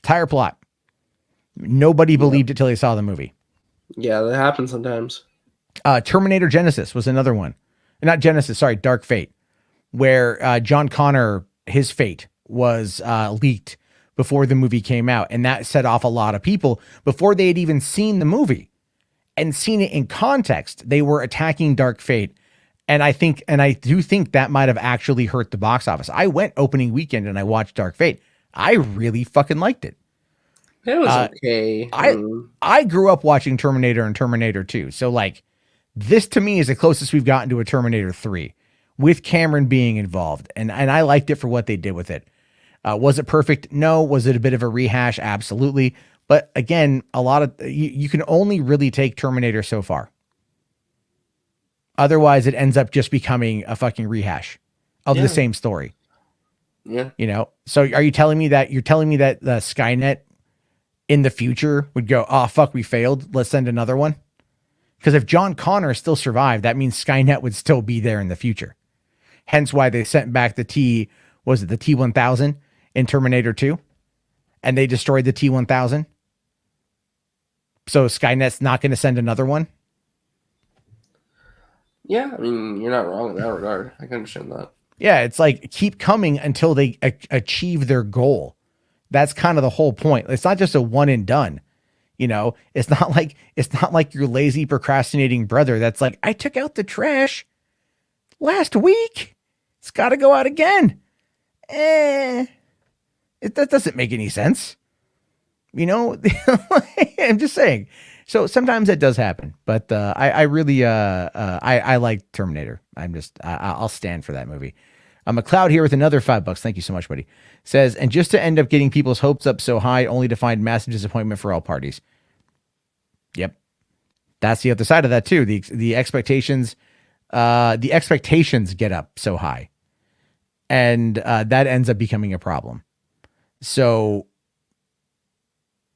Entire plot. Nobody believed it till they saw the movie. Yeah, that happens sometimes. Terminator Genesis was another one. Not Genesis, sorry, Dark Fate, where John Connor, his fate was leaked before the movie came out. And that set off a lot of people before they had even seen the movie and seen it in context. They were attacking Dark Fate. And I do think that might have actually hurt the box office. I went opening weekend and I watched Dark Fate. I really fucking liked it. It was okay. I grew up watching Terminator and Terminator 2. So like, this to me is the closest we've gotten to a Terminator 3 with Cameron being involved. And I liked it for what they did with it. Was it perfect? No. Was it a bit of a rehash? Absolutely. But again, a lot of you can only really take Terminator so far. Otherwise, it ends up just becoming a fucking rehash of the same story. Yeah. So are you telling me that the Skynet in the future would go, oh, fuck, we failed. Let's send another one. Because if John Connor still survived, that means Skynet would still be there in the future. Hence why they sent back the T-1000 in Terminator 2, and they destroyed the T-1000. So Skynet's not going to send another one. Yeah, I mean, you're not wrong in that regard. I can understand that. Yeah, it's like keep coming until they achieve their goal. That's kind of the whole point. It's not just a one and done. It's not like your lazy procrastinating brother that's like, I took out the trash last week. It's got to go out again. That doesn't make any sense. I'm just saying. So sometimes that does happen, but I really I like Terminator. I'll stand for that movie. McLeod here with another $5. Thank you so much, buddy. Says, and just to end up getting people's hopes up so high, only to find massive disappointment for all parties. Yep, that's the other side of that too. The expectations get up so high, and that ends up becoming a problem. So,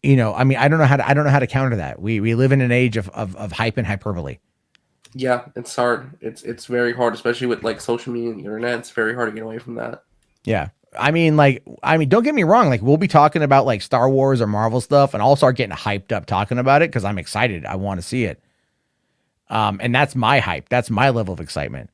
I mean, I don't know how to counter that. We live in an age of hype and hyperbole. Yeah, it's hard. It's very hard, especially with like social media and the internet. It's very hard to get away from that. Yeah. I mean, don't get me wrong. Like, we'll be talking about like Star Wars or Marvel stuff, and I'll start getting hyped up talking about it because I'm excited. I want to see it. And that's my hype. That's my level of excitement.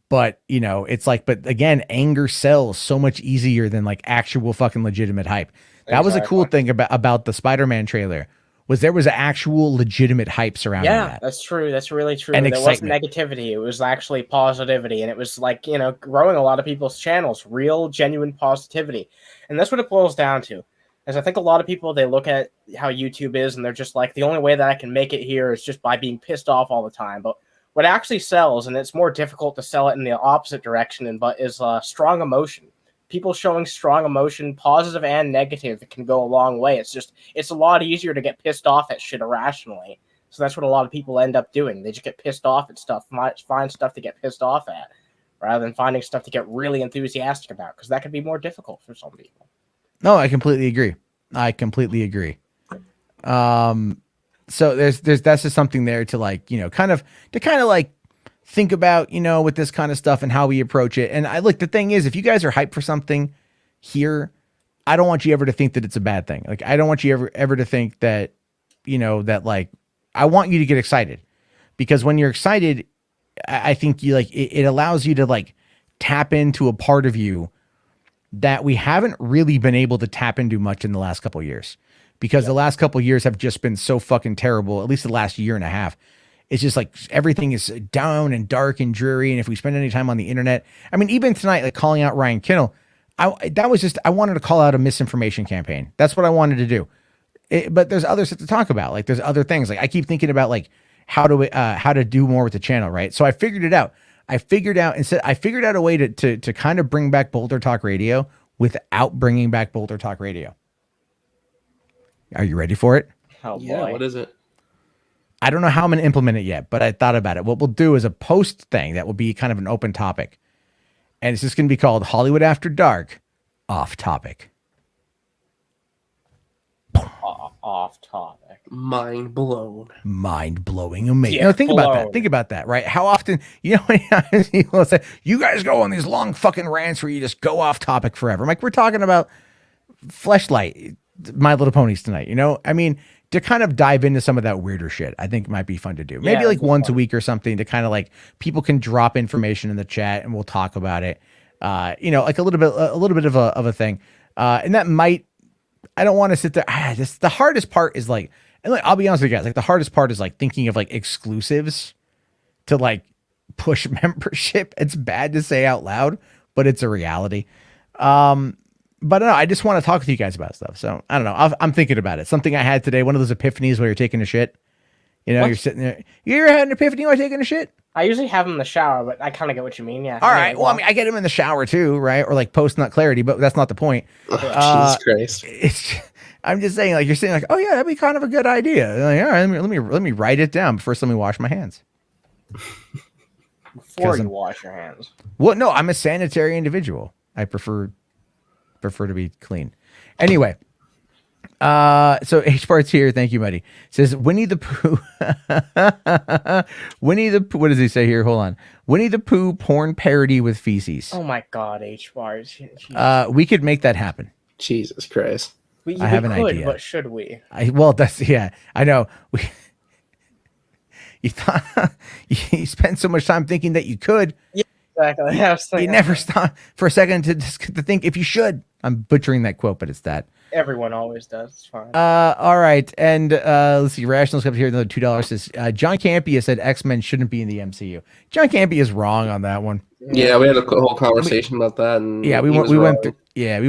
But, it's like, but again, anger sells so much easier than like actual fucking legitimate hype. That was a cool thing about the Spider-Man trailer. There was actual legitimate hype surrounding that. Yeah, that's true. That's really true. And there wasn't excitement. negativity. It was actually positivity. And it was like, growing a lot of people's channels, real, genuine positivity. And that's what it boils down to. As I think a lot of people, they look at how YouTube is and they're just like, the only way that I can make it here is just by being pissed off all the time. But what actually sells, and it's more difficult to sell it in the opposite direction, but is strong emotion. People showing strong emotion, positive and negative, it can go a long way. It's a lot easier to get pissed off at shit irrationally. So that's what a lot of people end up doing. They just get pissed off at stuff, find stuff to get pissed off at, rather than finding stuff to get really enthusiastic about, because that could be more difficult for some people. No, I completely agree. So there's that's just something there to like, kind of like think about, with this kind of stuff and how we approach it. And the thing is, if you guys are hyped for something here, I don't want you ever to think that it's a bad thing. Like, I don't want you ever to think that, that like, I want you to get excited, because when you're excited, I think you like, it allows you to like tap into a part of you that we haven't really been able to tap into much in the last couple of years, because the last couple of years have just been so fucking terrible. At least the last year and a half. it's just like everything is down and dark and dreary. And if we spend any time on the internet, I mean, even tonight, like calling out Ryan Kinnell, I wanted to call out a misinformation campaign. That's what I wanted to do. But there's other stuff to talk about. Like there's other things. Like I keep thinking about like how to do more with the channel, right? So I figured it out. I figured out a way to kind of bring back Boulder Talk Radio without bringing back Boulder Talk Radio. Are you ready for it? Oh Yeah, boy. what is it? I don't know how I'm going to implement it yet, but I thought about it. What we'll do is a post thing that will be kind of an open topic. And it's just going to be called Hollywood After Dark Off Topic. Off topic. Mind blown. Mind blowing, amazing. Yeah, Think about that. blown. Think about that, right? How often, how many times people say, you guys go on these long fucking rants where you just go off topic forever. I'm like, we're talking about Fleshlight, My Little Ponies tonight, I mean, to kind of dive into some of that weirder shit, I think might be fun to do. Maybe Yeah, like it'd be once a fun. week or something to kind of like people can drop information in the chat and we'll talk about it. Like a little bit of a thing. And that might, I don't want to sit there. The hardest part is like, and like, I'll be honest with you guys, like the hardest part is like thinking of like exclusives to like push membership. It's bad to say out loud, but it's a reality. But I don't know, I just want to talk with you guys about stuff. So I don't know. I'm thinking about it. Something I had today, one of those epiphanies where you're taking a shit. What? You're sitting there. You ever had an epiphany while taking a shit? I usually have them in the shower, but I kind of get what you mean. Yeah. All right. Well, I mean, I get them in the shower too, right? Or like post nut clarity, but that's not the point. Oh, Jesus Christ. I'm just saying, like you're saying, like, oh yeah, that'd be kind of a good idea. Like, all right, let me write it down. But first, let me wash my hands. Before you wash your hands. Well, no, I'm a sanitary individual. I prefer to be clean. Anyway, so H Bart's here. Thank you, buddy. Says Winnie the Pooh. What does he say here? Hold on. Winnie the Pooh porn parody with feces. Oh my God, H bars. We could make that happen. Jesus Christ. We I have an could, idea. but should we? I know. You thought you spent so much time thinking that you could. Exactly. I was You thinking, never stop for a second to think if you should. I'm butchering that quote, but it's that. everyone always does. It's fine. All right, and let's see. Rationals up here, another $2 says John Campea said X-Men shouldn't be in the MCU. John Campea is wrong on that one. Yeah, we had a whole conversation about that. And Yeah, we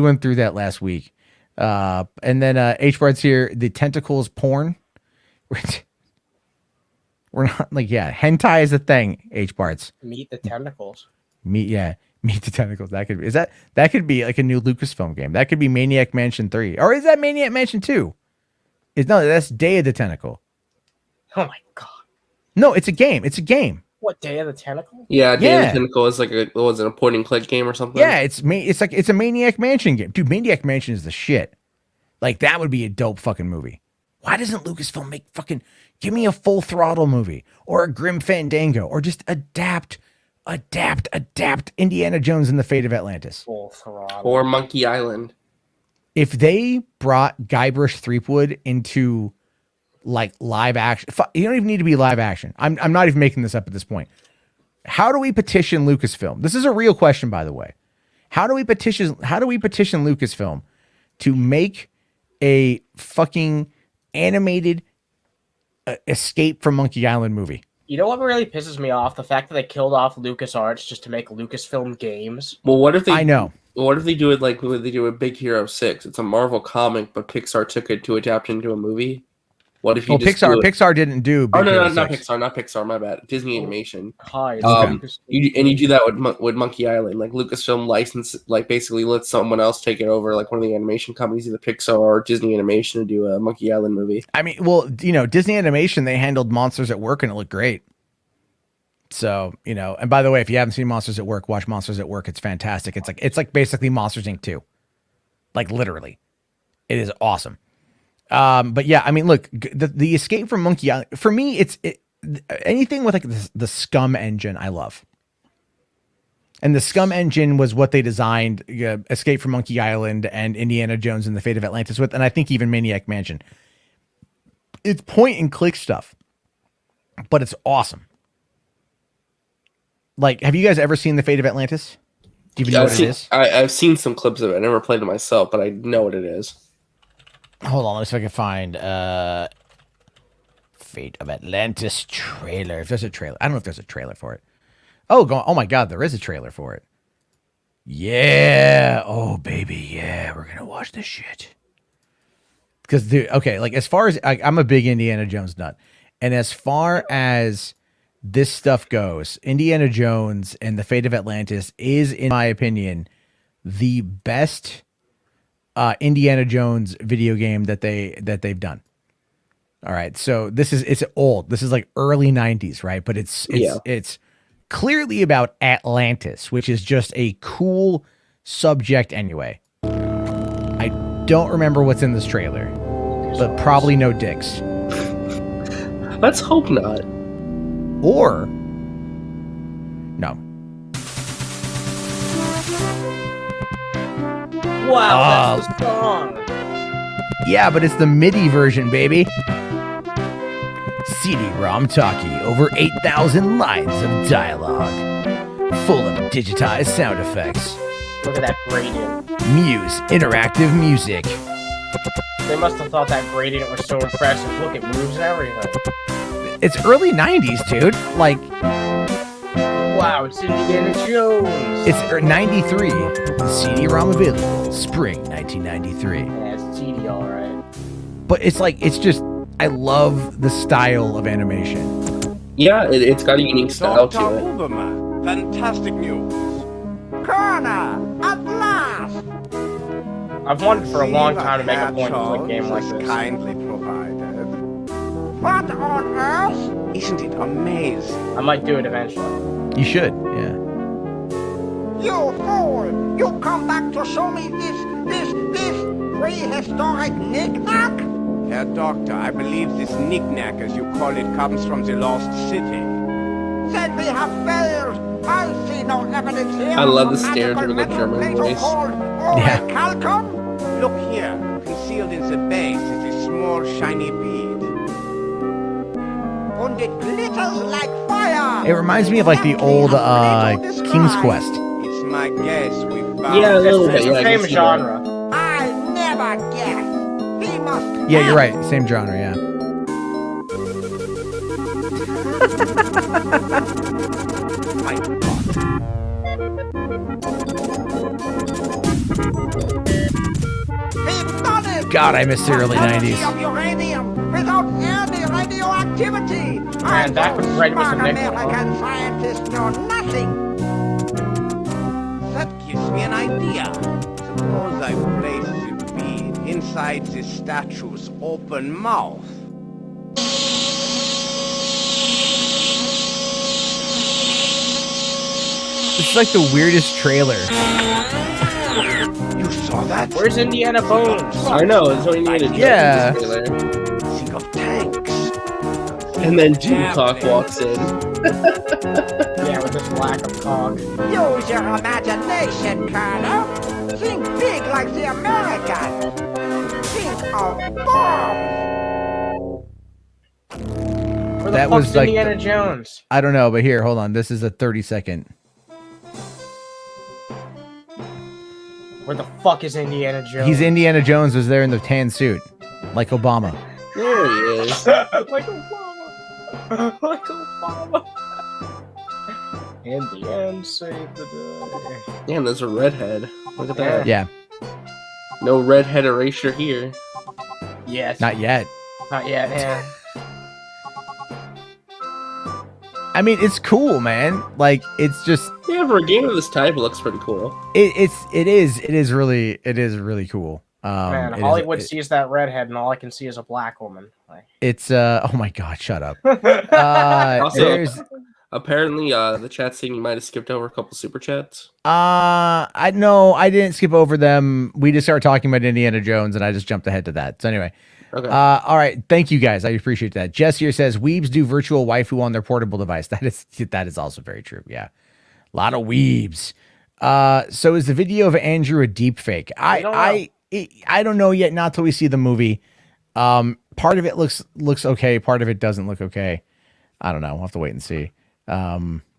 went through that last week. And then H Bard's here. The tentacles porn. We're not like hentai is a thing. H Bards. Meet the tentacles. Meet the tentacles. That could be like a new Lucasfilm game. That could be Maniac Mansion 3. Or is that Maniac Mansion 2? That's Day of the Tentacle. Oh my God. No, it's a game. It's a game. What, Day of the Tentacle? Yeah, Day of Yeah. the Tentacle is like a point and click game or something? Yeah, it's a Maniac Mansion game. Dude, Maniac Mansion is the shit. Like that would be a dope fucking movie. Why doesn't Lucasfilm give me a Full Throttle movie or a Grim Fandango or just adapt Indiana Jones and the Fate of Atlantis? Full Throttle. Or Monkey Island. If they brought Guybrush Threepwood into like live action, you don't even need to be live action. I'm not even making this up at this point. How do we petition Lucasfilm? This is a real question, by the way. How do we petition Lucasfilm to make a fucking animated Escape from Monkey Island movie? You know what really pisses me off? The fact that they killed off LucasArts just to make Lucasfilm games. Well, what if they? I know. What if they do it like what they do with Big Hero 6? It's a Marvel comic, but Pixar took it to adapt into a movie. What if you Well, just do it? Pixar didn't do. Oh Big no, Hero not 6. Pixar. My bad. Disney Animation. Hi, You do that with Monkey Island. Like Lucasfilm license, like basically let someone else take it over, like one of the animation companies, either Pixar or Disney Animation, to do a Monkey Island movie. I mean, well, Disney Animation, they handled Monsters at Work and it looked great. So, and by the way, if you haven't seen Monsters at Work, watch Monsters at Work. It's fantastic. It's like basically Monsters Inc. 2. Like literally. It is awesome. But yeah, I mean, look, the Escape from Monkey Island, for me, anything with like the SCUMM engine, I love. And the SCUMM engine was what they designed Escape from Monkey Island and Indiana Jones and the Fate of Atlantis with, and I think even Maniac Mansion. It's point and click stuff, but it's awesome. Like, have you guys ever seen the Fate of Atlantis? Do you even know what it is? I've seen some clips of it. I never played it myself, but I know what it is. Hold on, let's see if I can find Fate of Atlantis trailer. If there's a trailer, I don't know if there's a trailer for it. Oh my God, there is a trailer for it. Yeah. Oh baby, yeah, we're gonna watch this shit. Because okay, like as far as I'm a big Indiana Jones nut, and as far as this stuff goes, Indiana Jones and the Fate of Atlantis is, in my opinion, the best Indiana Jones video game that they've done. All right, so it's old. This is like early 90s, right? But it's clearly about Atlantis, which is just a cool subject anyway. I don't remember what's in this trailer, but probably no dicks. Let's hope not. Or no. Wow, that's the song. Yeah, but it's the MIDI version, baby. CD-ROM talkie, over 8,000 lines of dialogue, full of digitized sound effects. Look at that gradient. Muse interactive music. They must have thought that gradient was so impressive. Look, it moves and everything. It's early 90s, dude. Like, wow, it's Indiana Jones. it's 93. CD-ROM available, spring 1993. Yeah, it's GD, all right. But it's like, it's just, I love the style of animation. Yeah, it's got a unique style Dr. to it. Uberman, fantastic news. Connor, at last! I've wanted for a long time to make a point of a Charles game like has this. kindly provided. What on earth? Isn't it amazing? I might do it eventually. You should, yeah. You fool! You come back to show me this prehistoric knick-knack? Herr Doctor, I believe this knick-knack, as you call it, comes from the lost city. Then we have failed. I see no evidence here. I love the of a magical stereotypical metal German plate voice. called Yeah. orichalcum? Look here, concealed in the base is a small shiny bead. And it glitters like fire. It reminds me of like the old King's Quest. It's my guess we found... Yeah, a little bit. It's Yeah, the I same can see genre. I never guessed. He must. Yeah, you're right. Same genre, yeah. My God. He's done it. God, I miss the early Quantity 90s. of uranium without any radioactivity. Man, back when bread was a smart nickel, huh? American scientists know nothing. That gives me an idea. Suppose I place the bead inside the statue's open mouth. It's like the weirdest trailer. You saw that? Where's Indiana Bones? I know, it's only needed. Yeah. Think of tanks. And then Tupac walks in. Yeah, with this lack of cog. Use your imagination, Colonel. Think big like the Americans. Think of bombs. Where the That fuck's was like Indiana Jones? I don't know, but here, hold on. This is a 30-second. Where the fuck is Indiana Jones? He's Indiana Jones was there in the tan suit, like Obama. There he is. like Obama. Like Obama. In the end, save the day. Damn, there's a redhead. Look at that. Yeah, No redhead erasure here. Yes. not yet. Not yet, yeah. I mean, it's cool, man. Like, it's just Yeah, for a game of this type, it looks pretty cool. it is really cool. Man, it is- Hollywood it- sees that redhead, and all I can see is a black woman. Like, It's oh my God, shut up. Also, There's apparently, the chat saying you might have skipped over a couple super chats. I know I didn't skip over them. We just started talking about Indiana Jones, and I just jumped ahead to that. So anyway, Okay. all right, thank you guys. I appreciate that. Jess here says weebs do virtual waifu on their portable device. That is also very true. Yeah, a lot of weebs. So is the video of Andrew a deep fake? I don't know yet. Not till we see the movie. Part of it looks okay. Part of it doesn't look okay. I don't know. We'll have to wait and see.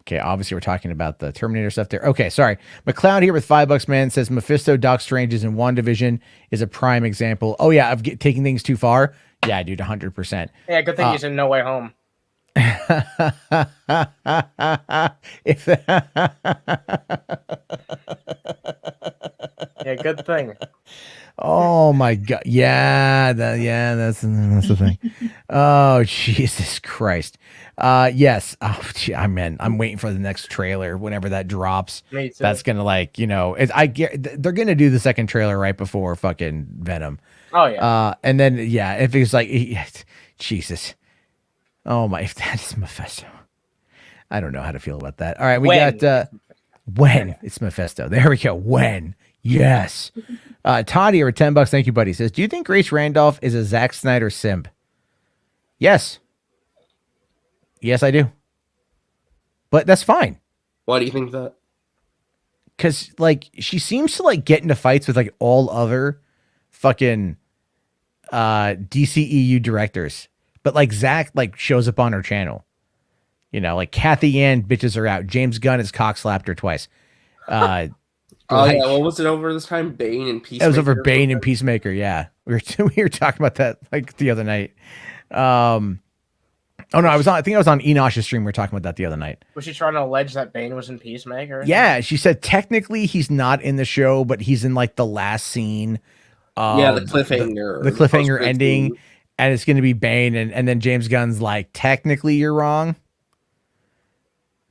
Okay, obviously we're talking about the Terminator stuff there. Okay, sorry. McLeod here with $5, man, says Mephisto, Doc Strange's in WandaVision is a prime example. Oh yeah, of taking things too far. Yeah, dude, 100%. Yeah, good thing he's in No Way Home. If Yeah, good thing. Oh my god. Yeah, that's the thing. Oh, Jesus Christ. Yes. Oh, gee, I'm waiting for the next trailer whenever that drops. Me too. That's gonna I get they're gonna do the second trailer right before fucking Venom. Oh yeah. And then yeah, if it's like Jesus. Oh my, if that's Mephisto. I don't know how to feel about that. All right, we got when it's Mephisto. There we go. When. Yes. Toddy or $10. Thank you, buddy. Says, do you think Grace Randolph is a Zack Snyder simp? Yes. Yes, I do. But that's fine. Why do you think that? Because like she seems to like get into fights with like all other fucking DCEU directors. But like Zack like shows up on her channel. You know, like Kathy Ann bitches her out. James Gunn has cock slapped her twice. Oh yeah, what was it over this time? Bane and Peacemaker. It was over Bane and Peacemaker. Yeah, we were talking about that like the other night. Oh no, I think I was on Enosh's stream. We were talking about that the other night. Was she trying to allege that Bane was in Peacemaker? Yeah, she said technically he's not in the show, but he's in like the last scene. Yeah, the cliffhanger. The cliffhanger ending, and it's going to be Bane, and then James Gunn's like, technically you're wrong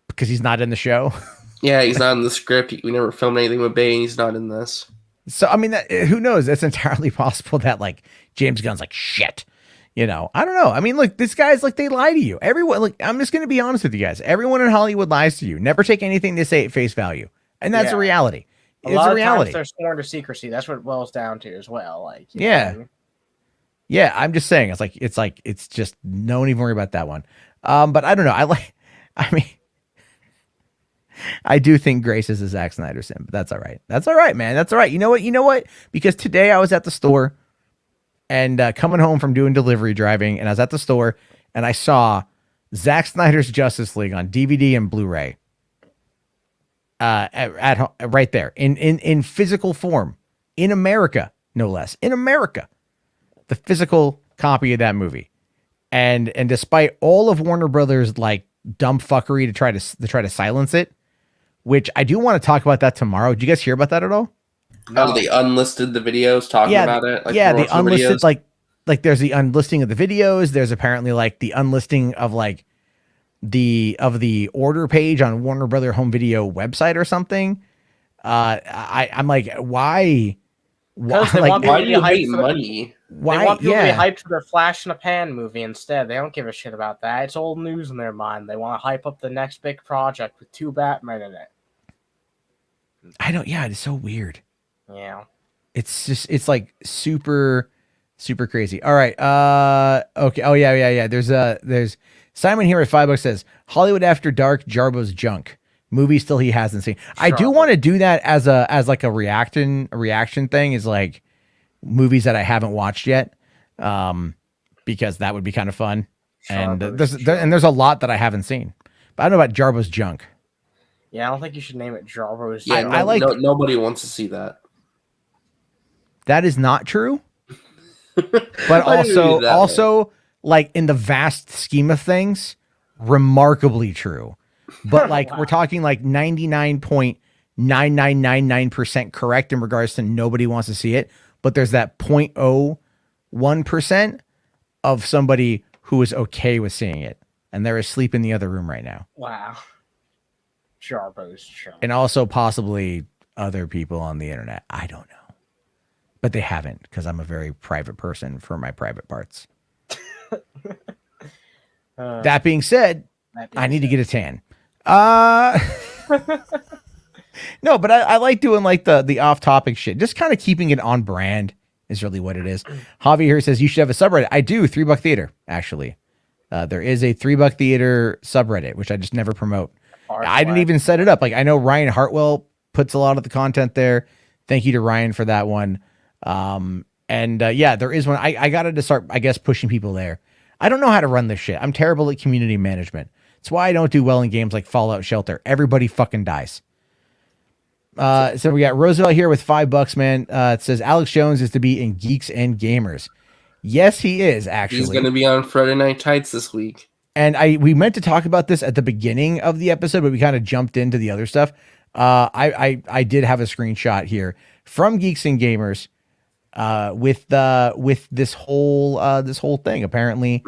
because he's not in the show. Yeah, he's not in the script. We never filmed anything with Bane. He's not in this. So, I mean, who knows? It's entirely possible that, like, James Gunn's like, shit. You know, I don't know. I mean, look, this guy's like, they lie to you. Everyone, like, I'm just going to be honest with you guys. Everyone in Hollywood lies to you. Never take anything they say at face value. And that's a reality. It's a reality. They're sworn to secrecy. That's what it boils down to as well. Like, yeah. Yeah, I'm just saying. It's just, no one even worry about that one. But I don't know. I do think Grace is a Zack Snyder sim, but that's all right. That's all right, man. That's all right. You know what? Because today I was at the store and coming home from doing delivery driving, and I was at the store and I saw Zack Snyder's Justice League on DVD and Blu-ray right there in physical form in America, no less. In America, the physical copy of that movie. And despite all of Warner Brothers like dumb fuckery to try to silence it, which I do want to talk about that tomorrow. Did you guys hear about that at all? No. They unlisted the videos talking about it. Like, yeah, the unlisted videos. like there's the unlisting of the videos. There's apparently like the unlisting of like the order page on Warner Brother Home Video website or something. I'm like, why? Why do you hate money? Why? They want people to be hyped for their Flash in a Pan movie instead. They don't give a shit about that. It's old news in their mind. They want to hype up the next big project with 2 Batman in it. I don't. Yeah, it's so weird. Yeah. It's just. It's like super crazy. All right. Okay. Oh yeah. There's Simon here at $5 says Hollywood After Dark, Jarbo's junk. Movie still he hasn't seen. Sure. I do want to do that as like a reaction thing, is like movies that I haven't watched yet, because that would be kind of fun. And there's a lot that I haven't seen, but I don't know about Jarbo's junk. Yeah, I don't think you should name it Jarbo's. Yeah, nobody wants to see that. That is not true. But also like in the vast scheme of things, remarkably true. But like we're talking like 99.9999% correct in regards to nobody wants to see it. But there's that 0.01% of somebody who is okay with seeing it. And they're asleep in the other room right now. Wow. Jarbo's junk. And also possibly other people on the internet. I don't know. But they haven't, because I'm a very private person for my private parts. That being said, I need to get a tan. No, but I like doing like the off-topic shit. Just kind of keeping it on brand is really what it is. Javi here says you should have a subreddit. I do, $3 Theater, actually. There is a $3 Theater subreddit, which I just never promote. I didn't even set it up. Like, I know Ryan Hartwell puts a lot of the content there. Thank you to Ryan for that one. Yeah, there is one. I got to start, I guess, pushing people there. I don't know how to run this shit. I'm terrible at community management. It's why I don't do well in games like Fallout Shelter. Everybody fucking dies. So we got Roosevelt here with $5, man. It says Alex Jones is to be in Geeks and Gamers. Yes, he is actually. He's going to be on Friday Night Tights this week. And we meant to talk about this at the beginning of the episode, but we kind of jumped into the other stuff. I did have a screenshot here from Geeks and Gamers with this whole thing. Apparently,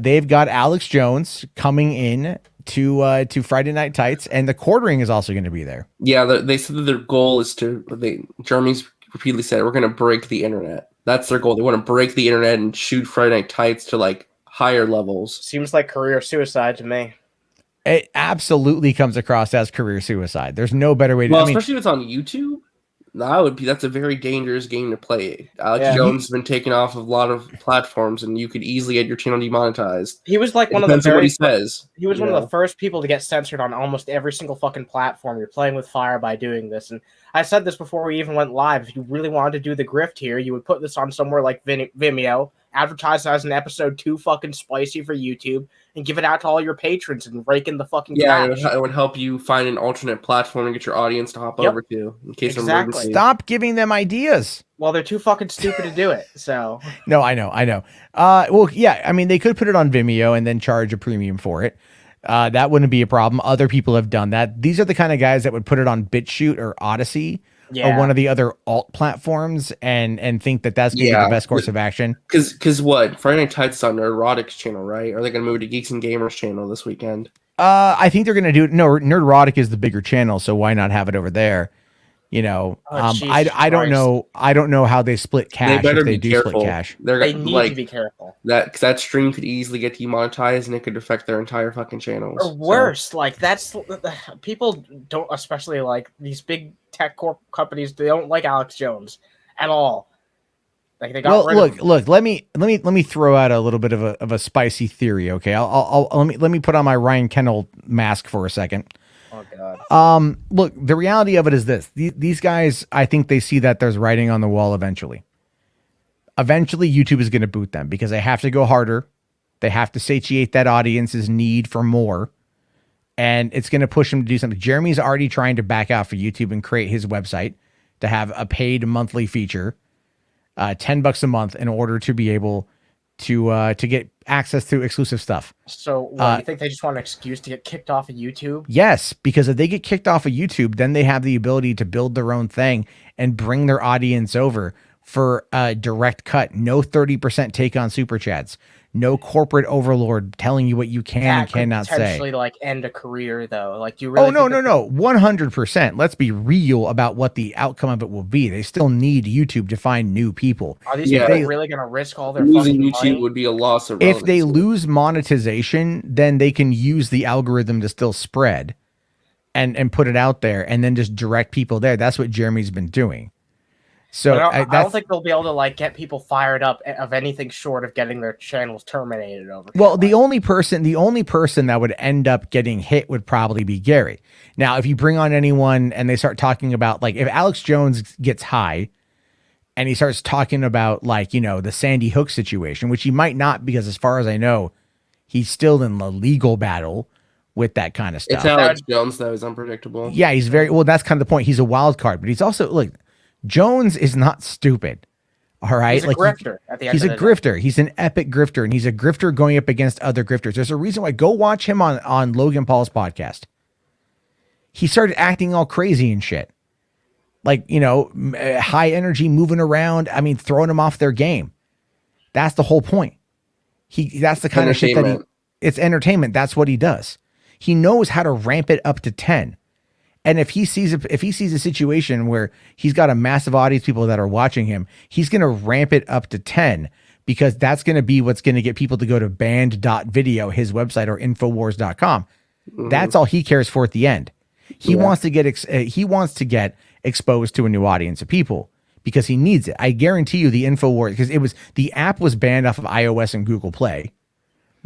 they've got Alex Jones coming in to Friday Night Tights, and the quartering is also going to be there. Yeah, they said that their goal is Jeremy's repeatedly said we're going to break the internet. That's their goal. They want to break the internet and shoot Friday Night Tights to like higher levels. Seems like career suicide to me. It absolutely comes across as career suicide. There's no better way to. Well, especially if it's on YouTube. That's a very dangerous game to play. Alex Jones has been taken off of a lot of platforms, and you could easily get your channel demonetized. He was like one of the what he says. He was one of the first people to get censored on almost every single fucking platform. You're playing with fire by doing this. And I said this before we even went live. If you really wanted to do the grift here, you would put this on somewhere like Vimeo, advertise it as an episode too fucking spicy for YouTube, and give it out to all your patrons and rake in the fucking cash. It would help you find an alternate platform and get your audience to hop over to in case of emergency. Stop giving them ideas. Well, they're too fucking stupid to do it. So no, I know. Well, yeah, I mean, they could put it on Vimeo and then charge a premium for it. That wouldn't be a problem. Other people have done that. These are the kind of guys that would put it on BitChute or Odyssey or one of the other alt platforms and think that that's going to be the best course of action. Because what? Friday Night Tights on Nerdrotic's channel, right? Or are they going to move to Geeks and Gamers channel this weekend? I think they're going to do it. No, Nerdrotic is the bigger channel, so why not have it over there? You know, I don't know. I don't know how they split cash. They better if they be do careful. split cash. They need to be careful. That stream could easily get demonetized, and it could affect their entire fucking channels. Or worse, like that's people don't, especially like these big tech companies. They don't like Alex Jones at all. Like they got look. Let me throw out a little bit of a spicy theory. Okay, I'll let me put on my Ryan Kennel mask for a second. Oh God. Look, the reality of it is this: these guys, I think they see that there's writing on the wall eventually. Eventually, YouTube is going to boot them because they have to go harder. They have to satiate that audience's need for more, and it's going to push them to do something. Jeremy's already trying to back out for YouTube and create his website to have a paid monthly feature, $10 a month, in order to be able to get access to exclusive stuff. So you think they just want an excuse to get kicked off of YouTube? Yes, because if they get kicked off of YouTube, then they have the ability to build their own thing and bring their audience over for a direct cut. No 30% take on super chats. No corporate overlord telling you what you can and cannot say. Potentially, like, end a career, though. Like, do you really? No. 100%. Let's be real about what the outcome of it will be. They still need YouTube to find new people. Are these people really going to risk all their losing fucking YouTube money? would be a loss of relevance. If they lose monetization, then they can use the algorithm to still spread and put it out there and then just direct people there. That's what Jeremy's been doing. So I don't think they'll be able to like get people fired up of anything short of getting their channels terminated over. Well, the only person that would end up getting hit would probably be Gary. Now, if you bring on anyone and they start talking about, like, if Alex Jones gets high and he starts talking about, like, you know, the Sandy Hook situation, which he might not, because as far as I know, he's still in the legal battle with that kind of stuff. It's Alex Jones, though. He's unpredictable. Yeah, he's that's kind of the point. He's a wild card, but he's also, like, Jones is not stupid. All right. He's a grifter at the end He's of a the grifter. day. He's an epic grifter, and he's a grifter going up against other grifters. There's a reason why. Go watch him on Logan Paul's podcast. He started acting all crazy and shit. Like, you know, high energy, moving around. I mean, throwing them off their game. That's the whole point. That's the kind of shit that it's entertainment. That's what he does. He knows how to ramp it up to 10. And if he sees a situation where he's got a massive audience of people that are watching him, he's going to ramp it up to 10, because that's going to be what's going to get people to go to band.video, his website, or infowars.com. Mm-hmm. That's all he cares for at the end. He wants to get exposed to a new audience of people because he needs it. I guarantee you the Infowars, because the app was banned off of iOS and Google Play.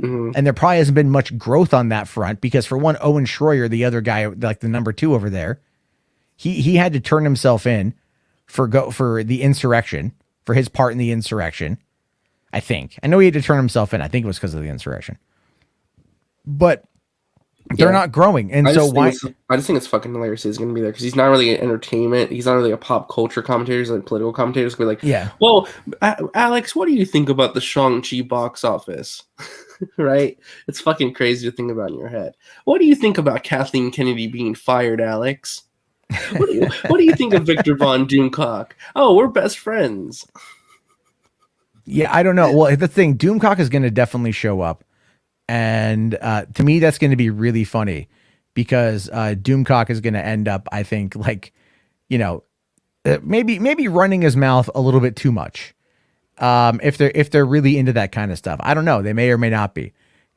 Mm-hmm. And there probably hasn't been much growth on that front because, for one, Owen Schroyer, the other guy, like the number 2 over there, he had to turn himself in for the insurrection, for his part in the insurrection. I know he had to turn himself in. I think it was because of the insurrection. But They're not growing, and so why? I just think it's fucking hilarious he's going to be there because he's not really an entertainment. He's not really a pop culture commentator. He's like political commentators. Be like, Yeah. Well, Alex, what do you think about the Shang-Chi box office? Right? It's fucking crazy to think about in your head. What do you think about Kathleen Kennedy being fired, Alex? What do you think of Victor Von Doomcock? Oh, we're best friends. Yeah, I don't know. Well, the thing, Doomcock is going to definitely show up. And to me, that's going to be really funny because Doomcock is going to end up, I think, like, you know, maybe running his mouth a little bit too much. If they're really into that kind of stuff, I don't know. They may or may not be.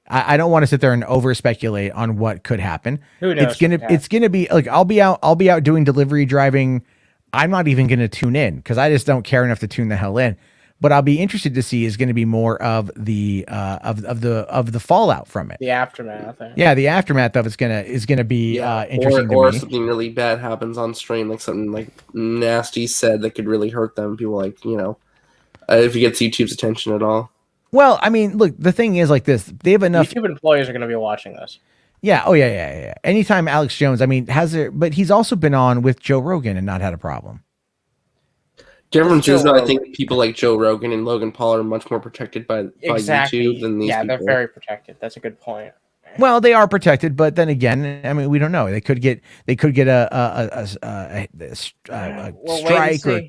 I don't want to sit there and over speculate on what could happen. Who knows? It's gonna be like I'll be out doing delivery driving. I'm not even going to tune in because I just don't care enough to tune the hell in. But I'll be interested to see is going to be more of the of the fallout from it. The aftermath. Yeah, the aftermath of it's gonna be interesting. Or to me. something really bad happens on stream, like something like nasty said that could really hurt them. People like, you know, if it gets YouTube's attention at all. Well, I mean, look, the thing is like this. They have enough. YouTube employees are going to be watching this. Yeah. Oh yeah. Anytime Alex Jones, I mean, but he's also been on with Joe Rogan and not had a problem. Difference is that I think people like Joe Rogan and Logan Paul are much more protected by YouTube than these people. They're very protected. That's a good point. Well, they are protected, but then again, I mean, we don't know. They could get a strike or.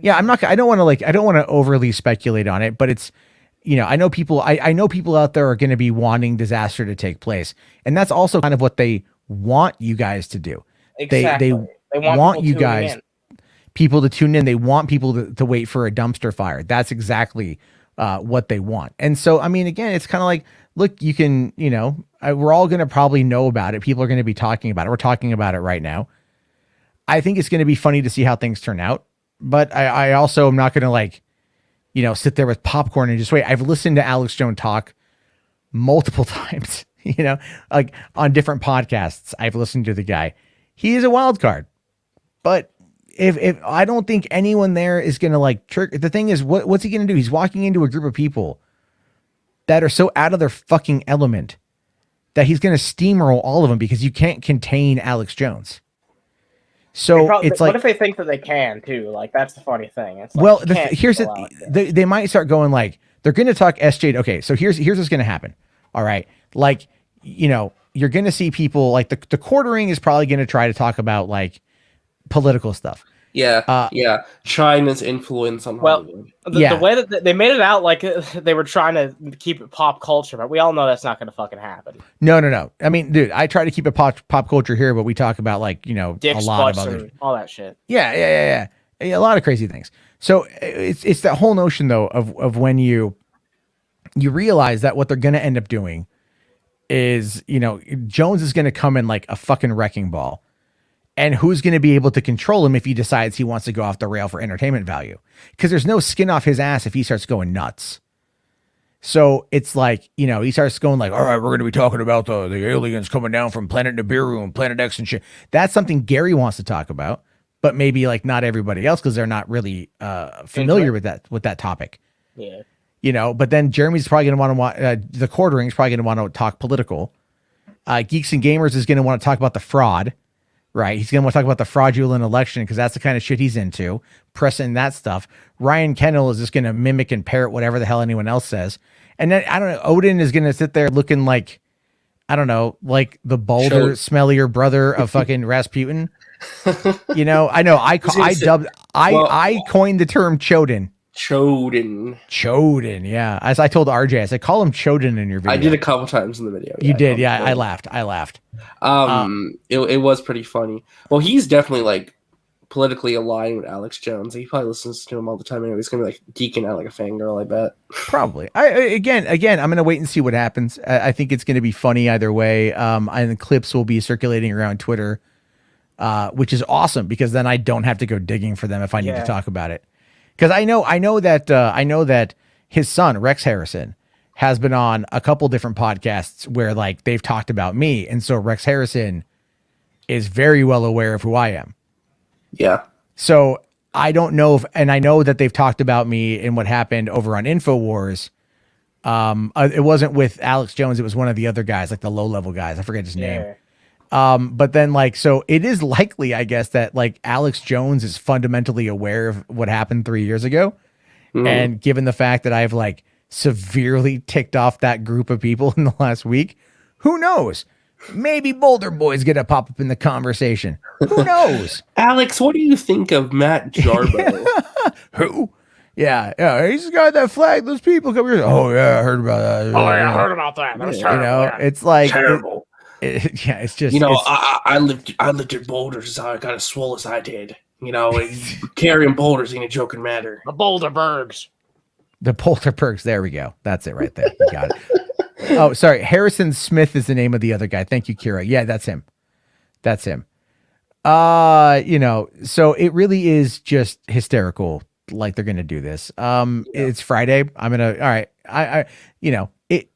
Yeah, I don't want to overly speculate on it, but it's, you know, I know people out there are going to be wanting disaster to take place, and that's also kind of what they want you guys to do. Exactly. They want you guys. People to tune in. They want people to wait for a dumpster fire. That's exactly what they want. And so, I mean, again, it's kind of like, look, you can, you know, we're all going to probably know about it. People are going to be talking about it. We're talking about it right now. I think it's going to be funny to see how things turn out. But I also am not going to, like, you know, sit there with popcorn and just wait. I've listened to Alex Jones talk multiple times, you know, like on different podcasts. I've listened to the guy. He is a wild card. But if I don't think anyone there is going to like trick. The thing is, what's he going to do? He's walking into a group of people that are so out of their fucking element that he's going to steamroll all of them because you can't contain Alex Jones. So it's like, what if they think that they can too? Like, that's the funny thing. It's like, well, they might start going like, they're going to talk SJ. Okay. So here's what's going to happen. All right. Like, you know, you're going to see people like the quartering is probably going to try to talk about like political stuff. Yeah. China's influence on Hollywood. The way that they made it out like they were trying to keep it pop culture, but we all know that's not going to fucking happen. No. I mean, dude, I try to keep it pop culture here, but we talk about like, you know, Dick a lot of other, all that shit. Yeah. A lot of crazy things. So it's that whole notion though of when you realize that what they're going to end up doing is, you know, Jones is going to come in like a fucking wrecking ball. And who's going to be able to control him if he decides he wants to go off the rail for entertainment value? Because there's no skin off his ass if he starts going nuts. So it's like, you know, he starts going like, all right, we're going to be talking about the aliens coming down from Planet Nibiru and Planet X and shit. That's something Gary wants to talk about, but maybe like not everybody else because they're not really familiar with that topic. Yeah. You know, but then Jeremy's probably going to want the quartering's probably going to want to talk political. Geeks and Gamers is going to want to talk about the fraud. Right. He's going to want to talk about the fraudulent election because that's the kind of shit he's into, pressing that stuff. Ryan Kendall is just going to mimic and parrot whatever the hell anyone else says. And then, I don't know, Odin is going to sit there looking like, I don't know, like the bolder, smellier brother of fucking Rasputin. You know, I coined the term Chodin. Chodin, yeah. As I told RJ, I said, call him Chodin in your video. I did a couple times in the video. You did, yeah. I laughed. It was pretty funny. Well, he's definitely like politically aligned with Alex Jones. He probably listens to him all the time anyway. He's gonna be like geeking out like a fangirl, I bet. Probably. Again, I'm gonna wait and see what happens. I think it's gonna be funny either way. And the clips will be circulating around Twitter, which is awesome because then I don't have to go digging for them if I need to talk about it. Because I know that his son Rex Harrison has been on a couple different podcasts where like they've talked about me, and so Rex Harrison is very well aware of who I am. Yeah. So I don't know and I know that they've talked about me and what happened over on InfoWars It wasn't with Alex Jones. It was one of the other guys, like the low level guys. I forget his name. But then like, so it is likely, I guess, that like Alex Jones is fundamentally aware of what happened 3 years ago. And given the fact that I've like severely ticked off that group of people in the last week, who knows? Maybe Boulder Boys get a pop up in the conversation. Who knows? Alex, what do you think of Matt Jarbo? Who? Yeah, he's the guy that flagged those people. Come here. Oh yeah, I heard about that. Oh yeah, I heard about that. That was terrible. You know, it's like Terrible. Yeah, it's just, You know, it's- I lived in boulders. Is how I got as swole as I did. You know, carrying boulders ain't a joking matter. The Boulderbergs. the Boulder Perks. There we go. That's it right there. You got it. Oh, sorry. Harrison Smith is the name of the other guy. Thank you, Kira. Yeah, that's him. That's him. You know, so it really is just hysterical. Like they're gonna do this. It's Friday. I'm gonna. All right. I you know, it.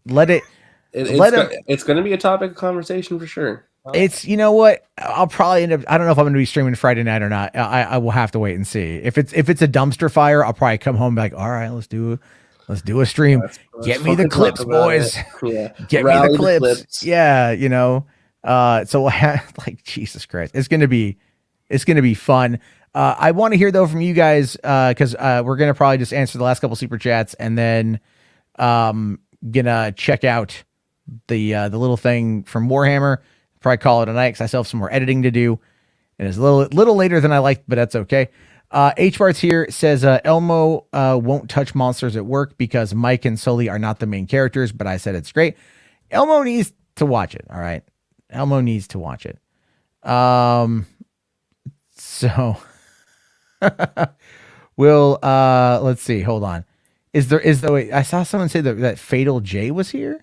Let it. It's going to be a topic of conversation for sure. It's, you know what? I'll probably end up. I don't know if I'm going to be streaming Friday night or not. I will have to wait and see. If it's a dumpster fire, I'll probably come home and be like, all right, let's do a stream. Get me the clips, boys. Yeah. Get me the clips. Yeah, you know. So like Jesus Christ, it's gonna be fun. I want to hear though from you guys because we're gonna probably just answer the last couple super chats and then gonna check out the little thing from Warhammer. Probably call it a night because I still have some more editing to do, and it's a little later than I liked, but that's okay. HBarts here says Elmo won't touch monsters at work because Mike and Sully are not the main characters, but I said it's great. Elmo needs to watch it. All right, Elmo needs to watch it. So we'll let's see. Hold on. Wait, I saw someone say that Fatal J was here.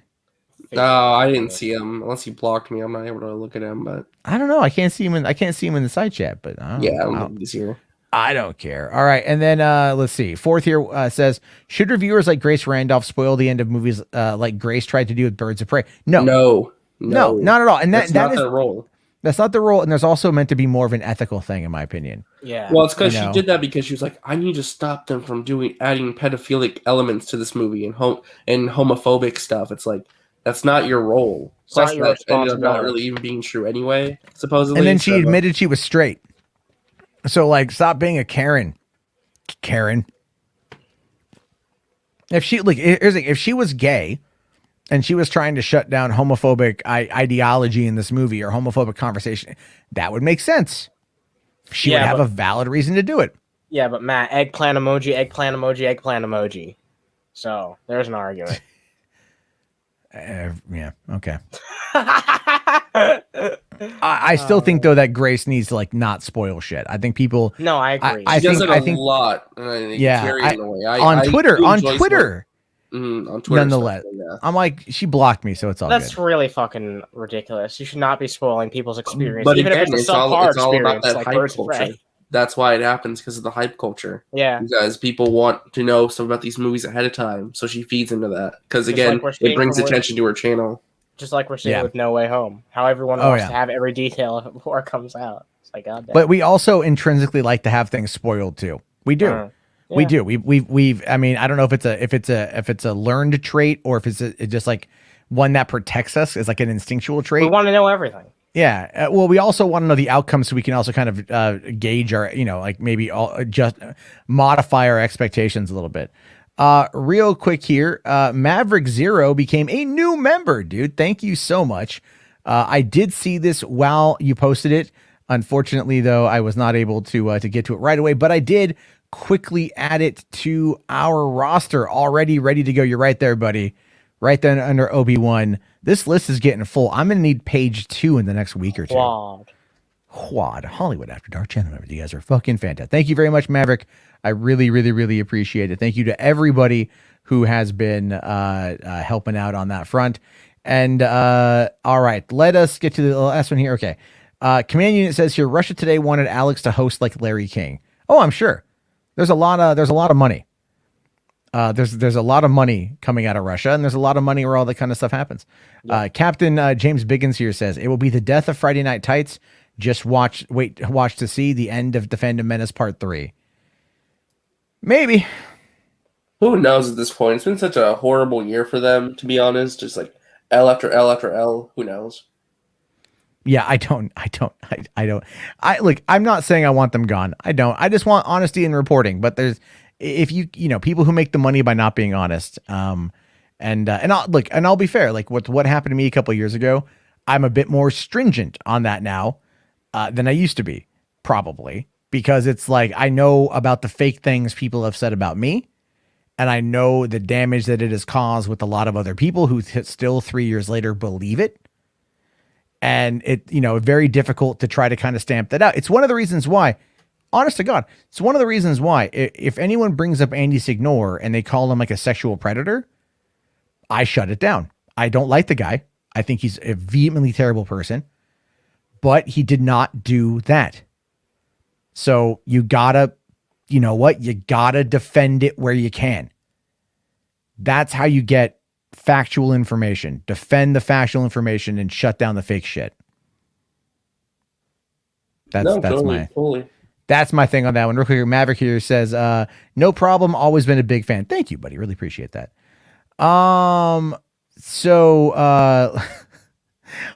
No, I didn't see him unless he blocked me. I'm not able to look at him, but I don't know. I can't see him in the side chat, but I don't think he's here. I don't care. All right, and then let's see. Fourth here says, should reviewers like Grace Randolph spoil the end of movies like Grace tried to do with Birds of Prey? No, not at all. And that's not their role. That's not the role, and there's also meant to be more of an ethical thing, in my opinion. Yeah. Well, it's because she did that because she was like, I need to stop them from adding pedophilic elements to this movie and homophobic stuff. It's like, that's not your role. Plus, that ended up not really even being true anyway, supposedly. And then she admitted she was straight. So, like, stop being a Karen. Karen. If she was gay and she was trying to shut down homophobic ideology in this movie or homophobic conversation, that would make sense. She would have a valid reason to do it. Yeah, but Matt, eggplant emoji, eggplant emoji, eggplant emoji. So there's an argument. Yeah. Okay. I still think though that Grace needs to like not spoil shit. I think people. No, I agree. I think a lot. Yeah. On Twitter. On Twitter. Nonetheless, I'm like, she blocked me, so it's all good. That's really fucking ridiculous. You should not be spoiling people's experience, but even again, if it's a subpar experience that like hype Birds of culture. Prey. That's why it happens, because of the hype culture. Yeah. Because people want to know stuff about these movies ahead of time, so she feeds into that. Because again, it brings attention to her channel. Just like we're seeing with No Way Home. How everyone wants to have every detail before it comes out. It's like, God damn. But we also intrinsically like to have things spoiled too. We do. Yeah. We do. We've. I mean, I don't know if it's a learned trait or if it's just like one that protects us. It's like an instinctual trait. We want to know everything. Yeah. Well, we also want to know the outcome so we can also kind of gauge our, like maybe just modify our expectations a little bit. Real quick here, Maverick Zero became a new member, dude. Thank you so much. I did see this while you posted it. Unfortunately, though, I was not able to get to it right away, but I did quickly add it to our roster. Already ready to go. You're right there, buddy. Right then under Obi-Wan. This list is getting full. I'm going to need page 2 in the next week or two. HWAD, Hollywood After Dark channel members. You guys are fucking fantastic. Thank you very much, Maverick. I really, really, really appreciate it. Thank you to everybody who has been helping out on that front. And all right, let us get to the last one here. Okay. Command Unit says here, Russia Today wanted Alex to host like Larry King. Oh, I'm sure. There's a lot of money. There's a lot of money coming out of Russia, and there's a lot of money where all that kind of stuff happens. Yeah. Captain James Biggins here says it will be the death of Friday Night Tights. Just watch to see the end of the Fandom Menace Part 3. Maybe Who knows at this point? It's been such a horrible year for them, to be honest. Just like L after L after L. Who knows? Yeah, I look, I'm not saying I want them gone. I don't. I just want honesty in reporting. But there's, if you know, people who make the money by not being honest. And I'll be fair. Like what happened to me a couple of years ago, I'm a bit more stringent on that now than I used to be, probably, because it's like I know about the fake things people have said about me, and I know the damage that it has caused with a lot of other people who still 3 years later believe it. And it, very difficult to try to kind of stamp that out. It's one of the reasons why, honest to God, it's one of the reasons why if anyone brings up Andy Signor and they call him like a sexual predator, I shut it down. I don't like the guy. I think he's a vehemently terrible person, but he did not do that. So you gotta, you gotta defend it where you can. That's how you get factual information. Defend the factual information and shut down the fake shit. That's my thing on that one. Real quick, Maverick here says, no problem. Always been a big fan. Thank you, buddy. Really appreciate that. All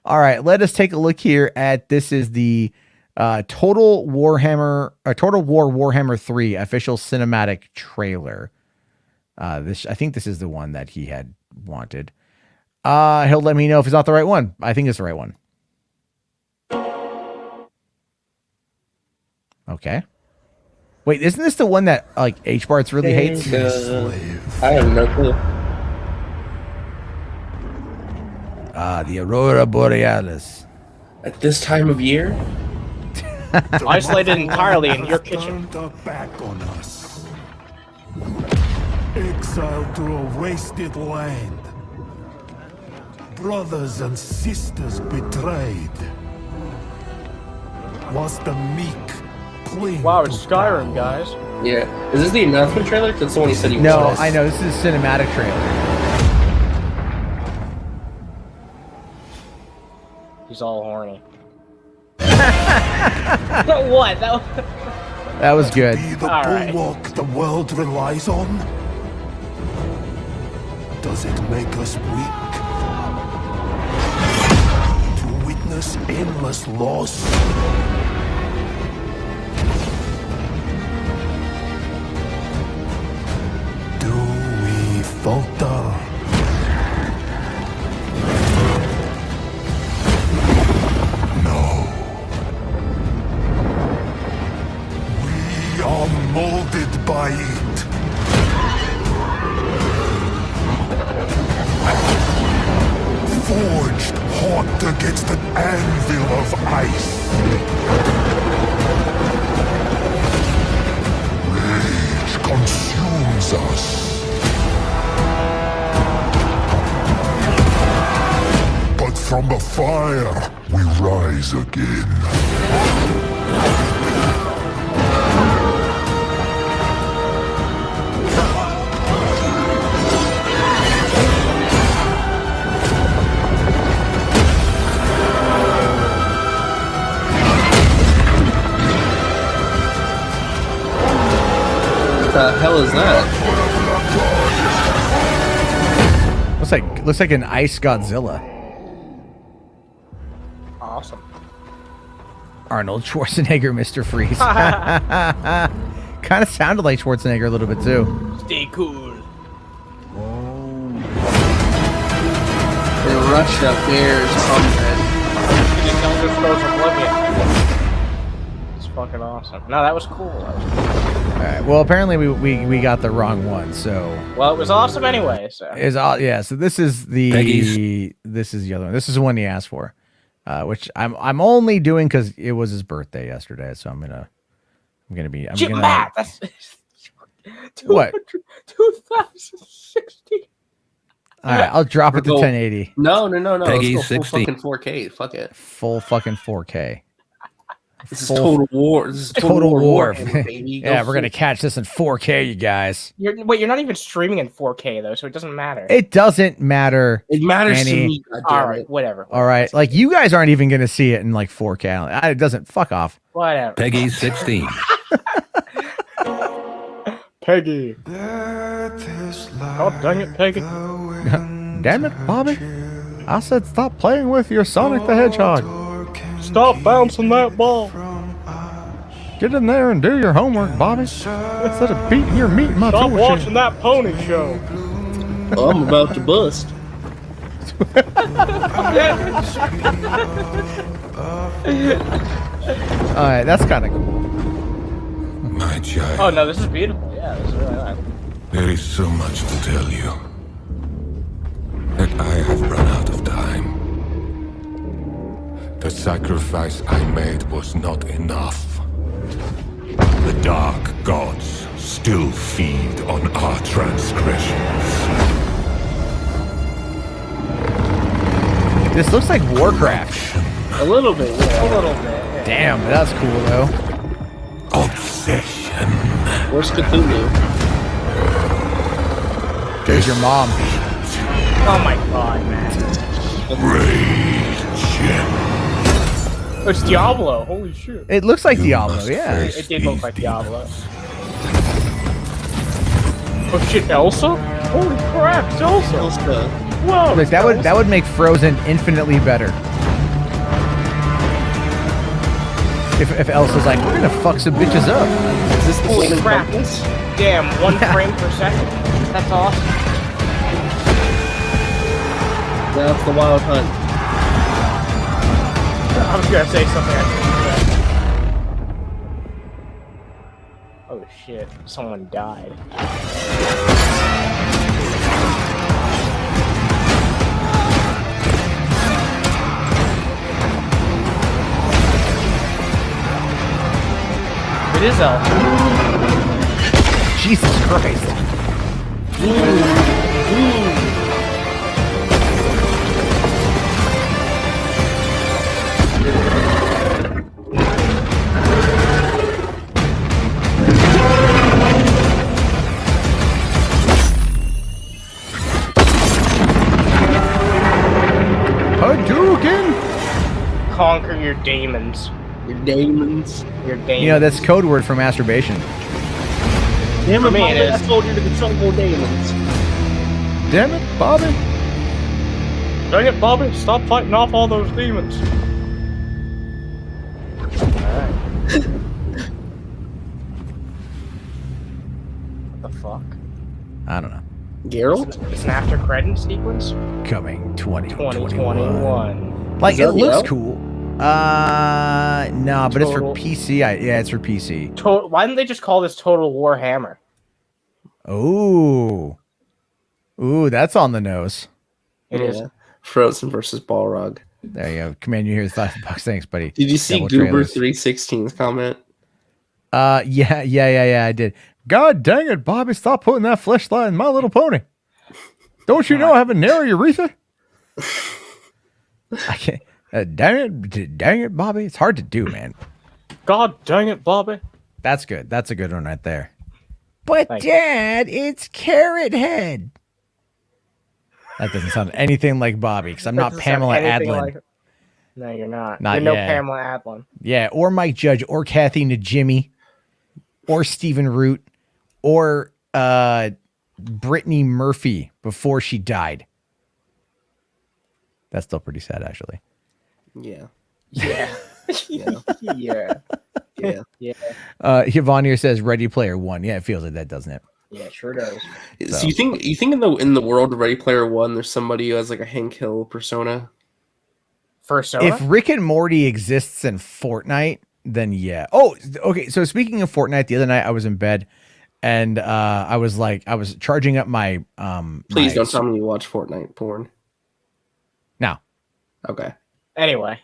right, let us take a look here at, this is the Total War Warhammer 3 official cinematic trailer. I think this is the one that he had wanted. He'll let me know if it's not the right one. I think it's the right one. Okay. Wait, isn't this the one that like HBarts really hates? I have no clue. The Aurora Borealis. At this time of year? Isolated entirely in your kitchen. Turned our back on us. Exiled to a wasted land. Brothers and sisters betrayed. Was the meek cling Wow, it's to Skyrim, power. guys. Yeah. Is this the announcement trailer? That's the one he said he No, was. I know. This is a cinematic trailer. He's all horny. But what? That was good. Be the All right. bulwark the world relies on? Does it make us weak? To witness endless loss? Do we falter? No. We are molded by it. Forged hot against an anvil of ice. Rage consumes us. But from the fire, we rise again. What the hell is that? Looks like an ice Godzilla. Awesome. Arnold Schwarzenegger, Mr. Freeze. Kind of sounded like Schwarzenegger a little bit too. Stay cool. The Russia Bears combat. Just Elder Scrolls Oblivion. It's fucking awesome. No, that was cool. All right. Well, apparently we got the wrong one. So Well, it was awesome anyway. So yeah. So this is the this is the other one. This is the one he asked for, which I'm only doing because it was his birthday yesterday. So I'm gonna Jim Matt, that's What? 2060. All right. I'll drop it to 1080. No. Peggy Let's go 60. full fucking 4K. Fuck it. Full fucking 4K. This is Total War. This is Total War. baby. Yeah, we're gonna catch this in 4K, you guys. You're not even streaming in 4K though, so it doesn't matter. It doesn't matter. It matters to Annie. me. All All right, right. whatever. All right. Like you guys aren't even gonna see it in like 4K. It doesn't. Fuck off. Whatever. Peggy 16. Peggy. God dang it, Peggy. Damn it, Bobby. I said stop playing with your Sonic the Hedgehog. Stop bouncing that ball. Get in there and do your homework, Bobby. Instead of beating your meat in my Stop tool watching shed. that pony show. Oh, I'm about to bust. Alright, that's kind of cool. My child, Oh no, this is beautiful. Yeah, this is really nice. there is so much to tell you. But I have run out of time. The sacrifice I made was not enough. The dark gods still feed on our transgressions. This looks like Warcraft. A little bit, yeah. A little bit. Yeah. Damn, that's cool though. Obsession. Where's Cthulhu? There's your mom. Oh my god, man. Rage. Oh, it's Diablo. Holy shit. It looks like You Diablo, must yeah. first It did look be like the- Diablo. Oh shit, Elsa? Holy crap, it's Elsa. Whoa. Like that would make Frozen infinitely better. If Elsa's like, we're gonna fuck some bitches up. Is this the Holy Flaming crap. Pumpkins? Damn, 1 frame per second. That's awesome. That's the Wild Hunt. I was gonna say something. Oh shit, someone died. It is Elsa. Jesus Christ. Hadouken! Conquer your demons. Your demons. Your demons. You know, that's code word for masturbation. Damn For me, it is. I told you to control more demons. Damn it, Bobby. Dang it, Bobby, stop fighting off all those demons. Alright. What the fuck? I don't know. Geralt? It's an after credit sequence? Coming 2021. 2021. Like, Is it that looks real? cool. No, but it's for Total- PC. Yeah, it's for PC. Why didn't they just call this Total Warhammer? Ooh. Ooh, that's on the nose. It is. Frozen versus Balrog. There you go. Command, you here's $5. Thanks, buddy. Did you see Double Goober trailers. 316's comment? Yeah, I did. God dang it, Bobby, stop putting that fleshlight in My Little Pony. Don't you know I have a narrow urethra? I can't. Dang it, Bobby. It's hard to do, man. God dang it, Bobby. That's good. That's a good one right there. But Thank you. Dad, it's Carrot Head. That doesn't sound anything like Bobby because I'm That not doesn't sound Pamela anything Adlon. like- No, you're not. Not You're no yet. Pamela Adlon. Yeah, or Mike Judge, or Kathy Najimy, or Stephen Root, or Brittany Murphy before she died. That's still pretty sad, actually. Yeah. Yeah. Yeah. Yeah. Yeah. Yeah. Yvonne here says Ready Player One. Yeah, it feels like that, doesn't it? Yeah, it sure does. So you think in the world of Ready Player One, there's somebody who has like a Hank Hill persona? Persona? If Rick and Morty exists in Fortnite, then yeah. Oh, okay. So speaking of Fortnite, the other night I was in bed and I was charging up my Please my- don't tell me you watch Fortnite porn. No. Okay. Anyway.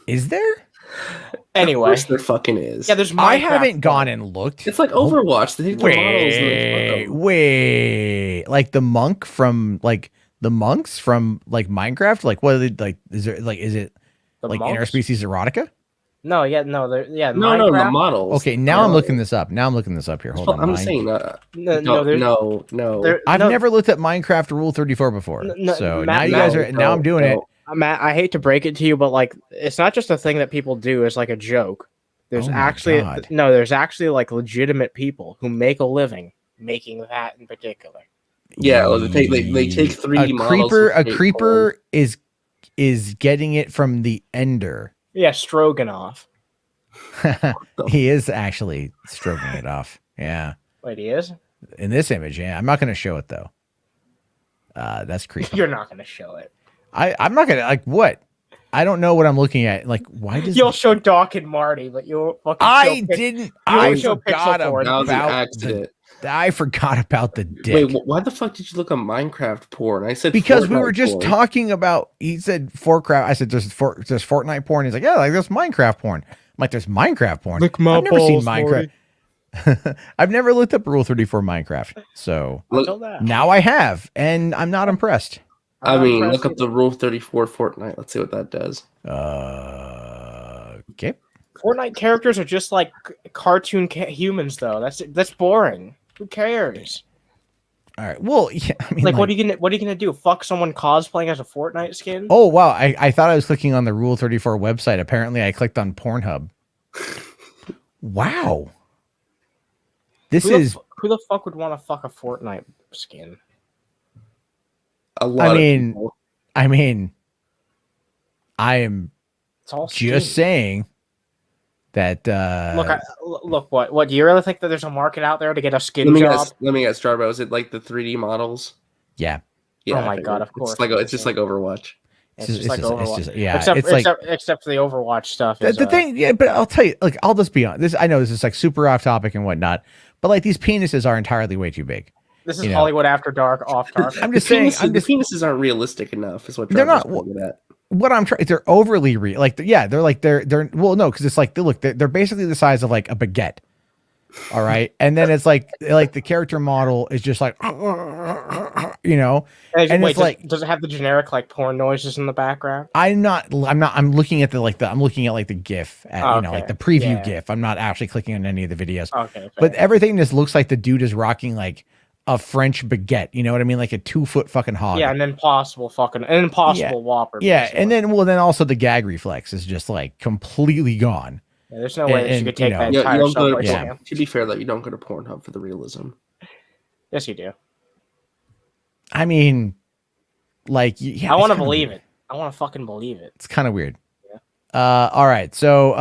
Is there? Of Anyway. course there fucking is. Yeah, there's I Minecraft haven't gone porn. and looked. It's like Overwatch. They take the models and they fuck 'em. Wait. Like the monk from like the monks from like Minecraft? Like what are they like? Is it The like monks? interspecies erotica? No, yeah, no, No, the Minecraft- models. Okay, now I'm looking this up. Now I'm looking this up here. Hold on. I'm just saying. No, No. I've never looked at Minecraft Rule 34 before. No, So Matt, now you no, guys are now I'm doing it. Matt, I hate to break it to you, but like, it's not just a thing that people do. It's like a joke. There's Oh my actually God. there's actually like legitimate people who make a living making that in particular. Yeah, well, they take 3D models. A creeper is getting it from the Ender. Yeah, Stroganoff. He is actually stroking it off. Yeah. Wait, he is? In this image, yeah. I'm not going to show it though. That's creepy. You're not going to show it. I'm not going to, like, what? I don't know what I'm looking at. Like, why does you'll show Doc and Marty, but you'll fucking I forgot about the dick. Wait, why the fuck did you look on Minecraft porn? I said because Fortnite we were just porn. talking about. He said Fortnite. I said there's Fortnite porn. He's like, yeah, like there's Minecraft porn. I'm like, there's Minecraft porn. I've never seen Minecraft. I've never looked up Rule 34 Minecraft, so now I have, and I'm not impressed. I mean, look up the Rule 34 Fortnite. Let's see what that does. Okay. Fortnite characters are just like cartoon humans, though. That's boring. Who cares? All right. Well, yeah, I mean, like, what are you gonna do? Fuck someone cosplaying as a Fortnite skin? Oh wow! I thought I was clicking on the Rule 34 website. Apparently, I clicked on Pornhub. Wow. Who the fuck would want to fuck a Fortnite skin? A lot. I mean, I am just saying that. Look. What do you really think that there's a market out there to get a skin job? Let me get started. Was it like the 3D models? Yeah. Oh my god! Of course. It's just like Overwatch. It's just like Overwatch. Yeah. Except for the Overwatch stuff. The thing, yeah, but I'll tell you, like, I'll just be honest. I know this is like super off topic and whatnot, but like these penises are entirely way too big. This is Hollywood After Dark, off target. I'm just saying, the penises aren't realistic enough. Is what they're not. At. What I'm trying, they're overly real. Like, yeah, they're well, no, because it's like they're basically the size of like a baguette. All right, and then it's like the character model is just like, you know, and wait, it's like, does it have the generic like porn noises in the background? I'm looking at the GIF, like the preview GIF. I'm not actually clicking on any of the videos. Okay, but everything just looks like the dude is rocking like a French baguette. You know what I mean? Like a 2-foot fucking hog. Yeah, an impossible Whopper. Yeah, and then also the gag reflex is just like completely gone. Yeah, there's no way that you could take that entire subway scam. To be fair, though, you don't go to Pornhub for the realism. Yes, you do. I mean, like, yeah, I want to believe it. I want to fucking believe it. It's kind of weird. Yeah. All right. So,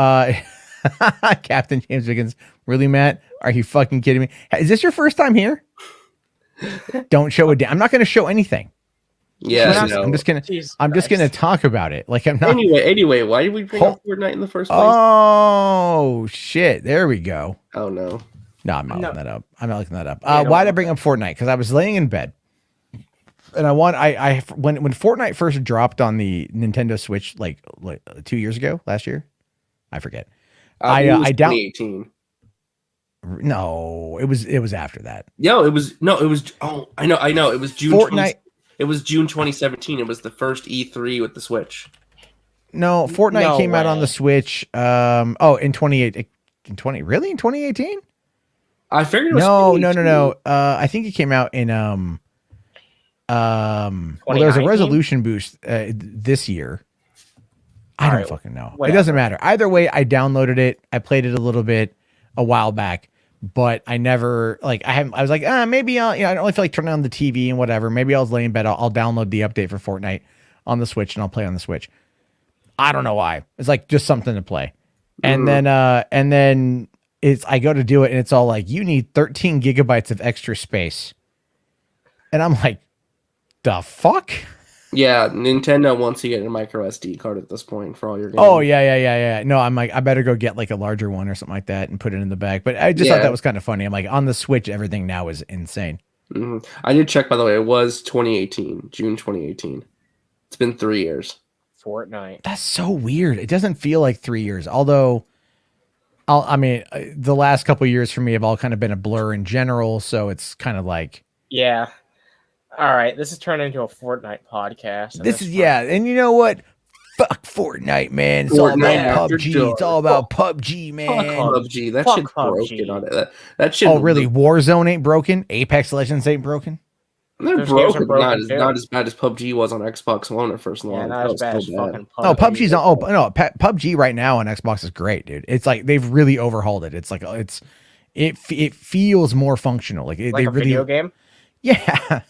Captain James Wiggins, really, Matt? Are you fucking kidding me? Is this your first time here? Don't show it. I'm not going to show anything. Yeah, I'm just gonna talk about it. Like, I'm not. Anyway, why did we bring up Fortnite in the first place? Oh shit! There we go. Oh no. No, I'm not looking that up. Why did I bring up Fortnite? Because I was laying in bed, and when Fortnite first dropped on the Nintendo Switch, like 2 years ago, last year, I forget. I 2018. No, it was after that. It was. Oh, I know. It was June. Fortnite. It was June 2017. It was the first E3 with the Switch. No, Fortnite came out on the Switch. In 2018. Really? In 2018? I figured it was No. I think it came out in there was a resolution boost this year. I don't fucking know. Whatever. It doesn't matter. Either way, I downloaded it. I played it a little bit a while back. But I never I was like, maybe I'll, I don't really feel like turning on the TV and whatever. Maybe I'll lay in bed. I'll download the update for Fortnite on the Switch and I'll play on the Switch. I don't know why. It's like just something to play. And then I go to do it and it's all like, you need 13 gigabytes of extra space. And I'm like, the fuck? Yeah, Nintendo wants you to get a micro SD card at this point for all your games. Oh, yeah. No, I'm like, I better go get like a larger one or something like that and put it in the bag. But I just thought that was kind of funny. I'm like, on the Switch, everything now is insane. Mm-hmm. I did check, by the way. It was 2018, June 2018. It's been 3 years. Fortnite. That's so weird. It doesn't feel like 3 years. Although, the last couple of years for me have all kind of been a blur in general. So it's kind of like. Yeah. All right, this is turning into a Fortnite podcast. And you know what? Fuck Fortnite, man. It's all about PUBG. It's all about PUBG, man. Fuck PUBG. That shit's broken on it. That shit. Oh, really? Warzone ain't broken? Apex Legends ain't broken? They're broken, but not as bad as PUBG was on Xbox One at first. Yeah, not as bad as fucking PUBG. No, PUBG's on. PUBG right now on Xbox is great, dude. It's like they've really overhauled it. It's like It feels more functional. Like, Like they a really, video game. yeah,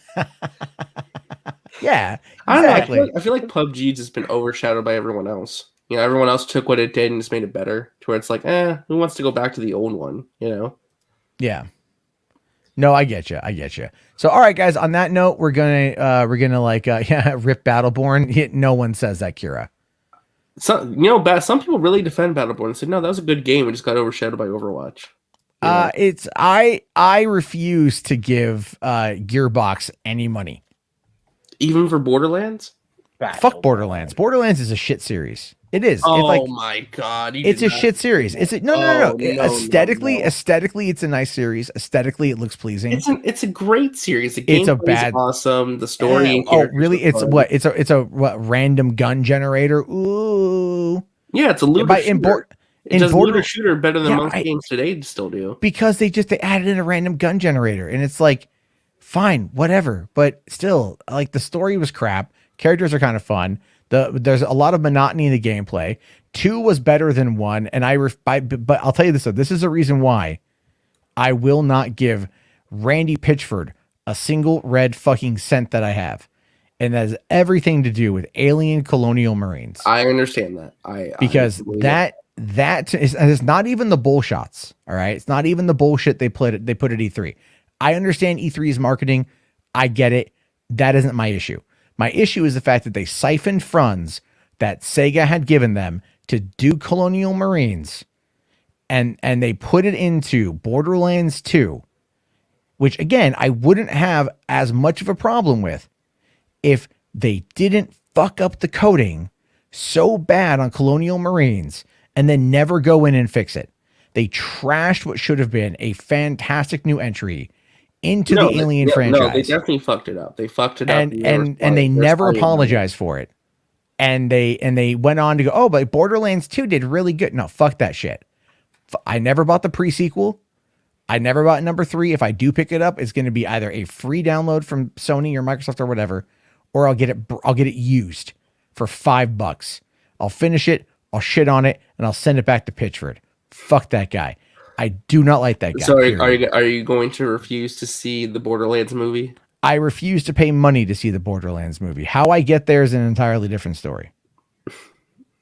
yeah, I don't know. exactly. I feel like PUBG just been overshadowed by everyone else. You know, everyone else took what it did and just made it better. To where it's like, who wants to go back to the old one? You know? Yeah. No, I get you. I get you. So, all right, guys. On that note, we're gonna like rip Battleborn. No one says that, Kira. Some people really defend Battleborn and say, no, that was a good game. It just got overshadowed by Overwatch. You know? It's I refuse to give Gearbox any money. Even for Borderlands? Fuck Borderlands. Borderlands is a shit series. It is. Oh my god! It's a shit series. It's no. No, Aesthetically, no. Aesthetically, it's a nice series. Aesthetically, it looks pleasing. It's a great series. The It's a gameplay bad- is awesome. The story. and Oh, characters really? are It's fun. what? It's a what, random gun generator. Ooh. Yeah, it's a looter shooter. It does looter shooter better than most games today still do. Because they added in a random gun generator, and it's like, fine, whatever. But still, like, the story was crap. Characters are kind of fun. There's a lot of monotony in the gameplay. 2 was better than 1, and but I'll tell you this though. This is a reason why I will not give Randy Pitchford a single red fucking cent that I have, and that has everything to do with Alien Colonial Marines. I understand that. Because that is not even the bullshots. All right, it's not even the bullshit they put at E3. I understand E3's marketing. I get it. That isn't my issue. My issue is the fact that they siphoned funds that Sega had given them to do Colonial Marines, and they put it into Borderlands 2, which again, I wouldn't have as much of a problem with if they didn't fuck up the coding so bad on Colonial Marines and then never go in and fix it. They trashed what should have been a fantastic new entry into the Alien franchise. No, they definitely fucked it up. They fucked it up. And they never apologized for it. And they went on to go, oh, but Borderlands 2 did really good. No, fuck that shit. I never bought the pre-sequel. I never bought number 3. If I do pick it up, it's going to be either a free download from Sony or Microsoft or whatever, or I'll get it used for $5. I'll finish it, I'll shit on it, and I'll send it back to Pitchford. Fuck that guy. I do not like that guy. So are you going to refuse to see the Borderlands movie? I refuse to pay money to see the Borderlands movie. How I get there is an entirely different story.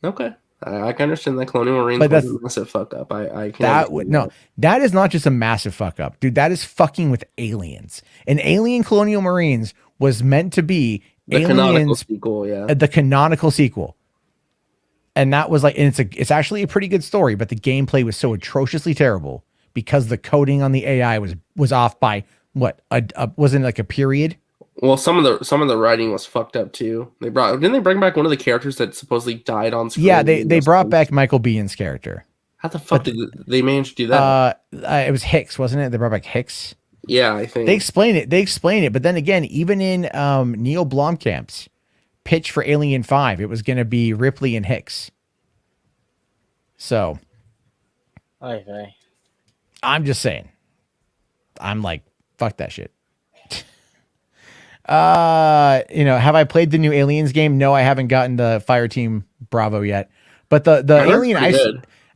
Okay. I can understand that Colonial Marines But was a massive fuck up. I can that is not just a massive fuck up, dude. That is fucking with aliens. And Alien Colonial Marines was meant to be the canonical sequel, the canonical sequel. And that was like, and it's actually a pretty good story, but the gameplay was so atrociously terrible because the coding on the AI was off by what? Wasn't like a period? Well, some of the writing was fucked up too. Didn't they bring back one of the characters that supposedly died on screen? Yeah, they brought back Michael Bihn's character. How the fuck did they manage to do that? It was Hicks, wasn't it? They brought back Hicks. Yeah, I think they explain it. But then again, even in Neil Blomkamp's pitch for Alien 5, it was going to be Ripley and Hicks. So, Okay. I'm just saying. I'm like, fuck that shit. Have I played the new Aliens game? No, I haven't gotten the Fireteam Bravo yet. But the Alien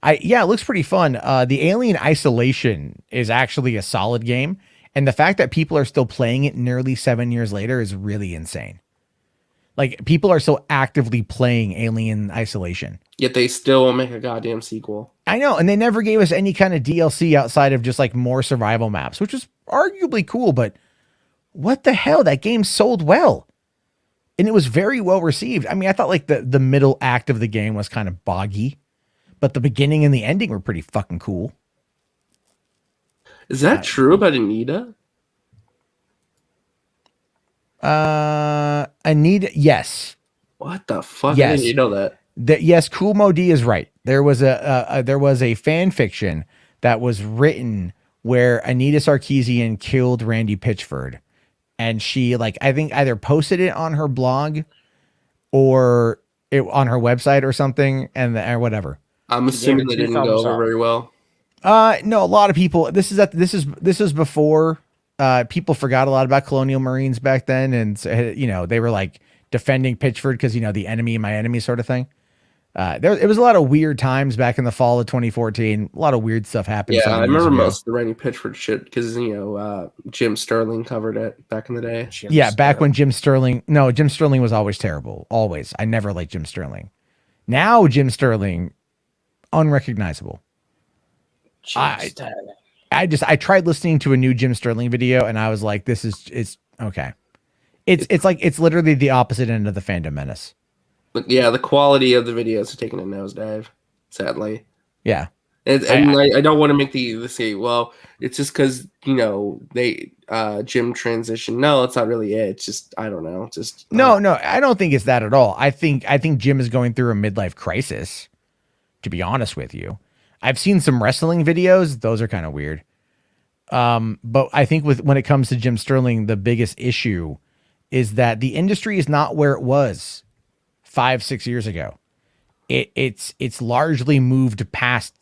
it looks pretty fun. The Alien Isolation is actually a solid game, and the fact that people are still playing it nearly 7 years later is really insane. Like, people are still actively playing Alien Isolation. Yet they still won't make a goddamn sequel. I know, and they never gave us any kind of DLC outside of just like more survival maps, which is arguably cool, but what the hell? That game sold well. And it was very well received. I mean, I thought like the middle act of the game was kind of boggy, but the beginning and the ending were pretty fucking cool. Is that true about Anita? Anita, yes. What the fuck? Yes. I didn't know that. Yes, Cool Mo D is right. There was a fan fiction that was written where Anita Sarkeesian killed Randy Pitchford, and she I think either posted it on her blog or on her website or something, or whatever. I'm assuming they didn't go over very well. No, a lot of people. This is before people forgot a lot about Colonial Marines back then, and they were like defending Pitchford because the enemy, my enemy sort of thing. It was a lot of weird times back in the fall of 2014. A lot of weird stuff happened. Yeah, I several years remember ago. most of the Randy Pitchford shit because Jim Sterling covered it back in the day. Back when Jim Sterling was always terrible. Always. I never liked Jim Sterling. Now Jim Sterling, unrecognizable. I tried listening to a new Jim Sterling video and I was like, it's okay. It's literally the opposite end of the Fandom Menace. But yeah, the quality of the videos are taking a nosedive, sadly. Yeah. And I don't want to make the say, well, it's just because they Jim transition. No, it's not really it. It's just I don't know. No, I don't think it's that at all. I think Jim is going through a midlife crisis. To be honest with you, I've seen some wrestling videos; those are kind of weird. But I think when it comes to Jim Sterling, the biggest issue is that the industry is not where it was 5-6 years ago. It's largely moved past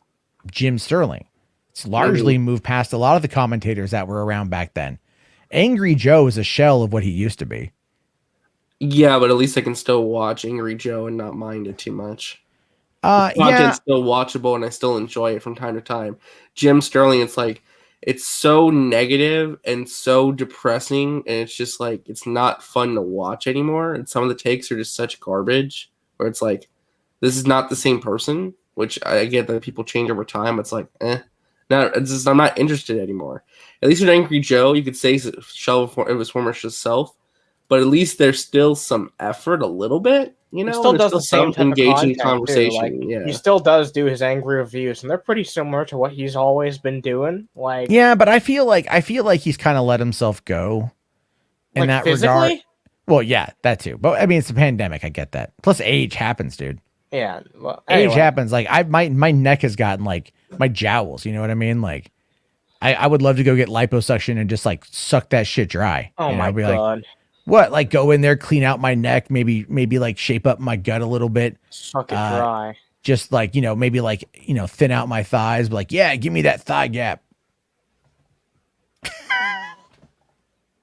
Jim Sterling. It's largely moved past a lot of the commentators that were around back then. Angry Joe is a shell of what he used to be. Yeah, but at least I can still watch Angry Joe and not mind it too much. Content's still watchable and I still enjoy it from time to time. Jim Sterling, it's so negative and so depressing, and it's just it's not fun to watch anymore. And some of the takes are just such garbage where it's this is not the same person, which I get that people change over time. It's I'm not interested anymore. At least with Angry Joe, you could say shell of his former self, but at least there's still some effort a little bit. He still does the same type engaging conversation. He still does do his angry reviews, and they're pretty similar to what he's always been doing. Yeah, but I feel like he's kind of let himself go in that physically? regard. Well, yeah, that too. But I mean, it's a pandemic. I get that. Plus, age happens, dude. Yeah, well, anyway. Age happens. My neck has gotten my jowls. You know what I mean? I would love to go get liposuction and just suck that shit dry. Oh my god. What? Go in there, clean out my neck, maybe shape up my gut a little bit. Suck it dry. Just maybe thin out my thighs, but yeah, give me that thigh gap.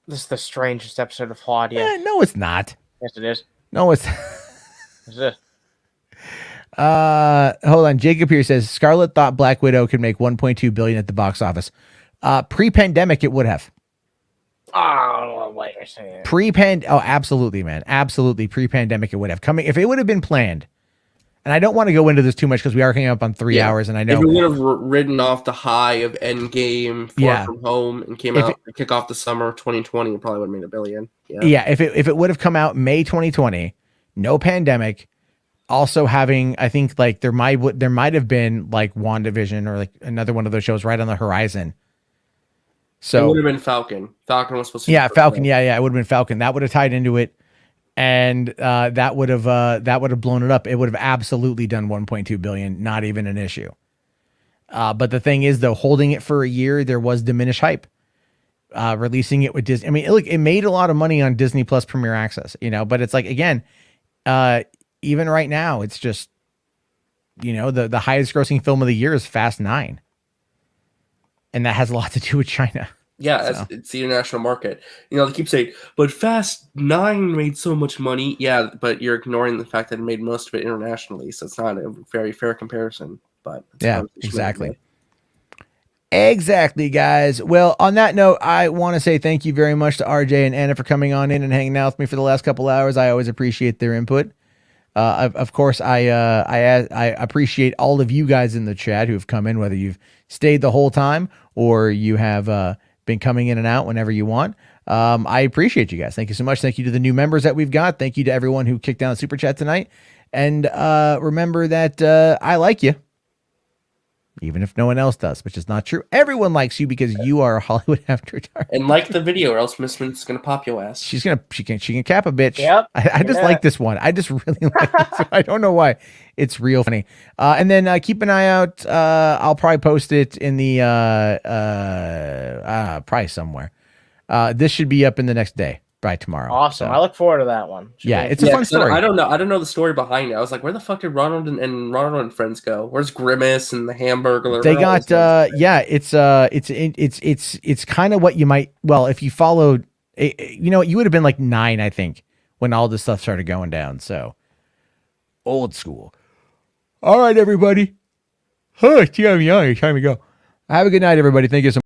This is the strangest episode of HWAD yet. No, it's not. Yes, it is. No, it's Is it? Hold on. Jacob here says Scarlett thought Black Widow could make 1.2 billion at the box office. Pre-pandemic, it would have. Oh, wait a second. Oh, absolutely, man. Absolutely. Pre-pandemic, it would have coming. If it would have been planned, and I don't want to go into this too much because we are coming up on 3 hours, and I know if it would have ridden off the high of Endgame, Far From Home, and came out to kick off the summer of 2020, it probably would have made $1 billion. Yeah. If it would have come out May 2020, no pandemic, also having, I think there might have been WandaVision or another one of those shows right on the horizon. So it would have been Falcon. Falcon was supposed to. Yeah, Falcon. Yeah, it would have been Falcon. That would have tied into it, and that would have blown it up. It would have absolutely done 1.2 billion. Not even an issue. But the thing is, though, holding it for a year, there was diminished hype. Releasing it with Disney. I mean, it made a lot of money on Disney Plus Premier Access. But it's again, even right now, it's just the highest grossing film of the year is Fast 9. And that has a lot to do with China. Yeah, it's the international market. They keep saying, but Fast 9 made so much money. Yeah, but you're ignoring the fact that it made most of it internationally. So it's not a very fair comparison. But yeah, exactly. Exactly, guys. Well, on that note, I want to say thank you very much to RJ and Anna for coming on in and hanging out with me for the last couple hours. I always appreciate their input. Of course, I appreciate all of you guys in the chat who have come in, whether you've stayed the whole time or you have been coming in and out whenever you want. I appreciate you guys. Thank you so much. Thank you to the new members that we've got. Thank you to everyone who kicked down the super chat tonight. And remember that I like you, even if no one else does, which is not true. Everyone likes you because you are Hollywood After Dark. And like the video, or else Miss Mint's gonna pop your ass. She can cap a bitch. Yep. I just like this one. I just really like this one. I don't know why. It's real funny. And then keep an eye out. I'll probably post it in the probably somewhere. This should be up in the next day. By tomorrow. Awesome. So. I look forward to that one. It's a fun story. I don't know the story behind it. I was like, where the fuck did Ronald and Ronald and friends go? Where's Grimace and the Hamburglar? They got it's kind of what you might, well, if you followed, you would have been 9, I think, when all this stuff started going down. So old school. All right, everybody. Huh, it's time to go. Have a good night, everybody. Thank you so much.